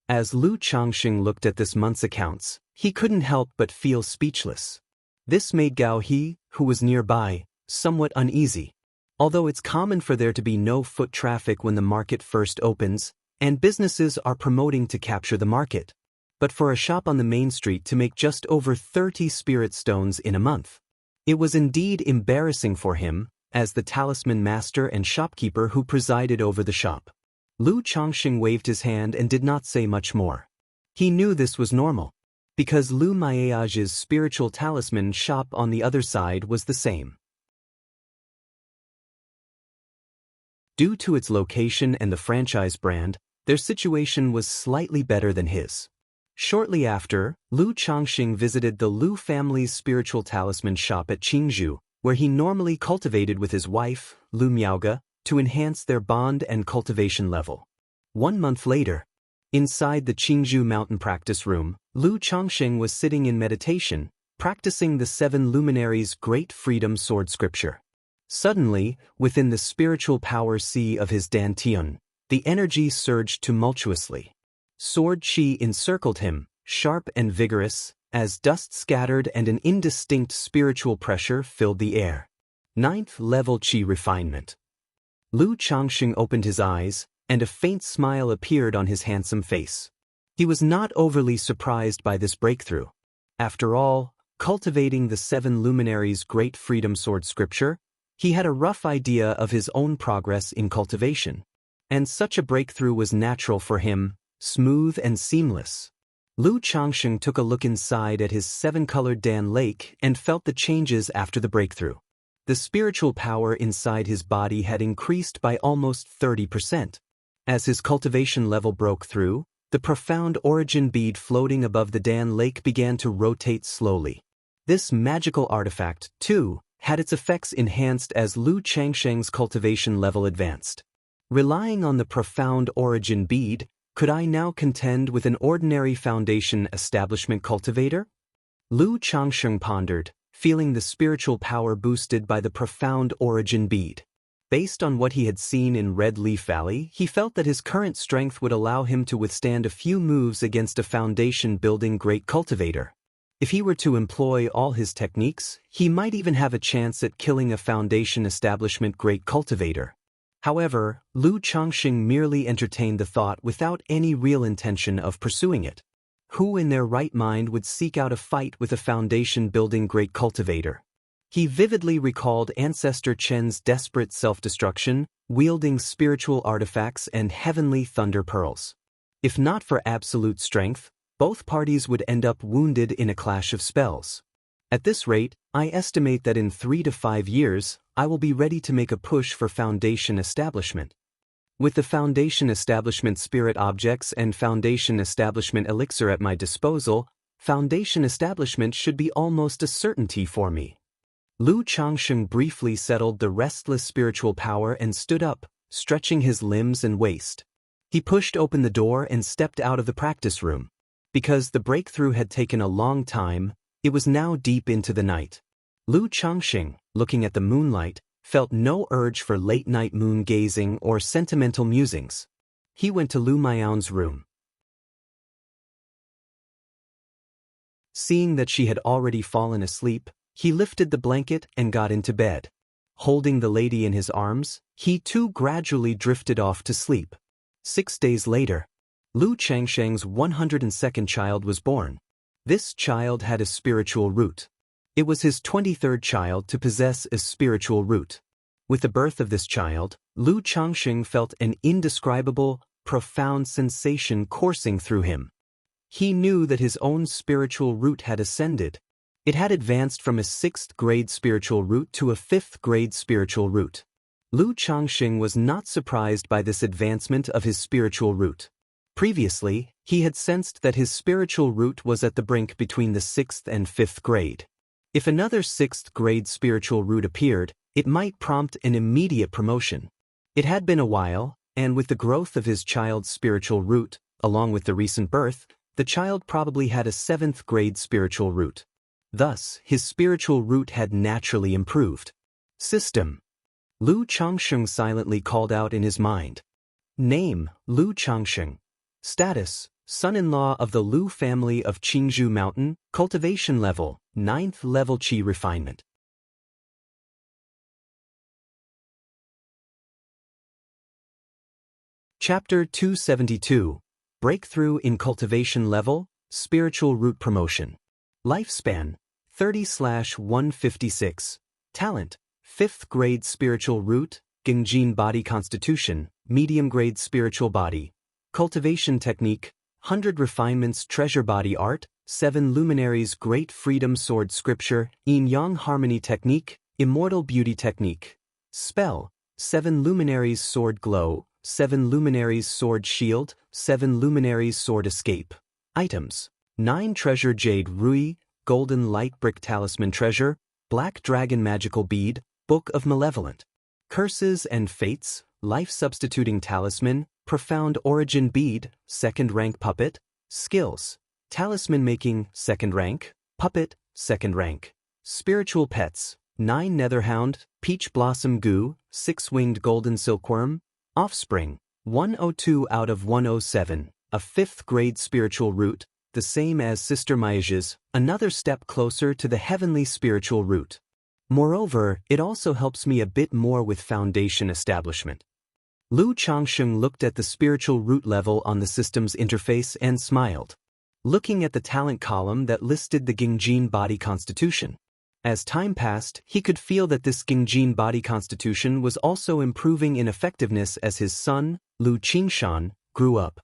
As Lu Changxing looked at this month's accounts, he couldn't help but feel speechless. This made Gao He, who was nearby, somewhat uneasy. Although it's common for there to be no foot traffic when the market first opens, and businesses are promoting to capture the market. But for a shop on the main street to make just over 30 spirit stones in a month. It was indeed embarrassing for him, as the talisman master and shopkeeper who presided over the shop. Lu Changxing waved his hand and did not say much more. He knew this was normal, because Lu Maiage's spiritual talisman shop on the other side was the same. Due to its location and the franchise brand, their situation was slightly better than his. Shortly after, Lu Changxing visited the Lu family's spiritual talisman shop at Qingzhou, where he normally cultivated with his wife, Lu Miaoge, to enhance their bond and cultivation level. 1 month later, inside the Qingzhou mountain practice room, Lu Changxing was sitting in meditation, practicing the 7 luminaries' great freedom sword scripture. Suddenly, within the spiritual power sea of his dantian, the energy surged tumultuously. Sword chi encircled him, sharp and vigorous, as dust scattered and an indistinct spiritual pressure filled the air. 9th level chi refinement. Lu Changxing opened his eyes, and a faint smile appeared on his handsome face. He was not overly surprised by this breakthrough. After all, cultivating the 7 luminaries' great freedom sword scripture, he had a rough idea of his own progress in cultivation. And such a breakthrough was natural for him, smooth and seamless. Lu Changxing took a look inside at his 7-colored Dan lake and felt the changes after the breakthrough. The spiritual power inside his body had increased by almost 30%. As his cultivation level broke through, the profound origin bead floating above the Dan lake began to rotate slowly. This magical artifact, too, had its effects enhanced as Lu Changxing's cultivation level advanced. Relying on the profound origin bead, could I now contend with an ordinary foundation establishment cultivator? Lu Changxing pondered, feeling the spiritual power boosted by the profound origin bead. Based on what he had seen in Red Leaf Valley, he felt that his current strength would allow him to withstand a few moves against a foundation-building great cultivator. If he were to employ all his techniques, he might even have a chance at killing a foundation establishment great cultivator. However, Lu Changxing merely entertained the thought without any real intention of pursuing it. Who in their right mind would seek out a fight with a foundation-building great cultivator? He vividly recalled Ancestor Chen's desperate self-destruction, wielding spiritual artifacts and heavenly thunder pearls. If not for absolute strength, both parties would end up wounded in a clash of spells. At this rate, I estimate that in 3 to 5 years, I will be ready to make a push for Foundation establishment. With the Foundation establishment spirit objects and Foundation establishment elixir at my disposal, Foundation establishment should be almost a certainty for me. Lu Changsheng briefly settled the restless spiritual power and stood up, stretching his limbs and waist. He pushed open the door and stepped out of the practice room. Because the breakthrough had taken a long time, it was now deep into the night. Lu Changsheng, looking at the moonlight, felt no urge for late-night moon-gazing or sentimental musings. He went to Lu Miao's room. Seeing that she had already fallen asleep, he lifted the blanket and got into bed. Holding the lady in his arms, he too gradually drifted off to sleep. 6 days later, Lu Changsheng's 102nd child was born. This child had a spiritual root. It was his 23rd child to possess a spiritual root. With the birth of this child, Lu Changsheng felt an indescribable, profound sensation coursing through him. He knew that his own spiritual root had ascended. It had advanced from a 6th grade spiritual root to a 5th grade spiritual root. Lu Changsheng was not surprised by this advancement of his spiritual root. Previously, he had sensed that his spiritual root was at the brink between the 6th and 5th grade. If another 6th grade spiritual root appeared, it might prompt an immediate promotion. It had been a while, and with the growth of his child's spiritual root, along with the recent birth, the child probably had a 7th grade spiritual root. Thus, his spiritual root had naturally improved. System. Lu Changsheng silently called out in his mind. Name, Lu Changsheng. Status, son-in-law of the Lu family of Qingzhou Mountain, cultivation level, 9th level Qi refinement. Chapter 272, Breakthrough in Cultivation Level, Spiritual Root Promotion. Lifespan, 30/156. Talent, 5th grade spiritual root, Gengjin body constitution, medium grade spiritual body. Cultivation technique, 100 refinements treasure body art, 7 luminaries great freedom sword scripture, yin-yang harmony technique, immortal beauty technique. Spell, 7 luminaries sword glow, 7 luminaries sword shield, 7 luminaries sword escape. Items, 9 treasure jade rui, golden light brick talisman treasure, black dragon magical bead, book of malevolent. Curses and fates, life substituting talisman, profound origin bead, 2nd rank puppet. Skills, talisman making, 2nd rank, puppet, 2nd rank. Spiritual pets, 9 netherhound, peach blossom goo, 6-winged golden silkworm. Offspring, 102 out of 107, a 5th grade spiritual root, the same as Sister Maija's, another step closer to the heavenly spiritual root. Moreover, it also helps me a bit more with Foundation establishment. Lu Changsheng looked at the spiritual root level on the system's interface and smiled. Looking at the talent column that listed the Gengjin body constitution. As time passed, he could feel that this Gengjin body constitution was also improving in effectiveness as his son, Lu Qingshan, grew up.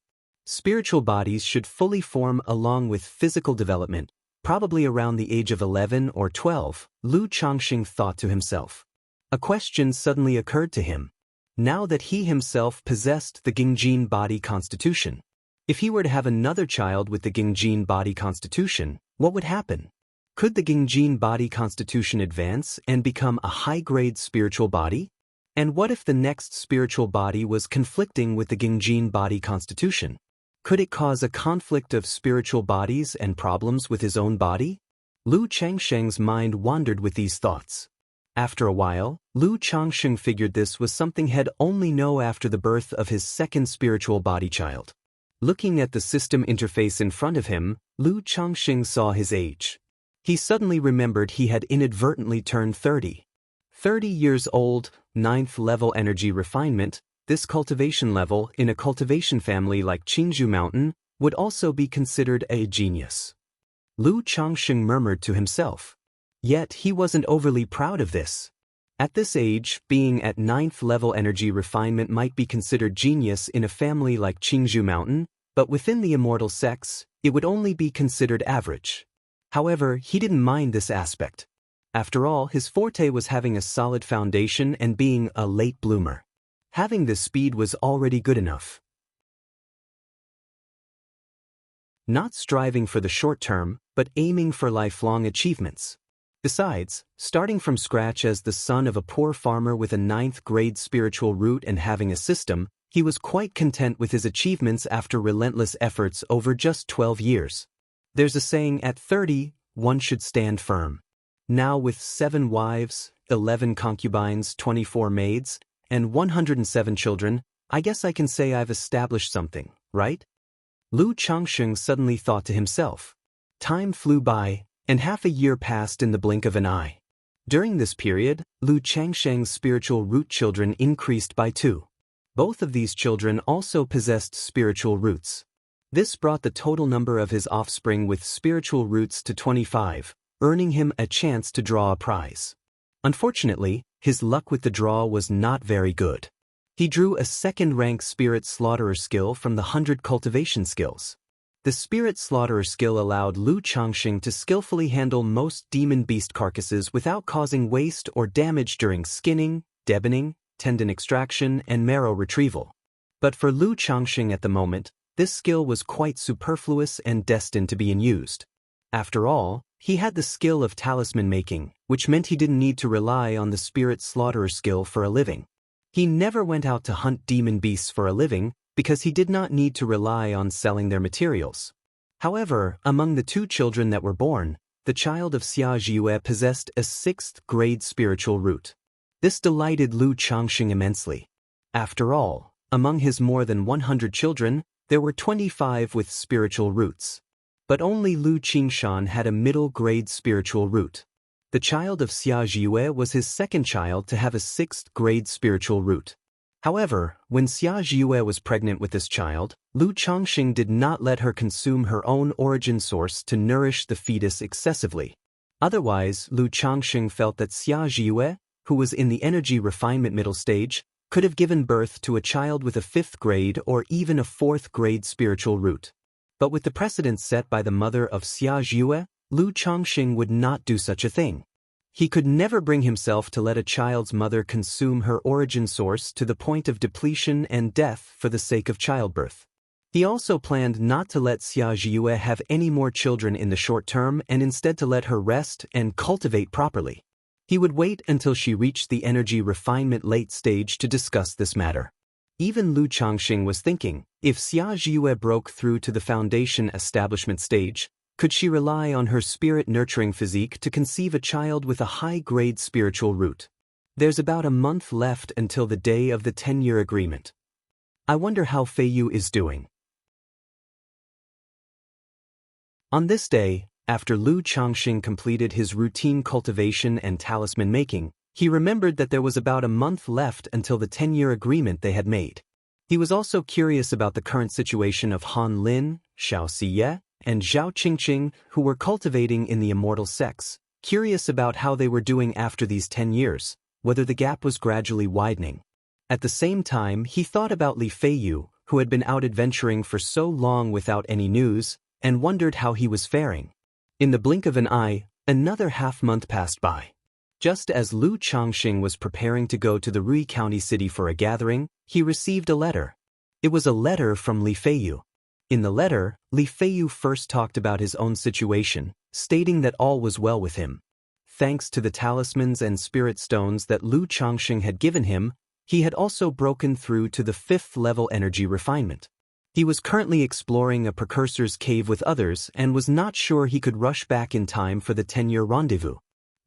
Spiritual bodies should fully form along with physical development, probably around the age of 11 or 12, Lu Changsheng thought to himself. A question suddenly occurred to him. Now that he himself possessed the Gengjin body constitution, if he were to have another child with the Gengjin body constitution, what would happen? Could the Gengjin body constitution advance and become a high-grade spiritual body? And what if the next spiritual body was conflicting with the Gengjin body constitution? Could it cause a conflict of spiritual bodies and problems with his own body? Lu Changsheng's mind wandered with these thoughts. After a while, Lu Changsheng figured this was something he'd only know after the birth of his 2nd spiritual body child. Looking at the system interface in front of him, Lu Changsheng saw his age. He suddenly remembered he had inadvertently turned 30. 30 years old, 9th level energy refinement, this cultivation level in a cultivation family like Qingzhou Mountain would also be considered a genius. Lu Changsheng murmured to himself. Yet he wasn't overly proud of this. At this age, being at 9th level energy refinement might be considered genius in a family like Qingzhou Mountain, but within the immortal sects, it would only be considered average. However, he didn't mind this aspect. After all, his forte was having a solid foundation and being a late bloomer. Having this speed was already good enough. Not striving for the short term, but aiming for lifelong achievements. Besides, starting from scratch as the son of a poor farmer with a 9th grade spiritual root and having a system, he was quite content with his achievements after relentless efforts over just 12 years. There's a saying, at 30, one should stand firm. Now with 7 wives, 11 concubines, 24 maids, and 107 children, I guess I can say I've established something, right? Lu Changsheng suddenly thought to himself. Time flew by, and half a year passed in the blink of an eye. During this period, Lu Changsheng's spiritual root children increased by 2. Both of these children also possessed spiritual roots. This brought the total number of his offspring with spiritual roots to 25, earning him a chance to draw a prize. Unfortunately, his luck with the draw was not very good. He drew a 2nd-rank Spirit Slaughterer skill from the 100 cultivation skills. The Spirit Slaughterer skill allowed Lu Changsheng to skillfully handle most demon beast carcasses without causing waste or damage during skinning, deboning, tendon extraction, and marrow retrieval. But for Lu Changsheng at the moment, this skill was quite superfluous and destined to be unused. After all, he had the skill of talisman making, which meant he didn't need to rely on the Spirit Slaughterer skill for a living. He never went out to hunt demon beasts for a living, because he did not need to rely on selling their materials. However, among the 2 children that were born, the child of Xianxia possessed a 6th grade spiritual root. This delighted Lu Changsheng immensely. After all, among his more than 100 children, there were 25 with spiritual roots. But only Lu Qingshan had a middle grade spiritual root. The child of Xianxia was his 2nd child to have a 6th grade spiritual root. However, when Xianxia was pregnant with this child, Lu Changsheng did not let her consume her own origin source to nourish the fetus excessively. Otherwise, Lu Changsheng felt that Xianxia, who was in the energy refinement middle stage, could have given birth to a child with a 5th grade or even a 4th grade spiritual root. But with the precedent set by the mother of Xianxia, Lu Changsheng would not do such a thing. He could never bring himself to let a child's mother consume her origin source to the point of depletion and death for the sake of childbirth. He also planned not to let Xianxia have any more children in the short term and instead to let her rest and cultivate properly. He would wait until she reached the energy refinement late stage to discuss this matter. Even Lu Changsheng was thinking, if Xianxia broke through to the foundation establishment stage, could she rely on her spirit-nurturing physique to conceive a child with a high-grade spiritual root? There's about a month left until the day of the 10-year agreement. I wonder how Feiyu is doing. On this day, after Lu Changsheng completed his routine cultivation and talisman making, he remembered that there was about a month left until the 10-year agreement they had made. He was also curious about the current situation of Han Lin, Xiaoxiye, and Zhao Qingqing, who were cultivating in the immortal sects, curious about how they were doing after these 10 years, whether the gap was gradually widening. At the same time, he thought about Li Feiyu, who had been out adventuring for so long without any news, and wondered how he was faring. In the blink of an eye, another half-month passed by. Just as Lu Changsheng was preparing to go to the Rui County city for a gathering, he received a letter. It was a letter from Li Feiyu. In the letter, Li Feiyu first talked about his own situation, stating that all was well with him. Thanks to the talismans and spirit stones that Lu Changsheng had given him, he had also broken through to the 5th level energy refinement. He was currently exploring a precursor's cave with others and was not sure he could rush back in time for the 10-year rendezvous.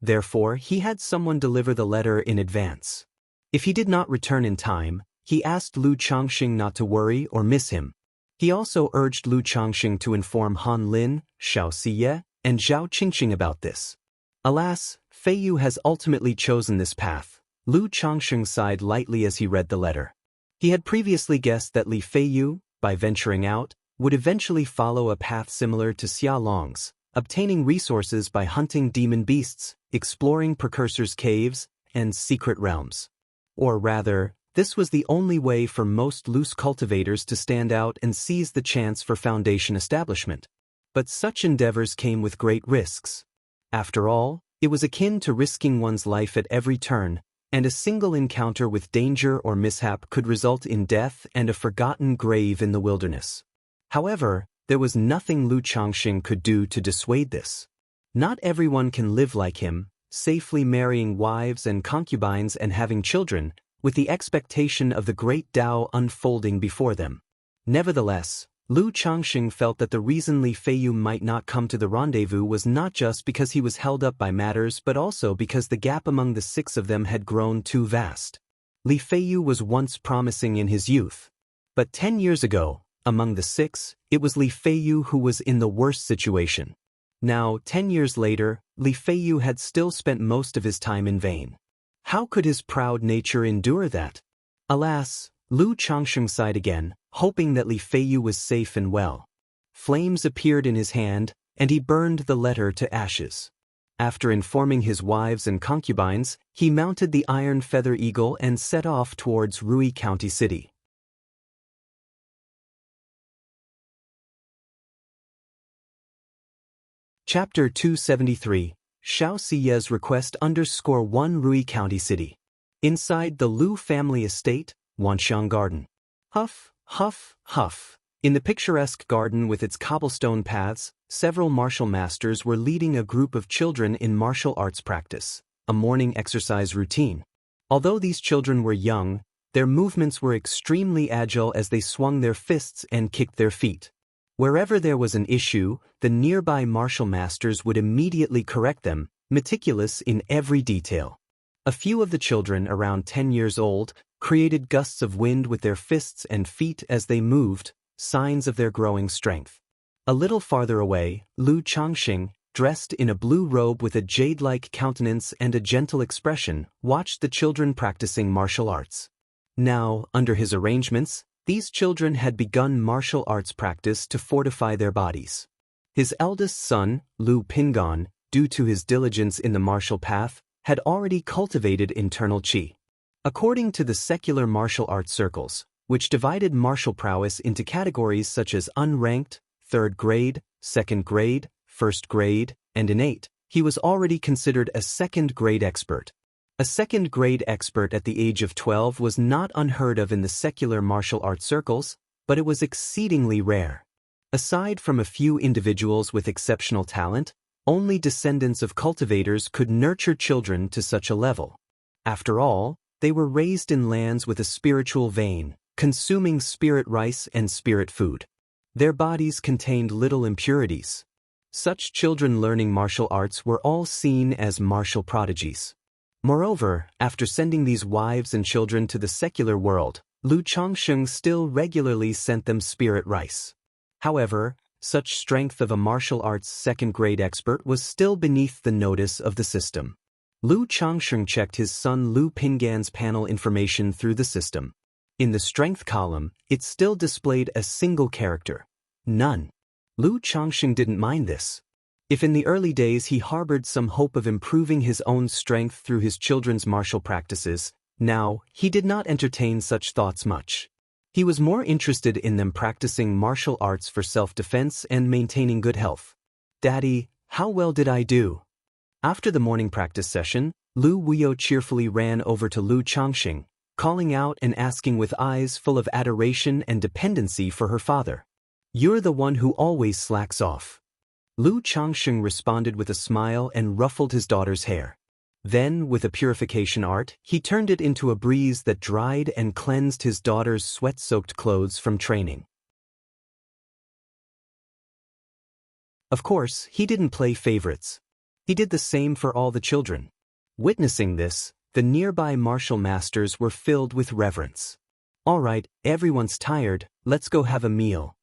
Therefore, he had someone deliver the letter in advance. If he did not return in time, he asked Lu Changsheng not to worry or miss him. He also urged Lu Changsheng to inform Han Lin, Xiaoxiye, and Zhao Qingqing about this. Alas, Feiyu has ultimately chosen this path. Lu Changsheng sighed lightly as he read the letter. He had previously guessed that Li Feiyu, by venturing out, would eventually follow a path similar to Xia Long's, obtaining resources by hunting demon beasts, exploring precursors' caves, and secret realms. Or rather, This was the only way for most loose cultivators to stand out and seize the chance for foundation establishment. But such endeavors came with great risks. After all, it was akin to risking one's life at every turn, and a single encounter with danger or mishap could result in death and a forgotten grave in the wilderness. However, there was nothing Lu Changxing could do to dissuade this. Not everyone can live like him, safely marrying wives and concubines and having children, with the expectation of the great Tao unfolding before them. Nevertheless, Lu Changxing felt that the reason Li Feiyu might not come to the rendezvous was not just because he was held up by matters but also because the gap among the six of them had grown too vast. Li Feiyu was once promising in his youth. But 10 years ago, among the six, it was Li Feiyu who was in the worst situation. Now, 10 years later, Li Feiyu had still spent most of his time in vain. How could his proud nature endure that? Alas, Lu Changxing sighed again, hoping that Li Feiyu was safe and well. Flames appeared in his hand, and he burned the letter to ashes. After informing his wives and concubines, he mounted the iron feather eagle and set off towards Rui County City. Chapter 273, Xiaoxiye's Request _1 Rui County City. Inside the Lu family estate, Wanxiang Garden. Huff, huff, huff. In the picturesque garden with its cobblestone paths, several martial masters were leading a group of children in martial arts practice, a morning exercise routine. Although these children were young, their movements were extremely agile as they swung their fists and kicked their feet. Wherever there was an issue, the nearby martial masters would immediately correct them, meticulous in every detail. A few of the children, around 10 years old, created gusts of wind with their fists and feet as they moved, signs of their growing strength. A little farther away, Lu Changxing, dressed in a blue robe with a jade-like countenance and a gentle expression, watched the children practicing martial arts. Now, under his arrangements, these children had begun martial arts practice to fortify their bodies. His eldest son, Lu Pingan, due to his diligence in the martial path, had already cultivated internal qi. According to the secular martial arts circles, which divided martial prowess into categories such as unranked, 3rd grade, 2nd grade, 1st grade, and innate, he was already considered a 2nd grade expert. A 2nd grade expert at the age of 12 was not unheard of in the secular martial arts circles, but it was exceedingly rare. Aside from a few individuals with exceptional talent, only descendants of cultivators could nurture children to such a level. After all, they were raised in lands with a spiritual vein, consuming spirit rice and spirit food. Their bodies contained little impurities. Such children learning martial arts were all seen as martial prodigies. Moreover, after sending these wives and children to the secular world, Lu Changxing still regularly sent them spirit rice. However, such strength of a martial arts 2nd grade expert was still beneath the notice of the system. Lu Changxing checked his son Lu Pingan's panel information through the system. In the strength column, it still displayed a single character: none. Lu Changxing didn't mind this. If in the early days he harbored some hope of improving his own strength through his children's martial practices, now he did not entertain such thoughts much. He was more interested in them practicing martial arts for self-defense and maintaining good health. "Daddy, how well did I do?" After the morning practice session, Lu Wuyo cheerfully ran over to Lu Changxing, calling out and asking with eyes full of adoration and dependency for her father. "You're the one who always slacks off." Lu Changxing responded with a smile and ruffled his daughter's hair. Then, with a purification art, he turned it into a breeze that dried and cleansed his daughter's sweat-soaked clothes from training. Of course, he didn't play favorites. He did the same for all the children. Witnessing this, the nearby martial masters were filled with reverence. "All right, everyone's tired, let's go have a meal."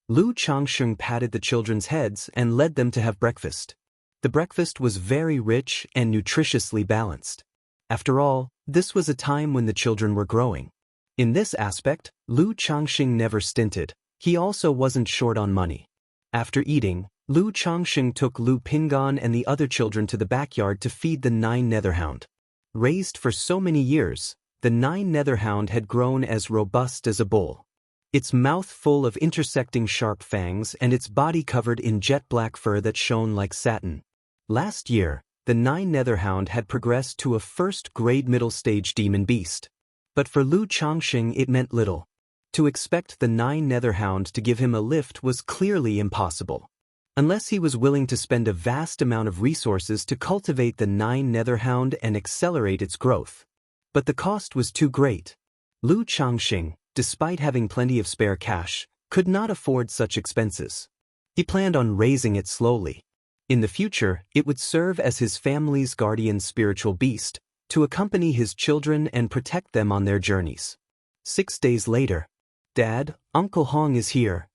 Lu Changxing patted the children's heads and led them to have breakfast. The breakfast was very rich and nutritiously balanced. After all, this was a time when the children were growing. In this aspect, Lu Changxing never stinted. He also wasn't short on money. After eating, Lu Changxing took Lu Pingan and the other children to the backyard to feed the 9 netherhound. Raised for so many years, the nine netherhound had grown as robust as a bull. Its mouth full of intersecting sharp fangs and its body covered in jet-black fur that shone like satin. Last year, the nine netherhound had progressed to a first-grade middle-stage demon beast. But for Lu Changxing it meant little. To expect the nine netherhound to give him a lift was clearly impossible. Unless he was willing to spend a vast amount of resources to cultivate the nine netherhound and accelerate its growth. But the cost was too great. Lu Changxing, despite having plenty of spare cash, could not afford such expenses. He planned on raising it slowly. In the future, it would serve as his family's guardian spiritual beast, to accompany his children and protect them on their journeys. 6 days later, "Dad, Uncle Hong is here."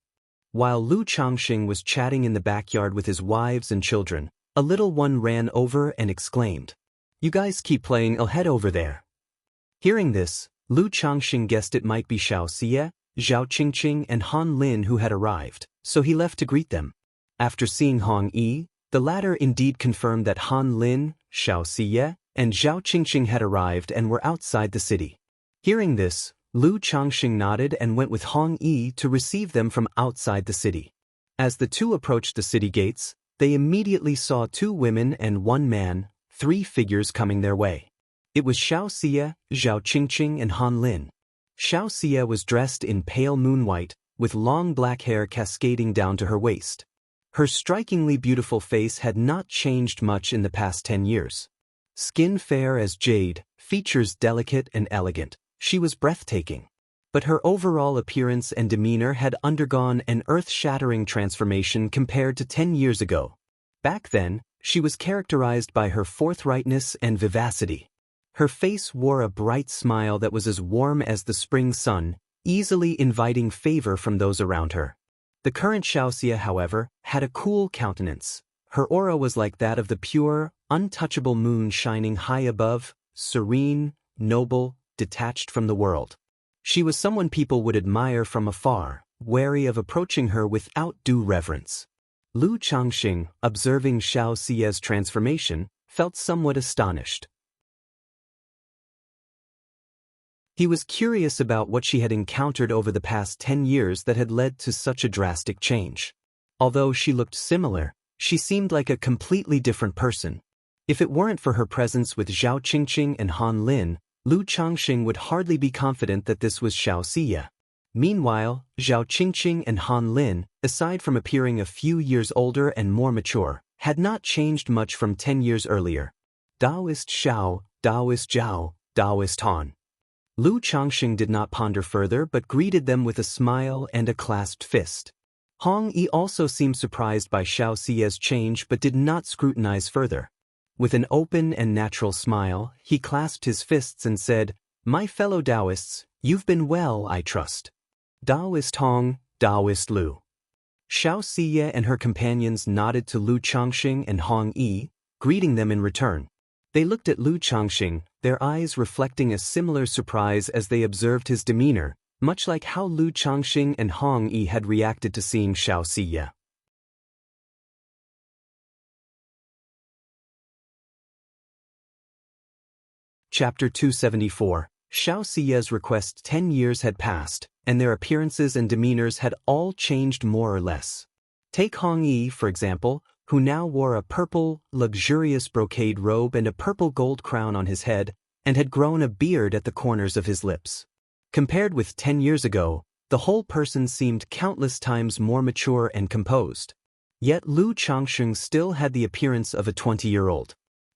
While Lu Changxing was chatting in the backyard with his wives and children, a little one ran over and exclaimed, "You guys keep playing, I'll head over there." Hearing this, Lu Changxing guessed it might be Xianxia, Zhao Qingqing and Han Lin who had arrived, so he left to greet them. After seeing Hong Yi, the latter indeed confirmed that Han Lin, Xianxia, and Zhao Qingqing had arrived and were outside the city. Hearing this, Lu Changxing nodded and went with Hong Yi to receive them from outside the city. As the two approached the city gates, they immediately saw 2 women and 1 man, 3 figures coming their way. It was Xianxia, Zhao Qingqing and Han Lin. Xianxia was dressed in pale moonwhite, with long black hair cascading down to her waist. Her strikingly beautiful face had not changed much in the past 10 years. Skin fair as jade, features delicate and elegant, she was breathtaking. But her overall appearance and demeanor had undergone an earth-shattering transformation compared to 10 years ago. Back then, she was characterized by her forthrightness and vivacity. Her face wore a bright smile that was as warm as the spring sun, easily inviting favor from those around her. The current Xianxia, however, had a cool countenance. Her aura was like that of the pure, untouchable moon shining high above, serene, noble, detached from the world. She was someone people would admire from afar, wary of approaching her without due reverence. Lu Changxing, observing Xianxia's transformation, felt somewhat astonished. He was curious about what she had encountered over the past 10 years that had led to such a drastic change. Although she looked similar, she seemed like a completely different person. If it weren't for her presence with Zhao Qingqing and Han Lin, Lu Changxing would hardly be confident that this was Xianxia. Meanwhile, Zhao Qingqing and Han Lin, aside from appearing a few years older and more mature, had not changed much from 10 years earlier. Daoist Xiao, Daoist Zhao, Daoist Han. Lu Changxing did not ponder further but greeted them with a smile and a clasped fist. Hong Yi also seemed surprised by Xiaoxia's change but did not scrutinize further. With an open and natural smile, he clasped his fists and said, "My fellow Taoists, you've been well, I trust." Taoist Hong, Taoist Lu. Xiaoxia and her companions nodded to Lu Changxing and Hong Yi, greeting them in return. They looked at Lu Changxing, their eyes reflecting a similar surprise as they observed his demeanor, much like how Lu Changxing and Hong Yi had reacted to seeing Xiaoxia. Chapter 274. Xiaoxia's request. 10 years had passed, and their appearances and demeanors had all changed more or less. Take Hong Yi, for example, who now wore a purple, luxurious brocade robe and a purple gold crown on his head, and had grown a beard at the corners of his lips. Compared with 10 years ago, the whole person seemed countless times more mature and composed. Yet Lu Changxing still had the appearance of a 20-year-old.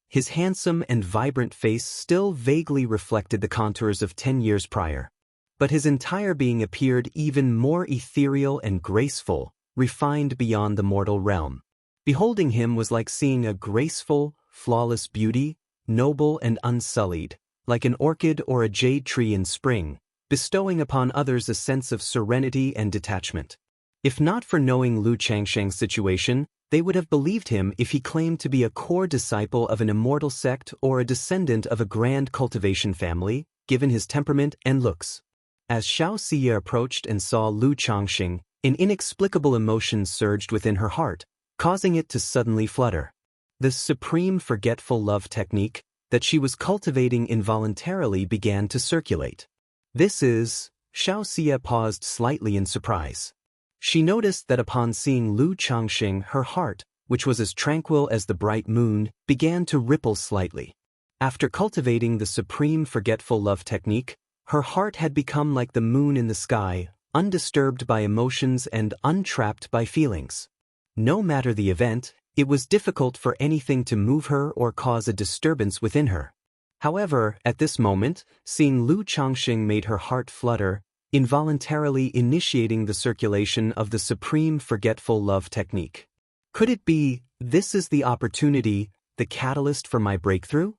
His handsome and vibrant face still vaguely reflected the contours of 10 years prior. But his entire being appeared even more ethereal and graceful, refined beyond the mortal realm. Beholding him was like seeing a graceful, flawless beauty, noble and unsullied, like an orchid or a jade tree in spring, bestowing upon others a sense of serenity and detachment. If not for knowing Lu Changxing's situation, they would have believed him if he claimed to be a core disciple of an immortal sect or a descendant of a grand cultivation family, given his temperament and looks. As Xiaoxia approached and saw Lu Changxing, an inexplicable emotion surged within her heart, causing it to suddenly flutter. The supreme forgetful love technique, that she was cultivating involuntarily began to circulate. Xianxia paused slightly in surprise. She noticed that upon seeing Lu Changxing, her heart, which was as tranquil as the bright moon, began to ripple slightly. After cultivating the supreme forgetful love technique, her heart had become like the moon in the sky, undisturbed by emotions and untrapped by feelings. No matter the event, it was difficult for anything to move her or cause a disturbance within her. However, at this moment, seeing Lu Changxing made her heart flutter, involuntarily initiating the circulation of the supreme forgetful love technique. Could it be, this is the opportunity, the catalyst for my breakthrough?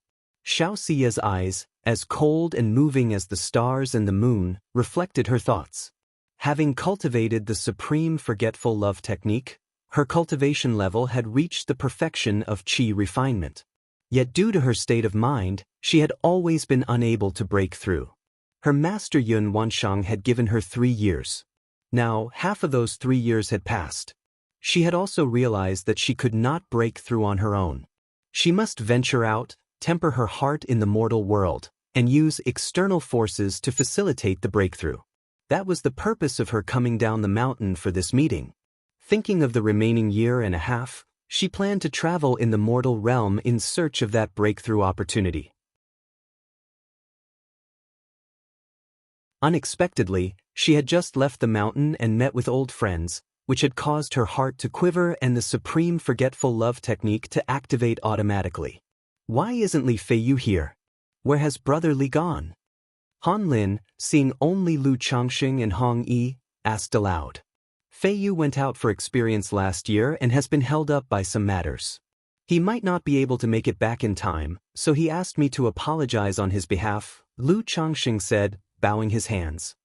Xiaoxia's eyes, as cold and moving as the stars and the moon, reflected her thoughts. Having cultivated the supreme forgetful love technique, her cultivation level had reached the perfection of qi refinement. Yet due to her state of mind, she had always been unable to break through. Her master Yun Wanshang had given her 3 years. Now, half of those 3 years had passed. She had also realized that she could not break through on her own. She must venture out, temper her heart in the mortal world, and use external forces to facilitate the breakthrough. That was the purpose of her coming down the mountain for this meeting. Thinking of the remaining year and a half, she planned to travel in the mortal realm in search of that breakthrough opportunity. Unexpectedly, she had just left the mountain and met with old friends, which had caused her heart to quiver and the supreme forgetful love technique to activate automatically. Why isn't Li Feiyu here? Where has Brother Li gone? Han Lin, seeing only Lu Changxing and Hong Yi, asked aloud. Feiyu went out for experience last year and has been held up by some matters. He might not be able to make it back in time, so he asked me to apologize on his behalf, Lu Changxing said, bowing his hands.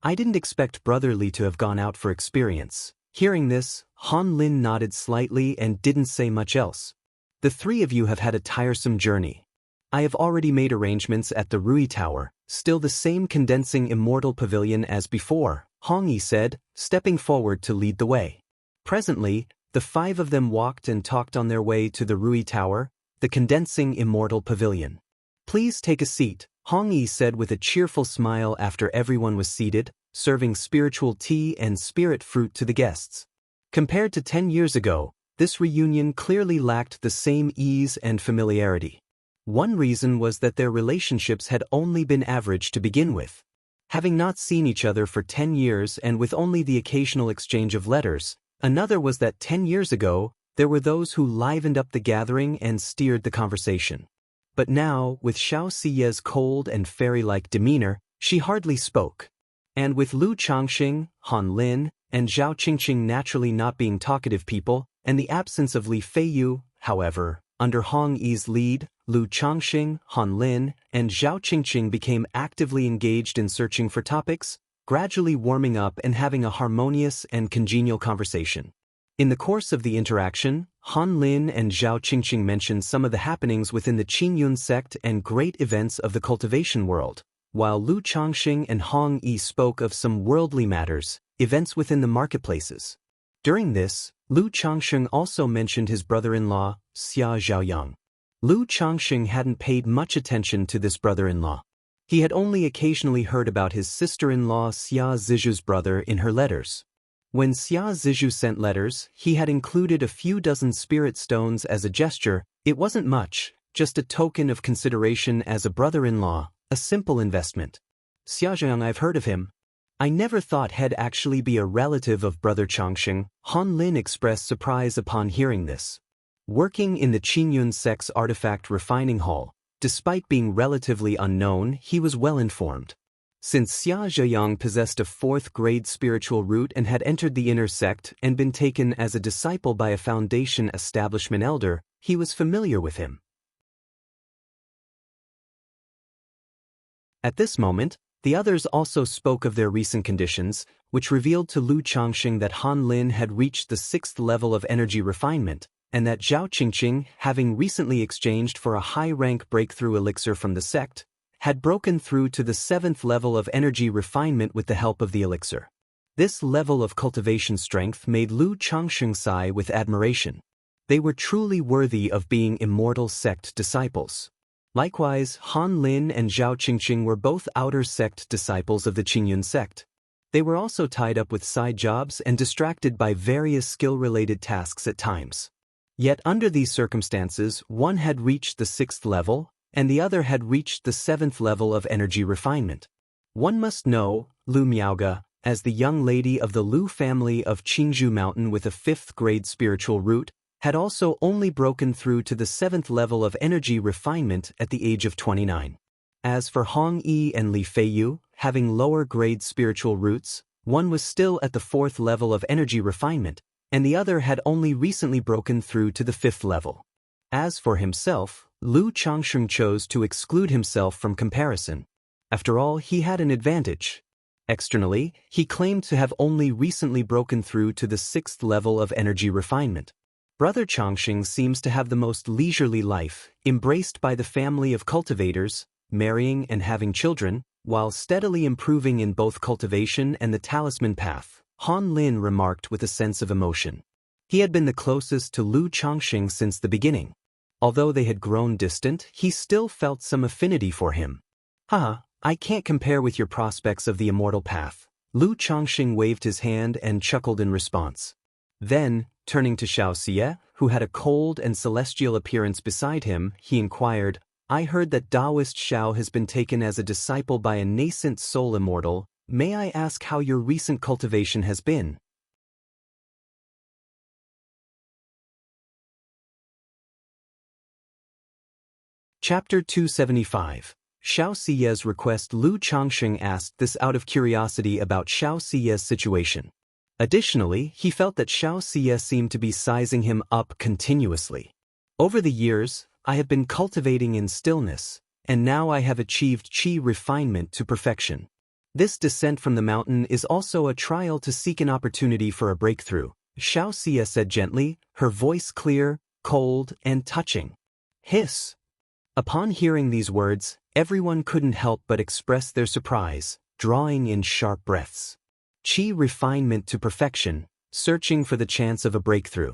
I didn't expect Brother Li to have gone out for experience. Hearing this, Han Lin nodded slightly and didn't say much else. The 3 of you have had a tiresome journey. I have already made arrangements at the Rui Tower, still the same condensing Immortal Pavilion as before, Hong Yi said, stepping forward to lead the way. Presently, the 5 of them walked and talked on their way to the Rui Tower, the condensing Immortal Pavilion. Please take a seat, Hong Yi said with a cheerful smile after everyone was seated, serving spiritual tea and spirit fruit to the guests. Compared to 10 years ago, this reunion clearly lacked the same ease and familiarity. One reason was that their relationships had only been average to begin with. Having not seen each other for 10 years and with only the occasional exchange of letters, another was that 10 years ago, there were those who livened up the gathering and steered the conversation. But now, with Xiaoxia's cold and fairy-like demeanor, she hardly spoke. And with Lu Changxing, Han Lin, and Zhao Qingqing naturally not being talkative people, and the absence of Li Feiyu, however, under Hong Yi's lead, Lu Changxing, Han Lin, and Zhao Qingqing became actively engaged in searching for topics, gradually warming up and having a harmonious and congenial conversation. In the course of the interaction, Han Lin and Zhao Qingqing mentioned some of the happenings within the Qingyun sect and great events of the cultivation world, while Lu Changxing and Hong Yi spoke of some worldly matters, events within the marketplaces. During this, Lu Changxing also mentioned his brother-in-law, Xia Zhaoyang. Lu Changxing hadn't paid much attention to this brother-in-law. He had only occasionally heard about his sister-in-law Xia Zizhu's brother in her letters. When Xia Zizhu sent letters, he had included a few dozen spirit stones as a gesture. It wasn't much, just a token of consideration as a brother-in-law, a simple investment. Xia Zhaoyang, I've heard of him. I never thought he'd actually be a relative of Brother Changxing, Han Lin expressed surprise upon hearing this. Working in the Qingyun sect's artifact refining hall, despite being relatively unknown, he was well informed. Since Xia Zhaoyang possessed a 4th-grade spiritual root and had entered the inner sect and been taken as a disciple by a foundation establishment elder, he was familiar with him. At this moment, the others also spoke of their recent conditions, which revealed to Lu Changxing that Han Lin had reached the 6th level of energy refinement, and that Zhao Qingqing, having recently exchanged for a high-rank breakthrough elixir from the sect, had broken through to the 7th level of energy refinement with the help of the elixir. This level of cultivation strength made Lu Changxing sigh with admiration. They were truly worthy of being immortal sect disciples. Likewise, Han Lin and Zhao Qingqing were both outer sect disciples of the Qingyun sect. They were also tied up with side jobs and distracted by various skill-related tasks at times. Yet under these circumstances, one had reached the 6th level, and the other had reached the 7th level of energy refinement. One must know, Lu Miaoge, as the young lady of the Lu family of Qingzhou Mountain with a 5th grade spiritual root, had also only broken through to the 7th level of energy refinement at the age of 29. As for Hong Yi and Li Feiyu, having lower grade spiritual roots, one was still at the 4th level of energy refinement, and the other had only recently broken through to the 5th level. As for himself, Lu Changsheng chose to exclude himself from comparison. After all, he had an advantage. Externally, he claimed to have only recently broken through to the 6th level of energy refinement. Brother Changsheng seems to have the most leisurely life, embraced by the family of cultivators, marrying and having children, while steadily improving in both cultivation and the talisman path, Han Lin remarked with a sense of emotion. He had been the closest to Lu Changsheng since the beginning. Although they had grown distant, he still felt some affinity for him. I can't compare with your prospects of the immortal path. Lu Changsheng waved his hand and chuckled in response. Then, turning to Xianxia, who had a cold and celestial appearance beside him, he inquired, I heard that Taoist Xiao has been taken as a disciple by a nascent soul immortal. May I ask how your recent cultivation has been? Chapter 275. Xiaoxiye's request. Lu Changsheng asked this out of curiosity about Xiaoxiye's situation. Additionally, he felt that Xiaoxiye seemed to be sizing him up continuously. Over the years, I have been cultivating in stillness, and now I have achieved qi refinement to perfection. This descent from the mountain is also a trial to seek an opportunity for a breakthrough, Xiaoxiye said gently, her voice clear, cold, and touching. Hiss. Upon hearing these words, everyone couldn't help but express their surprise, drawing in sharp breaths. Qi refinement to perfection, searching for the chance of a breakthrough.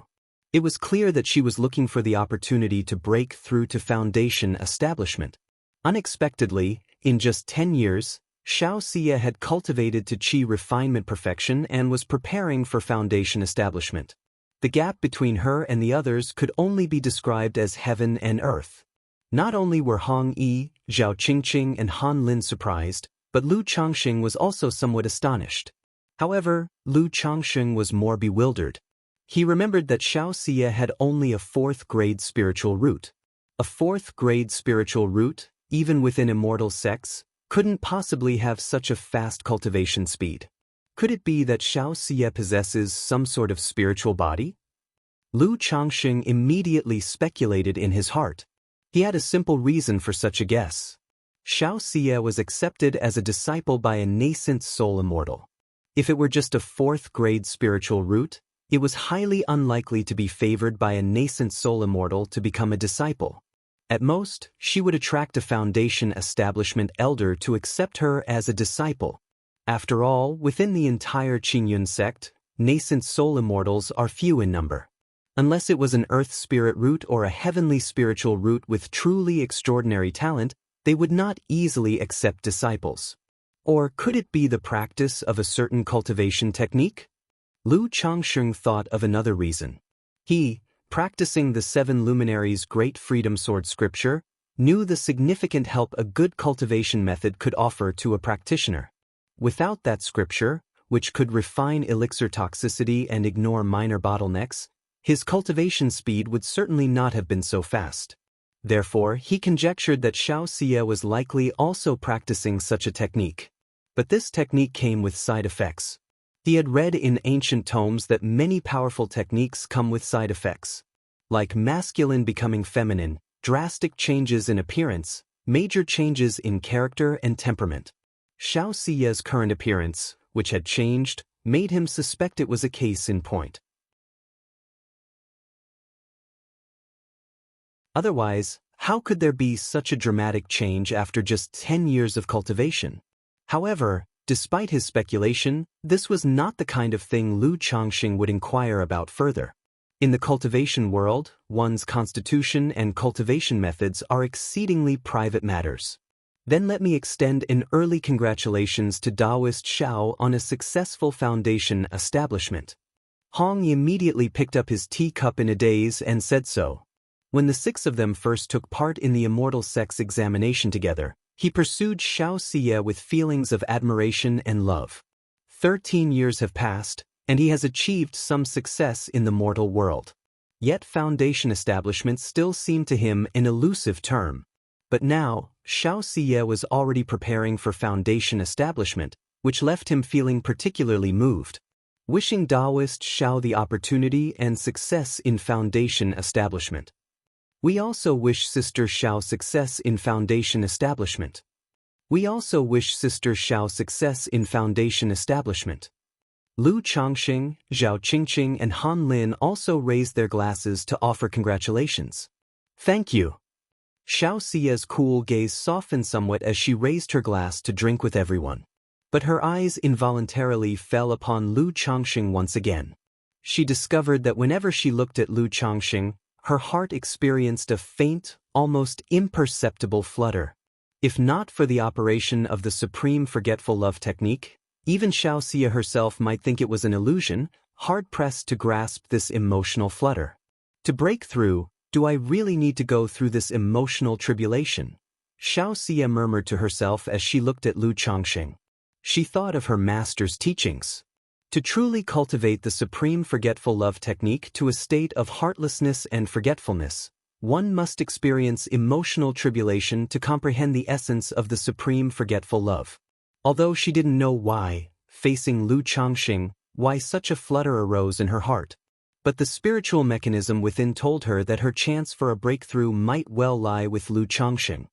It was clear that she was looking for the opportunity to break through to foundation establishment. Unexpectedly, in just 10 years, Xiaoxiye had cultivated to qi refinement perfection and was preparing for foundation establishment. The gap between her and the others could only be described as heaven and earth. Not only were Hong Yi, Zhao Qingqing and Han Lin surprised, but Lu Changsheng was also somewhat astonished. However, Lu Changsheng was more bewildered. He remembered that Xiaoxiye had only a 4th grade spiritual root. A 4th grade spiritual root, even within immortal sects, couldn't possibly have such a fast cultivation speed. Could it be that Xiaoxiye possesses some sort of spiritual body? Lu Changsheng immediately speculated in his heart. He had a simple reason for such a guess. Xiaoxiye was accepted as a disciple by a nascent soul immortal. If it were just a 4th grade spiritual root, it was highly unlikely to be favored by a nascent soul immortal to become a disciple. At most, she would attract a foundation establishment elder to accept her as a disciple. After all, within the entire Qingyun sect, nascent soul immortals are few in number. Unless it was an earth spirit root or a heavenly spiritual root with truly extraordinary talent, they would not easily accept disciples. Or could it be the practice of a certain cultivation technique? Lu Changsheng thought of another reason. He, practicing the 7 luminaries' great freedom sword scripture, knew the significant help a good cultivation method could offer to a practitioner. Without that scripture, which could refine elixir toxicity and ignore minor bottlenecks, his cultivation speed would certainly not have been so fast. Therefore, he conjectured that Xiaoxiye was likely also practicing such a technique. But this technique came with side effects. He had read in ancient tomes that many powerful techniques come with side effects. Like masculine becoming feminine, drastic changes in appearance, major changes in character and temperament. Xiaoxiye's current appearance, which had changed, made him suspect it was a case in point. Otherwise, how could there be such a dramatic change after just 10 years of cultivation? However, despite his speculation, this was not the kind of thing Lu Changsheng would inquire about further. In the cultivation world, one's constitution and cultivation methods are exceedingly private matters. Then let me extend an early congratulations to Taoist Xiao on a successful foundation establishment. Hong immediately picked up his teacup in a daze and said so. When the 6 of them first took part in the Immortal sects examination together, he pursued Xianxia with feelings of admiration and love. 13 years have passed, and he has achieved some success in the mortal world. Yet foundation establishments still seemed to him an elusive term. But now, Xianxia was already preparing for foundation establishment, which left him feeling particularly moved. Wishing Taoist Xiao the opportunity and success in foundation establishment. We also wish Sister Xiao success in foundation establishment. We also wish Sister Xiao success in foundation establishment. Lu Changxing, Zhao Qingqing and Han Lin also raised their glasses to offer congratulations. Thank you. Xiaoxia's cool gaze softened somewhat as she raised her glass to drink with everyone. But her eyes involuntarily fell upon Lu Changxing once again. She discovered that whenever she looked at Lu Changxing, her heart experienced a faint, almost imperceptible flutter. If not for the operation of the supreme forgetful love technique, even Xiaoxia herself might think it was an illusion, hard-pressed to grasp this emotional flutter. To break through, do I really need to go through this emotional tribulation? Xiaoxia murmured to herself as she looked at Lu Changxing. She thought of her master's teachings. To truly cultivate the supreme forgetful love technique to a state of heartlessness and forgetfulness, one must experience emotional tribulation to comprehend the essence of the supreme forgetful love. Although she didn't know why, facing Lu Changxing, why such a flutter arose in her heart. But the spiritual mechanism within told her that her chance for a breakthrough might well lie with Lu Changxing.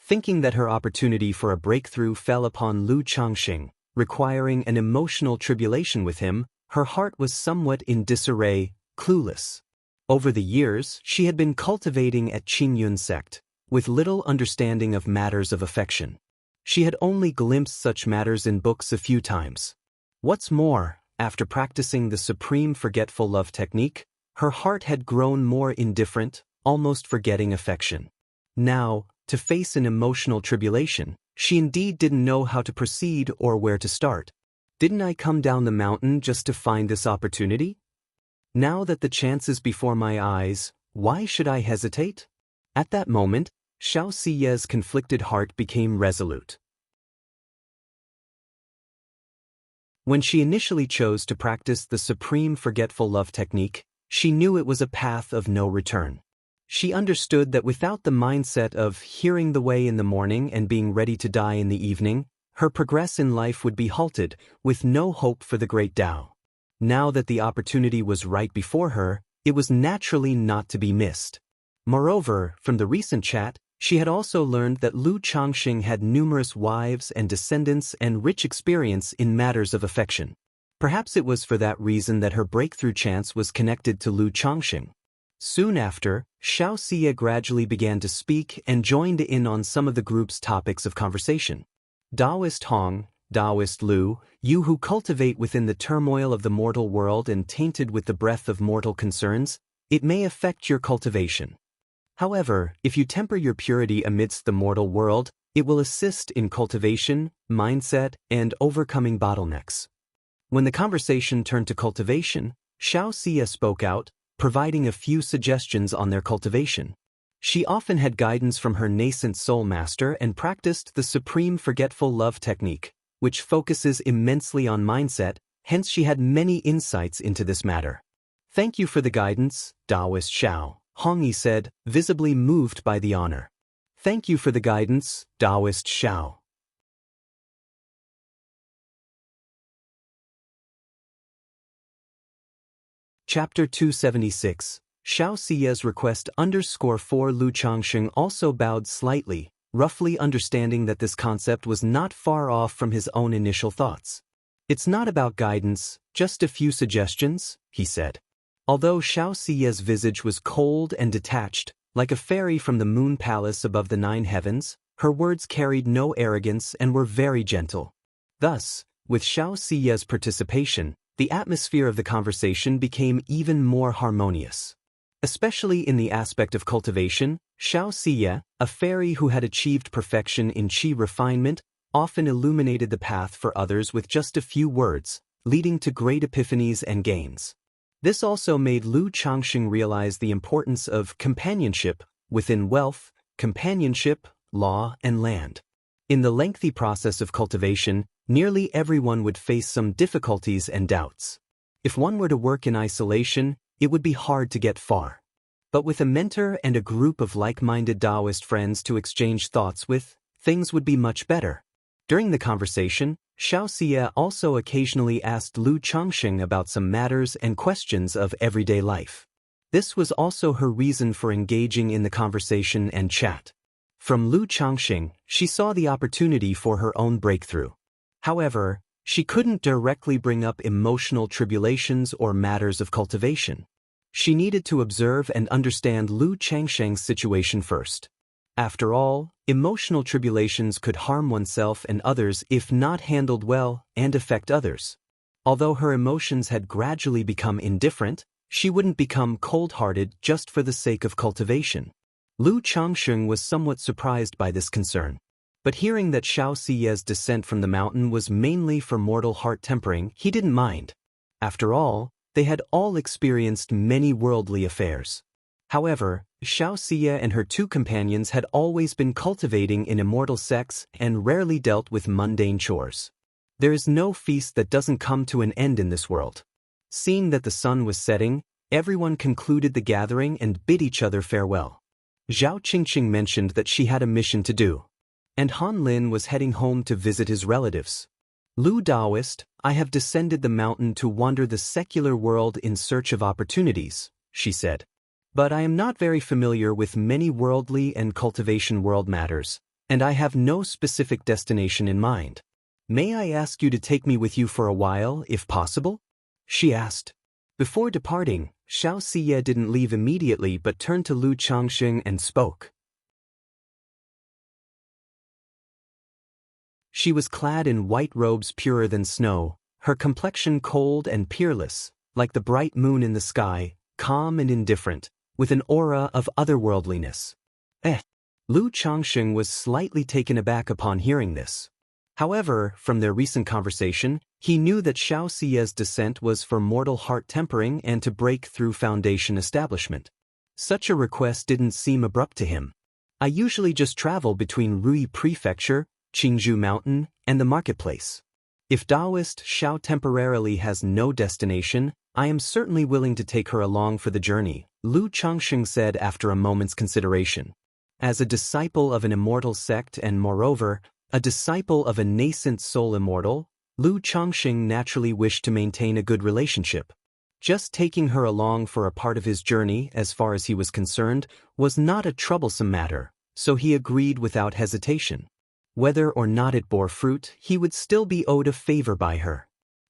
Thinking that her opportunity for a breakthrough fell upon Lu Changxing, requiring an emotional tribulation with him, her heart was somewhat in disarray, clueless. Over the years, she had been cultivating at Qingyun sect, with little understanding of matters of affection. She had only glimpsed such matters in books a few times. What's more, after practicing the supreme forgetful love technique, her heart had grown more indifferent, almost forgetting affection. Now, to face an emotional tribulation, she indeed didn't know how to proceed or where to start. Didn't I come down the mountain just to find this opportunity? Now that the chance is before my eyes, why should I hesitate? At that moment, Xiaoxia's conflicted heart became resolute. When she initially chose to practice the supreme forgetful love technique, she knew it was a path of no return. She understood that without the mindset of hearing the way in the morning and being ready to die in the evening, her progress in life would be halted, with no hope for the great Tao. Now that the opportunity was right before her, it was naturally not to be missed. Moreover, from the recent chat, she had also learned that Lu Changxing had numerous wives and descendants and rich experience in matters of affection. Perhaps it was for that reason that her breakthrough chance was connected to Lu Changxing. Soon after, Xiaoxia gradually began to speak and joined in on some of the group's topics of conversation. Taoist Hong, Taoist Lu, you who cultivate within the turmoil of the mortal world and tainted with the breath of mortal concerns, it may affect your cultivation. However, if you temper your purity amidst the mortal world, it will assist in cultivation, mindset, and overcoming bottlenecks. When the conversation turned to cultivation, Xiaoxia spoke out, providing a few suggestions on their cultivation. She often had guidance from her nascent soul master and practiced the supreme forgetful love technique, which focuses immensely on mindset, hence she had many insights into this matter. Thank you for the guidance, Taoist Xiao, Hongyi said, visibly moved by the honor. Thank you for the guidance, Taoist Xiao. Chapter 276, Xiaoxia's request _4 Lu Changxing also bowed slightly, roughly understanding that this concept was not far off from his own initial thoughts. It's not about guidance, just a few suggestions, he said. Although Xiaoxia's visage was cold and detached, like a fairy from the moon palace above the 9 heavens, her words carried no arrogance and were very gentle. Thus, with Xiaoxia's participation, the atmosphere of the conversation became even more harmonious. Especially in the aspect of cultivation, Xianxia, a fairy who had achieved perfection in qi refinement, often illuminated the path for others with just a few words, leading to great epiphanies and gains. This also made Lu Changxing realize the importance of companionship within wealth, companionship, law, and land. In the lengthy process of cultivation, nearly everyone would face some difficulties and doubts. If one were to work in isolation, it would be hard to get far. But with a mentor and a group of like-minded Taoist friends to exchange thoughts with, things would be much better. During the conversation, Xianxia also occasionally asked Lu Changxing about some matters and questions of everyday life. This was also her reason for engaging in the conversation and chat. From Lu Changxing, she saw the opportunity for her own breakthrough. However, she couldn't directly bring up emotional tribulations or matters of cultivation. She needed to observe and understand Lu Changxing's situation first. After all, emotional tribulations could harm oneself and others if not handled well and affect others. Although her emotions had gradually become indifferent, she wouldn't become cold-hearted just for the sake of cultivation. Lu Changxing was somewhat surprised by this concern. But hearing that Xiaoxia's descent from the mountain was mainly for mortal heart tempering, he didn't mind. After all, they had all experienced many worldly affairs. However, Xiaoxia and her two companions had always been cultivating in immortal sects and rarely dealt with mundane chores. There is no feast that doesn't come to an end in this world. Seeing that the sun was setting, everyone concluded the gathering and bid each other farewell. Zhao Qingqing mentioned that she had a mission to do, and Han Lin was heading home to visit his relatives. Lu Taoist, I have descended the mountain to wander the secular world in search of opportunities, she said. But I am not very familiar with many worldly and cultivation world matters, and I have no specific destination in mind. May I ask you to take me with you for a while, if possible? She asked. Before departing, Xiaoxia didn't leave immediately but turned to Lu Changxing and spoke. She was clad in white robes purer than snow, her complexion cold and peerless, like the bright moon in the sky, calm and indifferent, with an aura of otherworldliness. Lu Changxing was slightly taken aback upon hearing this. However, from their recent conversation, he knew that Xiaoxia's descent was for mortal heart tempering and to break through foundation establishment. Such a request didn't seem abrupt to him. I usually just travel between Rui Prefecture, Qingzhou Mountain, and the marketplace. If Taoist Xiao temporarily has no destination, I am certainly willing to take her along for the journey, Lu Changxing said after a moment's consideration. As a disciple of an immortal sect and moreover, a disciple of a nascent soul immortal, Lu Changxing naturally wished to maintain a good relationship. Just taking her along for a part of his journey, as far as he was concerned, was not a troublesome matter, so he agreed without hesitation. Whether or not it bore fruit, he would still be owed a favor by her.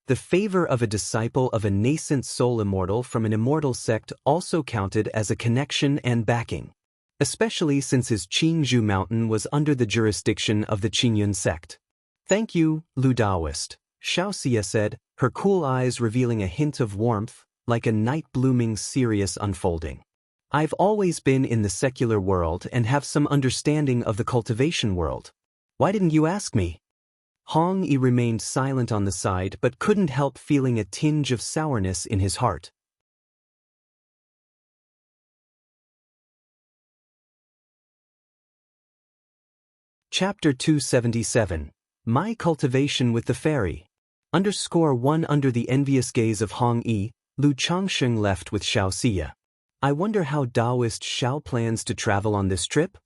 The favor of a disciple of a nascent soul immortal from an immortal sect also counted as a connection and backing, especially since his Qingzhou Mountain was under the jurisdiction of the Qingyun sect. Thank you, Lu Taoist, Xiaoxia said, her cool eyes revealing a hint of warmth, like a night blooming serious unfolding. I've always been in the secular world and have some understanding of the cultivation world. Why didn't you ask me? Hong Yi remained silent on the side but couldn't help feeling a tinge of sourness in his heart. Chapter 277. My Cultivation with the Fairy. _1 Under the envious gaze of Hong Yi, Lu Changxing left with Xiaoxia. I wonder how Taoist Xiao plans to travel on this trip?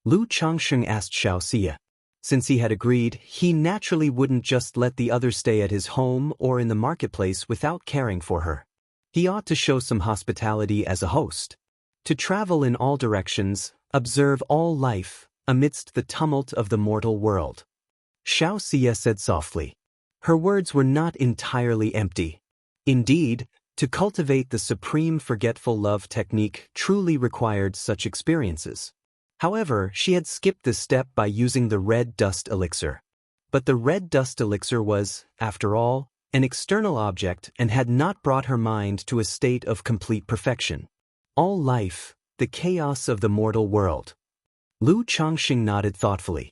Lu Changxing asked Xiaoxia. Since he had agreed, he naturally wouldn't just let the other stay at his home or in the marketplace without caring for her. He ought to show some hospitality as a host. To travel in all directions, observe all life, amidst the tumult of the mortal world. Xiaoxia said softly. Her words were not entirely empty. Indeed, to cultivate the supreme forgetful love technique truly required such experiences. However, she had skipped this step by using the red dust elixir. But the red dust elixir was, after all, an external object, and had not brought her mind to a state of complete perfection. All life, the chaos of the mortal world. Lu Changxing nodded thoughtfully.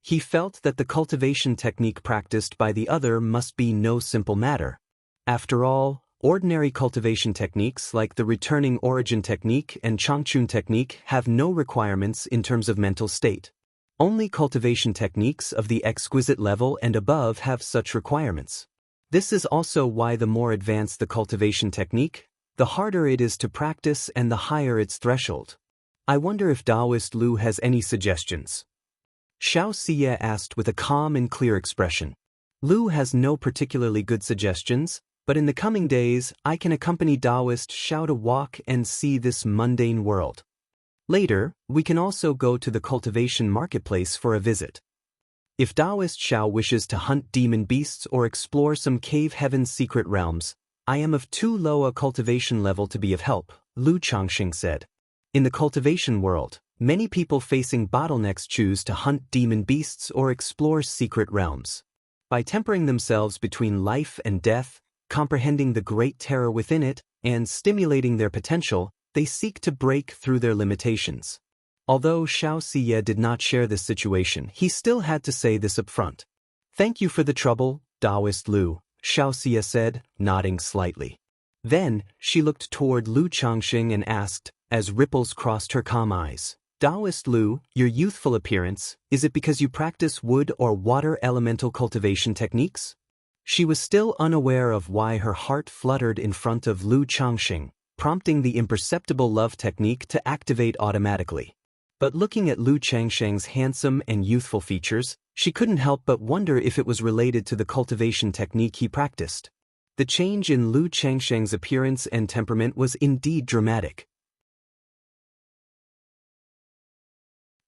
He felt that the cultivation technique practiced by the other must be no simple matter. After all, ordinary cultivation techniques like the returning origin technique and Changchun technique have no requirements in terms of mental state. Only cultivation techniques of the exquisite level and above have such requirements. This is also why the more advanced the cultivation technique, the harder it is to practice and the higher its threshold. I wonder if Taoist Lu has any suggestions. Xianxia asked with a calm and clear expression. Lu has no particularly good suggestions, but in the coming days I can accompany Taoist Xiao to walk and see this mundane world. Later, we can also go to the cultivation marketplace for a visit. If Taoist Xiao wishes to hunt demon beasts or explore some cave heaven's secret realms, I am of too low a cultivation level to be of help, Lu Changxing said. In the cultivation world, many people facing bottlenecks choose to hunt demon beasts or explore secret realms. By tempering themselves between life and death, comprehending the great terror within it, and stimulating their potential, they seek to break through their limitations. Although Xianxia did not share this situation, he still had to say this up front. Thank you for the trouble, Taoist Lu, Xianxia said, nodding slightly. Then, she looked toward Lu Changxing and asked, as ripples crossed her calm eyes, Taoist Lu, your youthful appearance, is it because you practice wood or water elemental cultivation techniques? She was still unaware of why her heart fluttered in front of Lu Changxing, prompting the imperceptible love technique to activate automatically. But looking at Lu Changxing's handsome and youthful features, she couldn't help but wonder if it was related to the cultivation technique he practiced. The change in Lu Changxing's appearance and temperament was indeed dramatic.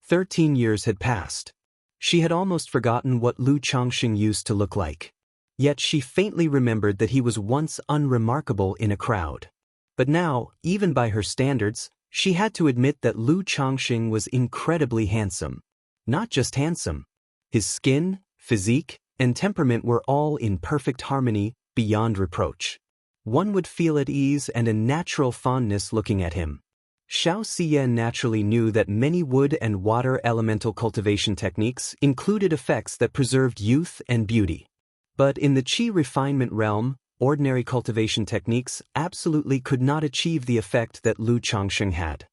13 years had passed. She had almost forgotten what Lu Changxing used to look like. Yet she faintly remembered that he was once unremarkable in a crowd. But now, even by her standards, she had to admit that Lu Changxing was incredibly handsome. Not just handsome. His skin, physique, and temperament were all in perfect harmony, beyond reproach. One would feel at ease and a natural fondness looking at him. Xianxia naturally knew that many wood and water elemental cultivation techniques included effects that preserved youth and beauty. But in the qi refinement realm, ordinary cultivation techniques absolutely could not achieve the effect that Lu Changxing had.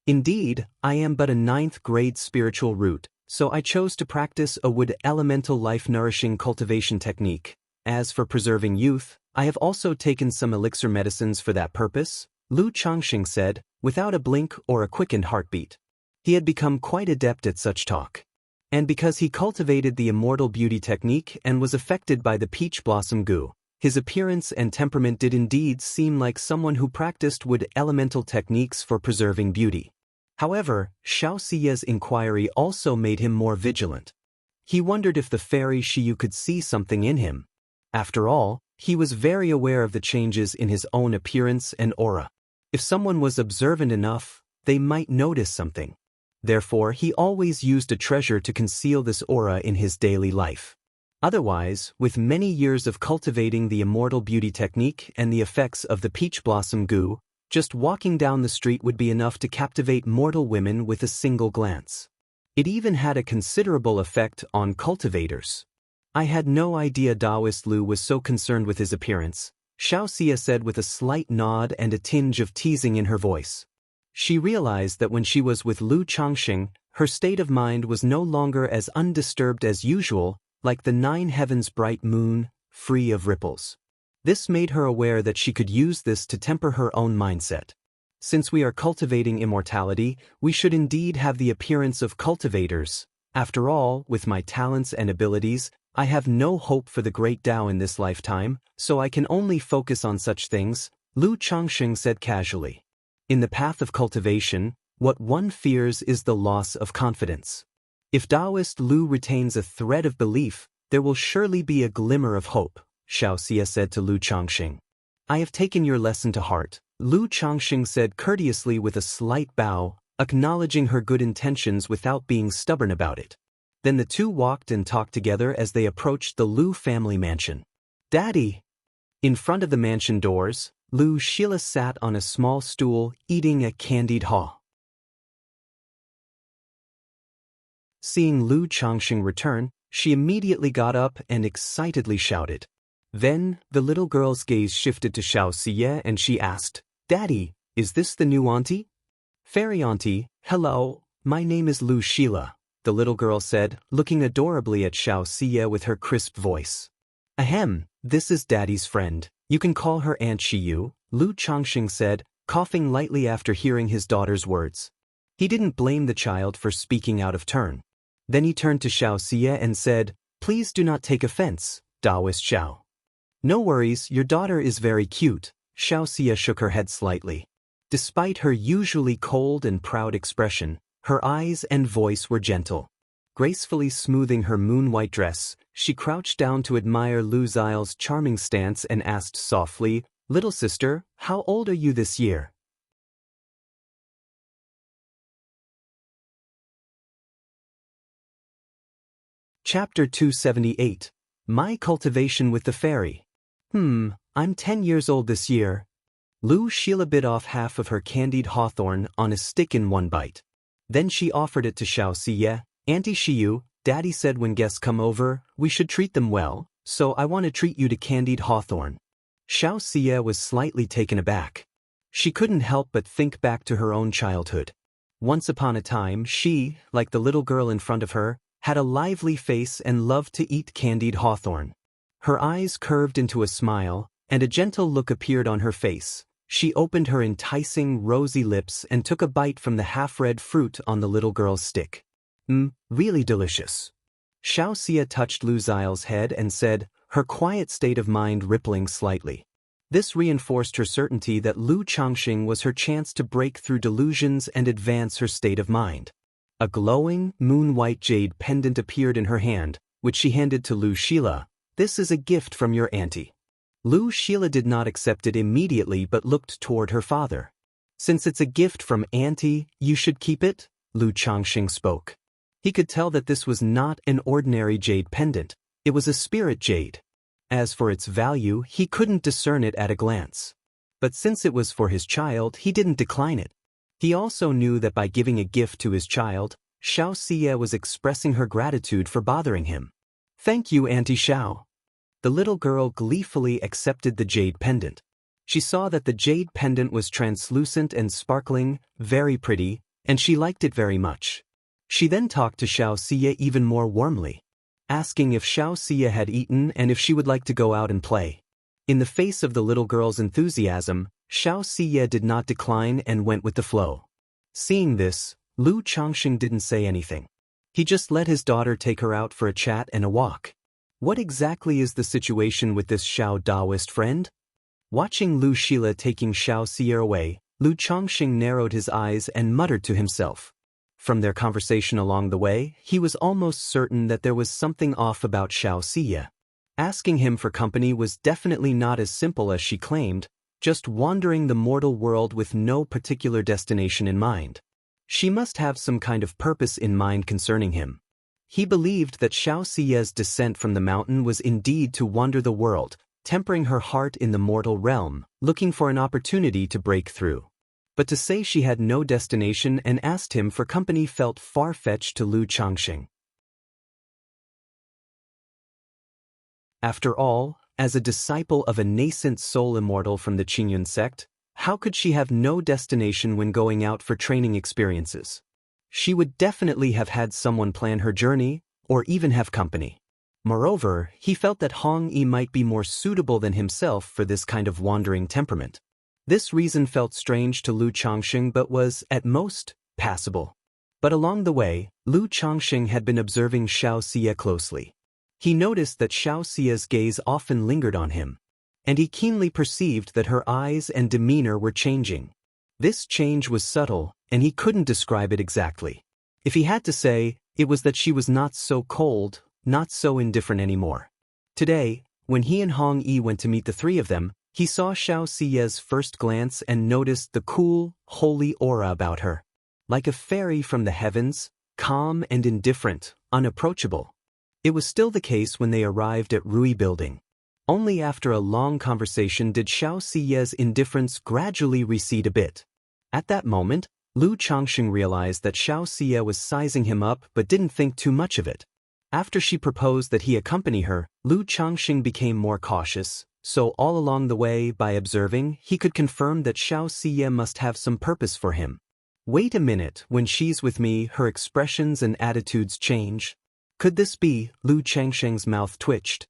Indeed, I am but a 9th grade spiritual root, so I chose to practice a wood elemental life-nourishing cultivation technique. As for preserving youth, I have also taken some elixir medicines for that purpose, Lu Changxing said, without a blink or a quickened heartbeat. He had become quite adept at such talk. And because he cultivated the immortal beauty technique and was affected by the peach blossom goo, his appearance and temperament did indeed seem like someone who practiced wood elemental techniques for preserving beauty. However, Xiaoxia's inquiry also made him more vigilant. He wondered if the fairy Shiyu could see something in him. After all, he was very aware of the changes in his own appearance and aura. If someone was observant enough, they might notice something. Therefore, he always used a treasure to conceal this aura in his daily life. Otherwise, with many years of cultivating the immortal beauty technique and the effects of the peach blossom goo, just walking down the street would be enough to captivate mortal women with a single glance. It even had a considerable effect on cultivators. I had no idea Taoist Lu was so concerned with his appearance, Xiaoxia said with a slight nod and a tinge of teasing in her voice. She realized that when she was with Lu Changxing, her state of mind was no longer as undisturbed as usual, like the 9 heavens' bright moon, free of ripples. This made her aware that she could use this to temper her own mindset. Since we are cultivating immortality, we should indeed have the appearance of cultivators. After all, with my talents and abilities, I have no hope for the great Tao in this lifetime, so I can only focus on such things, Lu Changxing said casually. In the path of cultivation, what one fears is the loss of confidence. If Taoist Lu retains a thread of belief, there will surely be a glimmer of hope, Xiaoxia said to Lu Changxing. I have taken your lesson to heart, Lu Changxing said courteously with a slight bow, acknowledging her good intentions without being stubborn about it. Then the two walked and talked together as they approached the Lu family mansion. Daddy, In front of the mansion doors, Wuxia sat on a small stool eating a candied haw. Seeing Lu Changxing return, she immediately got up and excitedly shouted. Then, the little girl's gaze shifted to Xianxia and she asked, "Daddy, is this the new auntie?" "Fairy auntie, hello, my name is Wuxia," the little girl said, looking adorably at Xianxia with her crisp voice. "Ahem, this is Daddy's friend. You can call her Aunt Xiyu," Lu Changxing said, coughing lightly after hearing his daughter's words. He didn't blame the child for speaking out of turn. Then he turned to Xianxia and said, "Please do not take offense, Daoist Xiao." "No worries, your daughter is very cute," Xianxia shook her head slightly. Despite her usually cold and proud expression, her eyes and voice were gentle. Gracefully smoothing her moon-white dress, she crouched down to admire Wuxia's charming stance and asked softly, "Little sister, how old are you this year?" Chapter 278. My Cultivation with the Fairy. I'm 10 years old this year. Wuxia bit off half of her candied hawthorn on a stick in one bite. Then she offered it to Xianxia. "Auntie Xiyu, Daddy said when guests come over, we should treat them well, so I want to treat you to candied hawthorn." Xianxia was slightly taken aback. She couldn't help but think back to her own childhood. Once upon a time she, like the little girl in front of her, had a lively face and loved to eat candied hawthorn. Her eyes curved into a smile, and a gentle look appeared on her face. She opened her enticing, rosy lips and took a bite from the half-red fruit on the little girl's stick. Really delicious." Xianxia touched Wuxia's head and said, her quiet state of mind rippling slightly. This reinforced her certainty that Lu Changxing was her chance to break through delusions and advance her state of mind. A glowing, moon-white jade pendant appeared in her hand, which she handed to Wuxia. "This is a gift from your auntie." Wuxia did not accept it immediately but looked toward her father. "Since it's a gift from auntie, you should keep it," Lu Changxing spoke. He could tell that this was not an ordinary jade pendant. It was a spirit jade. As for its value, he couldn't discern it at a glance. But since it was for his child, he didn't decline it. He also knew that by giving a gift to his child, Xianxia was expressing her gratitude for bothering him. "Thank you, Auntie Xiao." The little girl gleefully accepted the jade pendant. She saw that the jade pendant was translucent and sparkling, very pretty, and she liked it very much. She then talked to Xianxia even more warmly, asking if Xianxia had eaten and if she would like to go out and play. In the face of the little girl's enthusiasm, Xianxia did not decline and went with the flow. Seeing this, Lu Changxing didn't say anything. He just let his daughter take her out for a chat and a walk. What exactly is the situation with this Xiao Daoist friend? Watching Wuxia taking Xianxia away, Lu Changxing narrowed his eyes and muttered to himself. From their conversation along the way, he was almost certain that there was something off about Xianxia. Asking him for company was definitely not as simple as she claimed, just wandering the mortal world with no particular destination in mind. She must have some kind of purpose in mind concerning him. He believed that Xianxia's descent from the mountain was indeed to wander the world, tempering her heart in the mortal realm, looking for an opportunity to break through. But to say she had no destination and asked him for company felt far-fetched to Lu Changxing. After all, as a disciple of a nascent soul immortal from the Qingyun sect, how could she have no destination when going out for training experiences? She would definitely have had someone plan her journey, or even have company. Moreover, he felt that Hong Yi might be more suitable than himself for this kind of wandering temperament. This reason felt strange to Lu Changxing but was, at most, passable. But along the way, Lu Changxing had been observing Xianxia closely. He noticed that Xianxia's gaze often lingered on him, and he keenly perceived that her eyes and demeanor were changing. This change was subtle, and he couldn't describe it exactly. If he had to say, it was that she was not so cold, not so indifferent anymore. Today, when he and Hong Yi went to meet the three of them, he saw Xiaoxia's first glance and noticed the cool, holy aura about her. Like a fairy from the heavens, calm and indifferent, unapproachable. It was still the case when they arrived at Rui Building. Only after a long conversation did Xianxia's indifference gradually recede a bit. At that moment, Lu Changxing realized that Xianxia was sizing him up but didn't think too much of it. After she proposed that he accompany her, Lu Changxing became more cautious, so all along the way, by observing, he could confirm that Xianxia must have some purpose for him. Wait a minute, when she's with me, her expressions and attitudes change. Could this be? Lu Changxing's mouth twitched.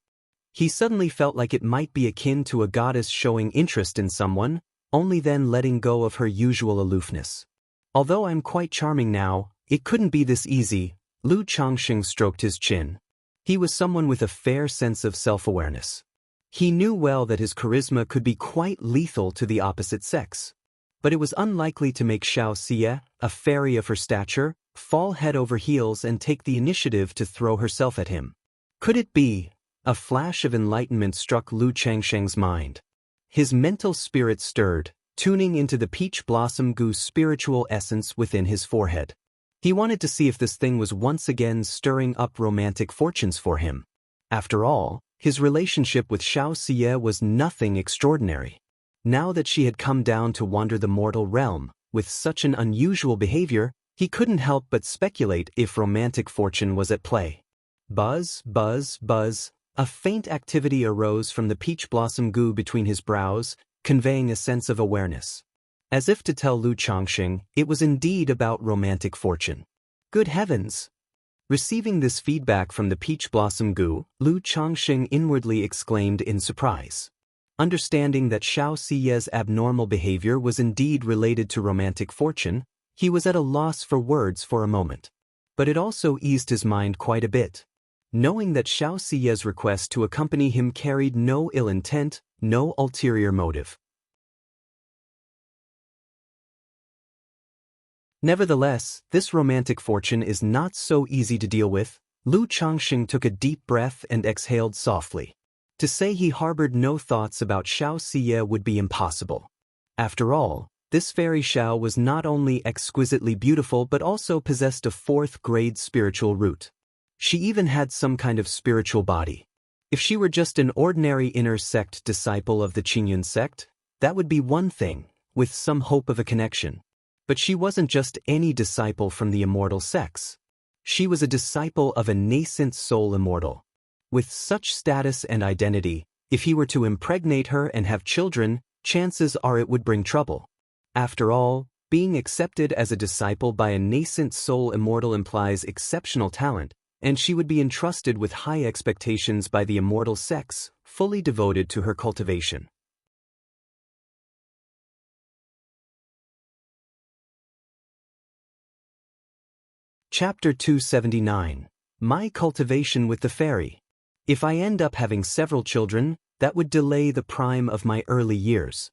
He suddenly felt like it might be akin to a goddess showing interest in someone, only then letting go of her usual aloofness. Although I'm quite charming now, it couldn't be this easy. Lu Changxing stroked his chin. He was someone with a fair sense of self-awareness. He knew well that his charisma could be quite lethal to the opposite sex. But it was unlikely to make Xianxia, a fairy of her stature, fall head over heels and take the initiative to throw herself at him. Could it be? A flash of enlightenment struck Lu Changxing's mind. His mental spirit stirred, tuning into the peach blossom goose spiritual essence within his forehead. He wanted to see if this thing was once again stirring up romantic fortunes for him. After all, his relationship with Xianxia was nothing extraordinary. Now that she had come down to wander the mortal realm, with such an unusual behavior, he couldn't help but speculate if romantic fortune was at play. Buzz, buzz, buzz. A faint activity arose from the peach blossom goo between his brows, conveying a sense of awareness. As if to tell Lu Changxing, it was indeed about romantic fortune. Good heavens! Receiving this feedback from the peach blossom goo, Lu Changxing inwardly exclaimed in surprise. Understanding that Xianxia's abnormal behavior was indeed related to romantic fortune, he was at a loss for words for a moment. But it also eased his mind quite a bit. Knowing that Xianxia's request to accompany him carried no ill intent, no ulterior motive. Nevertheless, this romantic fortune is not so easy to deal with. Lu Changxing took a deep breath and exhaled softly. To say he harbored no thoughts about Xianxia would be impossible. After all, this fairy Xiao was not only exquisitely beautiful but also possessed a fourth-grade spiritual root. She even had some kind of spiritual body. If she were just an ordinary inner sect disciple of the Qingyun sect, that would be one thing, with some hope of a connection. But she wasn't just any disciple from the immortal sects. She was a disciple of a nascent soul immortal. With such status and identity, if he were to impregnate her and have children, chances are it would bring trouble. After all, being accepted as a disciple by a nascent soul immortal implies exceptional talent, and she would be entrusted with high expectations by the immortal sects, fully devoted to her cultivation. Chapter 279. My cultivation with the fairy. If I end up having several children, that would delay the prime of my early years.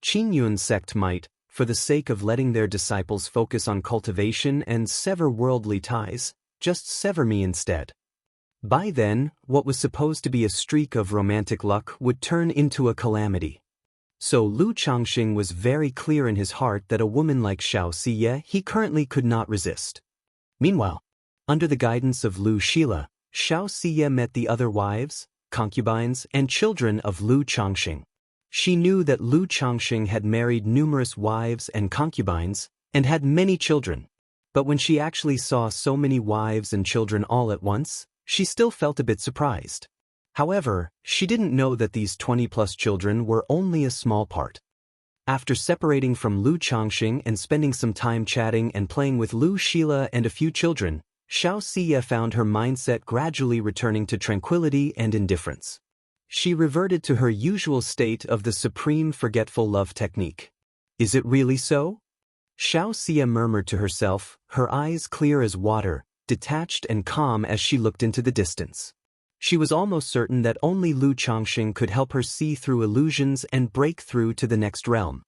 Qingyun sect might, for the sake of letting their disciples focus on cultivation and sever worldly ties, just sever me instead. By then, what was supposed to be a streak of romantic luck would turn into a calamity. So Lu Changxing was very clear in his heart that a woman like Xianxia he currently could not resist. Meanwhile, under the guidance of Lu Shila, Xianxia met the other wives, concubines, and children of Lu Changxing. She knew that Lu Changxing had married numerous wives and concubines, and had many children. But when she actually saw so many wives and children all at once, she still felt a bit surprised. However, she didn't know that these 20-plus children were only a small part. After separating from Lu Changxing and spending some time chatting and playing with Lu Shila and a few children, Xianxia found her mindset gradually returning to tranquility and indifference. She reverted to her usual state of the supreme forgetful love technique. Is it really so? Xianxia murmured to herself, her eyes clear as water, detached and calm as she looked into the distance. She was almost certain that only Lu Changxing could help her see through illusions and break through to the next realm.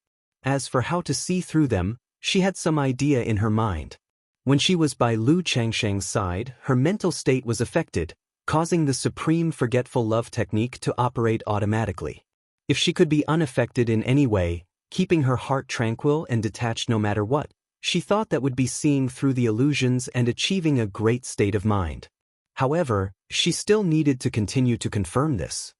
As for how to see through them, she had some idea in her mind. When she was by Lu Changxing's side, her mental state was affected, causing the supreme forgetful love technique to operate automatically. If she could be unaffected in any way, keeping her heart tranquil and detached no matter what, she thought that would be seeing through the illusions and achieving a great state of mind. However, she still needed to continue to confirm this.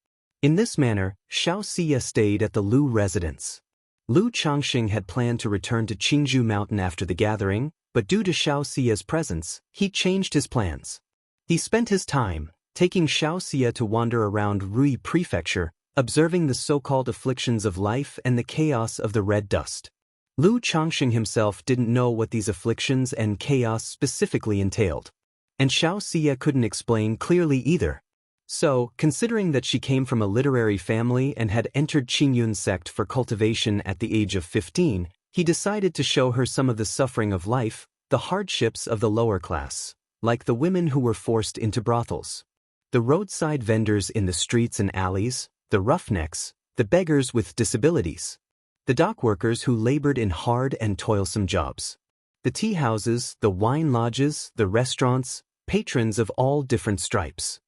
In this manner, Xianxia stayed at the Lu residence. Lu Changxing had planned to return to Qingzhou Mountain after the gathering, but due to Xiaoxia's presence, he changed his plans. He spent his time, taking Xiaoxia to wander around Rui Prefecture, observing the so-called afflictions of life and the chaos of the red dust. Lu Changxing himself didn't know what these afflictions and chaos specifically entailed. And Xiaoxia couldn't explain clearly either. So, considering that she came from a literary family and had entered Qingyun sect for cultivation at the age of 15, he decided to show her some of the suffering of life, the hardships of the lower class, like the women who were forced into brothels, the roadside vendors in the streets and alleys, the roughnecks, the beggars with disabilities, the dock workers who labored in hard and toilsome jobs, the tea houses, the wine lodges, the restaurants, patrons of all different stripes,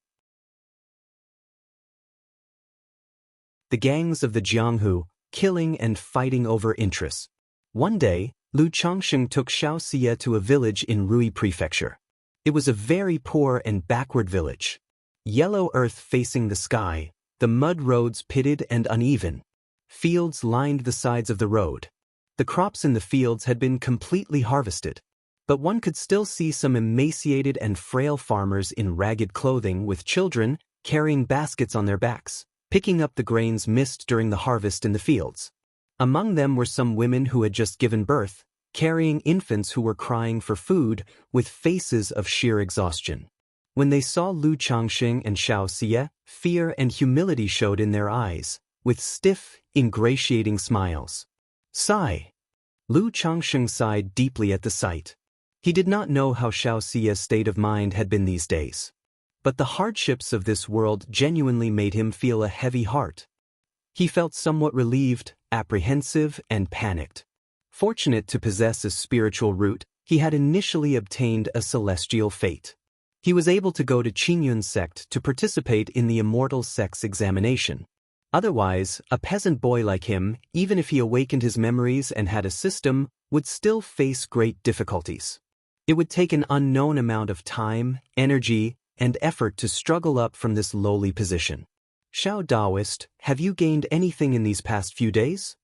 the gangs of the Jianghu, killing and fighting over interests. One day, Lu Changxing took Xiaoxia to a village in Rui Prefecture. It was a very poor and backward village. Yellow earth facing the sky, the mud roads pitted and uneven. Fields lined the sides of the road. The crops in the fields had been completely harvested. But one could still see some emaciated and frail farmers in ragged clothing with children carrying baskets on their backs, picking up the grains missed during the harvest in the fields. Among them were some women who had just given birth, carrying infants who were crying for food, with faces of sheer exhaustion. When they saw Lu Changxing and Xiaoxia, fear and humility showed in their eyes, with stiff, ingratiating smiles. Sigh. Lu Changxing sighed deeply at the sight. He did not know how Xiaoxia's state of mind had been these days. But the hardships of this world genuinely made him feel a heavy heart. He felt somewhat relieved, apprehensive, and panicked. Fortunate to possess a spiritual root, he had initially obtained a celestial fate. He was able to go to Qingyun sect to participate in the Immortal sect's examination. Otherwise, a peasant boy like him, even if he awakened his memories and had a system, would still face great difficulties. It would take an unknown amount of time, energy, and effort to struggle up from this lowly position. Xiao Daoist, have you gained anything in these past few days?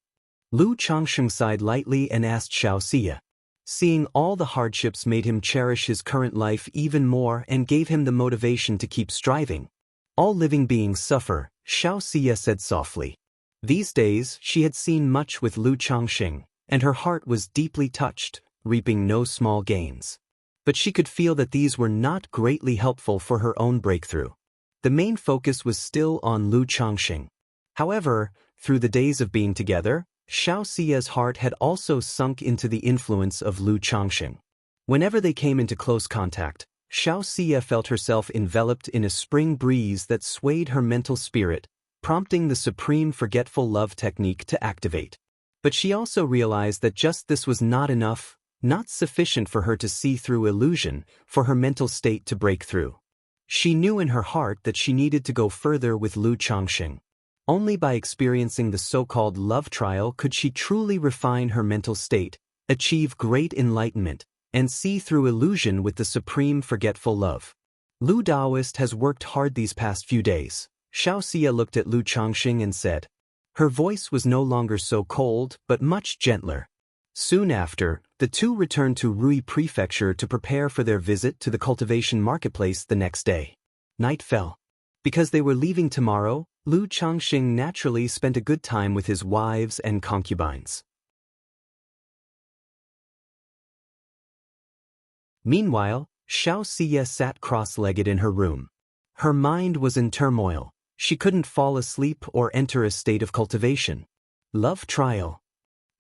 Lu Changxing sighed lightly and asked Xiaoxia. Seeing all the hardships made him cherish his current life even more and gave him the motivation to keep striving. All living beings suffer, Xiaoxia said softly. These days, she had seen much with Lu Changxing, and her heart was deeply touched, reaping no small gains. But she could feel that these were not greatly helpful for her own breakthrough. The main focus was still on Lu Changxing. However, through the days of being together, Xiaoxia's heart had also sunk into the influence of Lu Changxing. Whenever they came into close contact, Xiaoxia felt herself enveloped in a spring breeze that swayed her mental spirit, prompting the supreme forgetful love technique to activate. But she also realized that just this was not enough, not sufficient for her to see through illusion, for her mental state to break through. She knew in her heart that she needed to go further with Lu Changxing. Only by experiencing the so-called love trial could she truly refine her mental state, achieve great enlightenment, and see through illusion with the supreme forgetful love. Lu Daoist has worked hard these past few days. Xiaoxia looked at Lu Changxing and said. Her voice was no longer so cold, but much gentler. Soon after, the two returned to Rui Prefecture to prepare for their visit to the Cultivation marketplace the next day. Night fell. Because they were leaving tomorrow, Lu Changxing naturally spent a good time with his wives and concubines. Meanwhile, Xiaoxia sat cross-legged in her room. Her mind was in turmoil. She couldn't fall asleep or enter a state of cultivation. Love trial.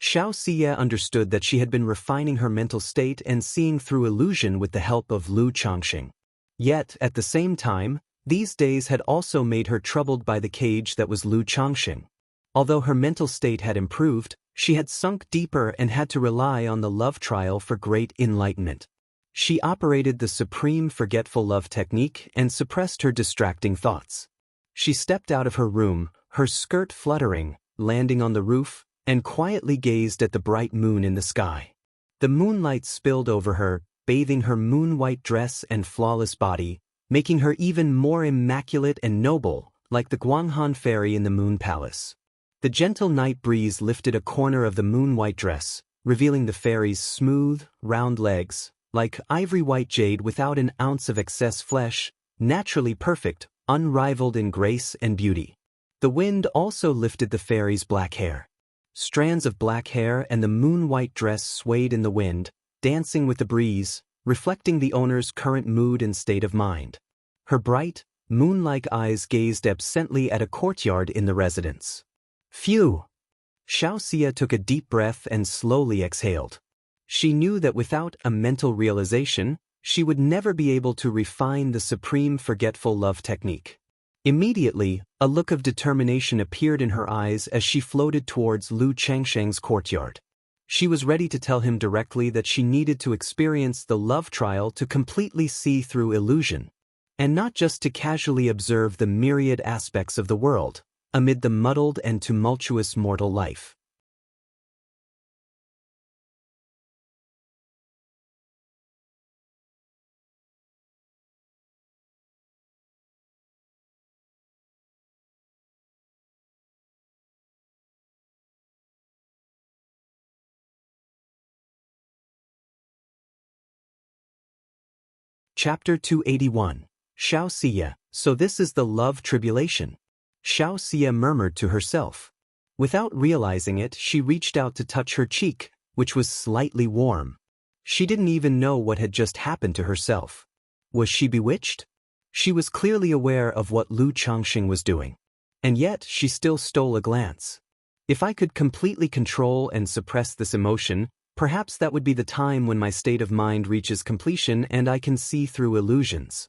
Xiaoxia understood that she had been refining her mental state and seeing through illusion with the help of Lu Changxing. Yet, at the same time, these days had also made her troubled by the cage that was Lu Changxing. Although her mental state had improved, she had sunk deeper and had to rely on the love trial for great enlightenment. She operated the supreme forgetful love technique and suppressed her distracting thoughts. She stepped out of her room, her skirt fluttering, landing on the roof, and quietly gazed at the bright moon in the sky. The moonlight spilled over her, bathing her moon-white dress and flawless body, making her even more immaculate and noble, like the Guanghan fairy in the Moon Palace. The gentle night breeze lifted a corner of the moon-white dress, revealing the fairy's smooth, round legs, like ivory-white jade without an ounce of excess flesh, naturally perfect, unrivaled in grace and beauty. The wind also lifted the fairy's black hair. Strands of black hair and the moon-white dress swayed in the wind, dancing with the breeze, reflecting the owner's current mood and state of mind. Her bright, moon-like eyes gazed absently at a courtyard in the residence. Phew! Xianxia took a deep breath and slowly exhaled. She knew that without a mental realization, she would never be able to refine the supreme forgetful love technique. Immediately, a look of determination appeared in her eyes as she floated towards Lu Changsheng's courtyard. She was ready to tell him directly that she needed to experience the love trial to completely see through illusion, and not just to casually observe the myriad aspects of the world, amid the muddled and tumultuous mortal life. Chapter 281. Xianxia, so this is the love tribulation. Xianxia murmured to herself. Without realizing it, she reached out to touch her cheek, which was slightly warm. She didn't even know what had just happened to herself. Was she bewitched? She was clearly aware of what Lu Changxing was doing. And yet, she still stole a glance. If I could completely control and suppress this emotion, perhaps that would be the time when my state of mind reaches completion and I can see through illusions.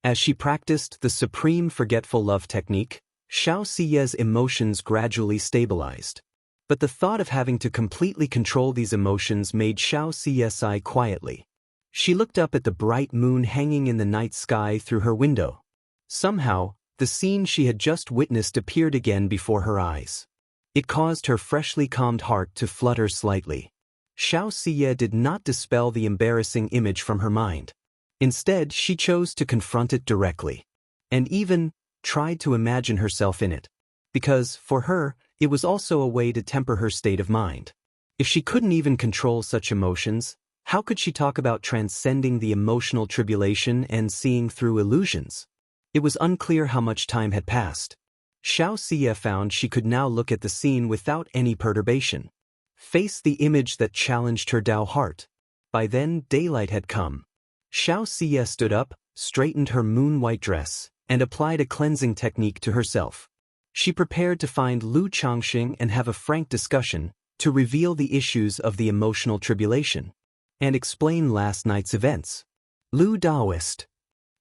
As she practiced the supreme forgetful love technique, Xiaoxia's emotions gradually stabilized. But the thought of having to completely control these emotions made Xiaoxia sigh quietly. She looked up at the bright moon hanging in the night sky through her window. Somehow, the scene she had just witnessed appeared again before her eyes. It caused her freshly calmed heart to flutter slightly. Xiaoxia did not dispel the embarrassing image from her mind. Instead, she chose to confront it directly, and even tried to imagine herself in it, because, for her, it was also a way to temper her state of mind. If she couldn't even control such emotions, how could she talk about transcending the emotional tribulation and seeing through illusions? It was unclear how much time had passed. Xiaoxia found she could now look at the scene without any perturbation. Face the image that challenged her Tao heart. By then, daylight had come. Xiaoxia stood up, straightened her moon-white dress, and applied a cleansing technique to herself. She prepared to find Lu Changxing and have a frank discussion, to reveal the issues of the emotional tribulation, and explain last night's events. Lu Daoist.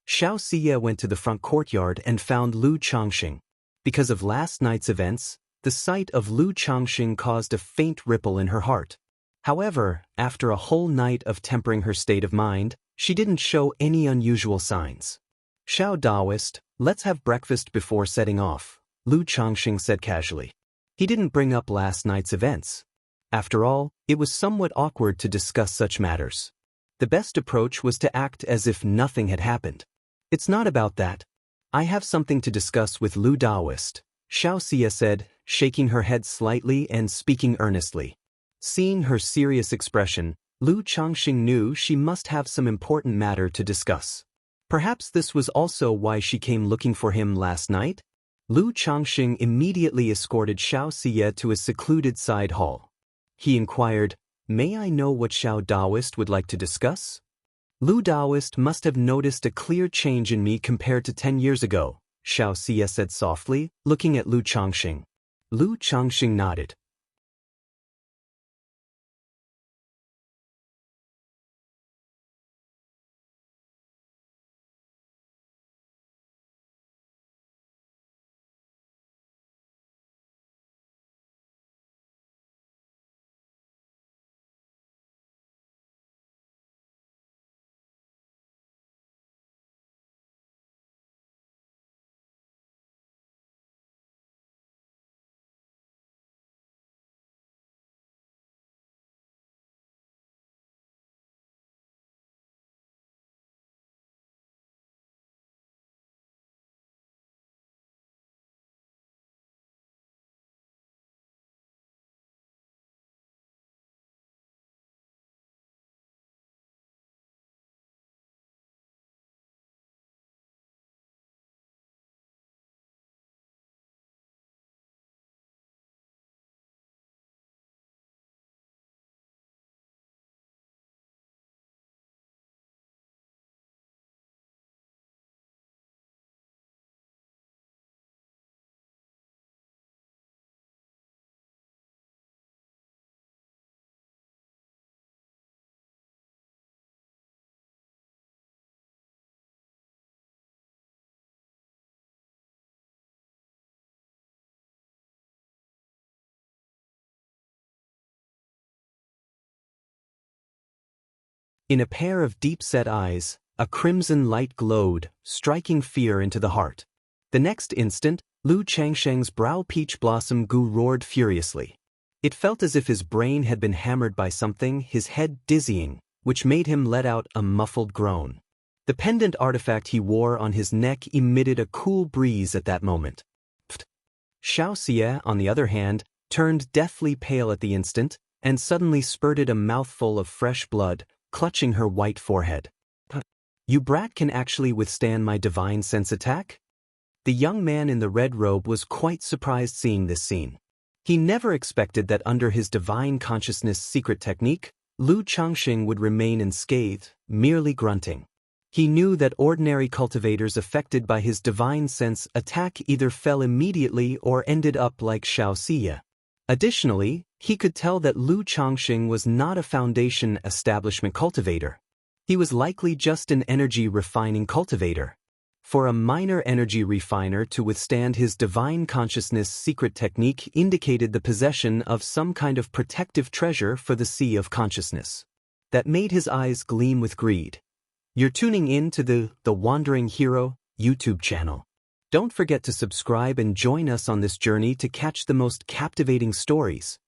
Xiaoxia went to the front courtyard and found Lu Changxing. Because of last night's events, the sight of Lu Changxing caused a faint ripple in her heart. However, after a whole night of tempering her state of mind, she didn't show any unusual signs. Xiao Daoist, let's have breakfast before setting off, Lu Changxing said casually. He didn't bring up last night's events. After all, it was somewhat awkward to discuss such matters. The best approach was to act as if nothing had happened. It's not about that. I have something to discuss with Lu Daoist, Xiaoxia said, shaking her head slightly and speaking earnestly. Seeing her serious expression, Lu Changxing knew she must have some important matter to discuss. Perhaps this was also why she came looking for him last night? Lu Changxing immediately escorted Xiaoxia to a secluded side hall. He inquired, "May I know what Xiao Daoist would like to discuss?" Lu Daoist must have noticed a clear change in me compared to 10 years ago, Xiaoxia said softly, looking at Lu Changxing. Lu Changxing nodded. In a pair of deep-set eyes, a crimson light glowed, striking fear into the heart. The next instant, Lu Changsheng's brow peach blossom goo roared furiously. It felt as if his brain had been hammered by something, his head dizzying, which made him let out a muffled groan. The pendant artifact he wore on his neck emitted a cool breeze at that moment. Xianxia, on the other hand, turned deathly pale at the instant, and suddenly spurted a mouthful of fresh blood, clutching her white forehead. "You brat can actually withstand my divine sense attack?" The young man in the red robe was quite surprised seeing this scene. He never expected that under his divine consciousness secret technique, Lu Changxing would remain unscathed, merely grunting. He knew that ordinary cultivators affected by his divine sense attack either fell immediately or ended up like Xianxia. Additionally, he could tell that Lu Changxing was not a foundation establishment cultivator. He was likely just an energy refining cultivator. For a minor energy refiner to withstand his divine consciousness secret technique indicated the possession of some kind of protective treasure for the sea of consciousness. That made his eyes gleam with greed. You're tuning in to the Wandering Hero YouTube channel. Don't forget to subscribe and join us on this journey to catch the most captivating stories.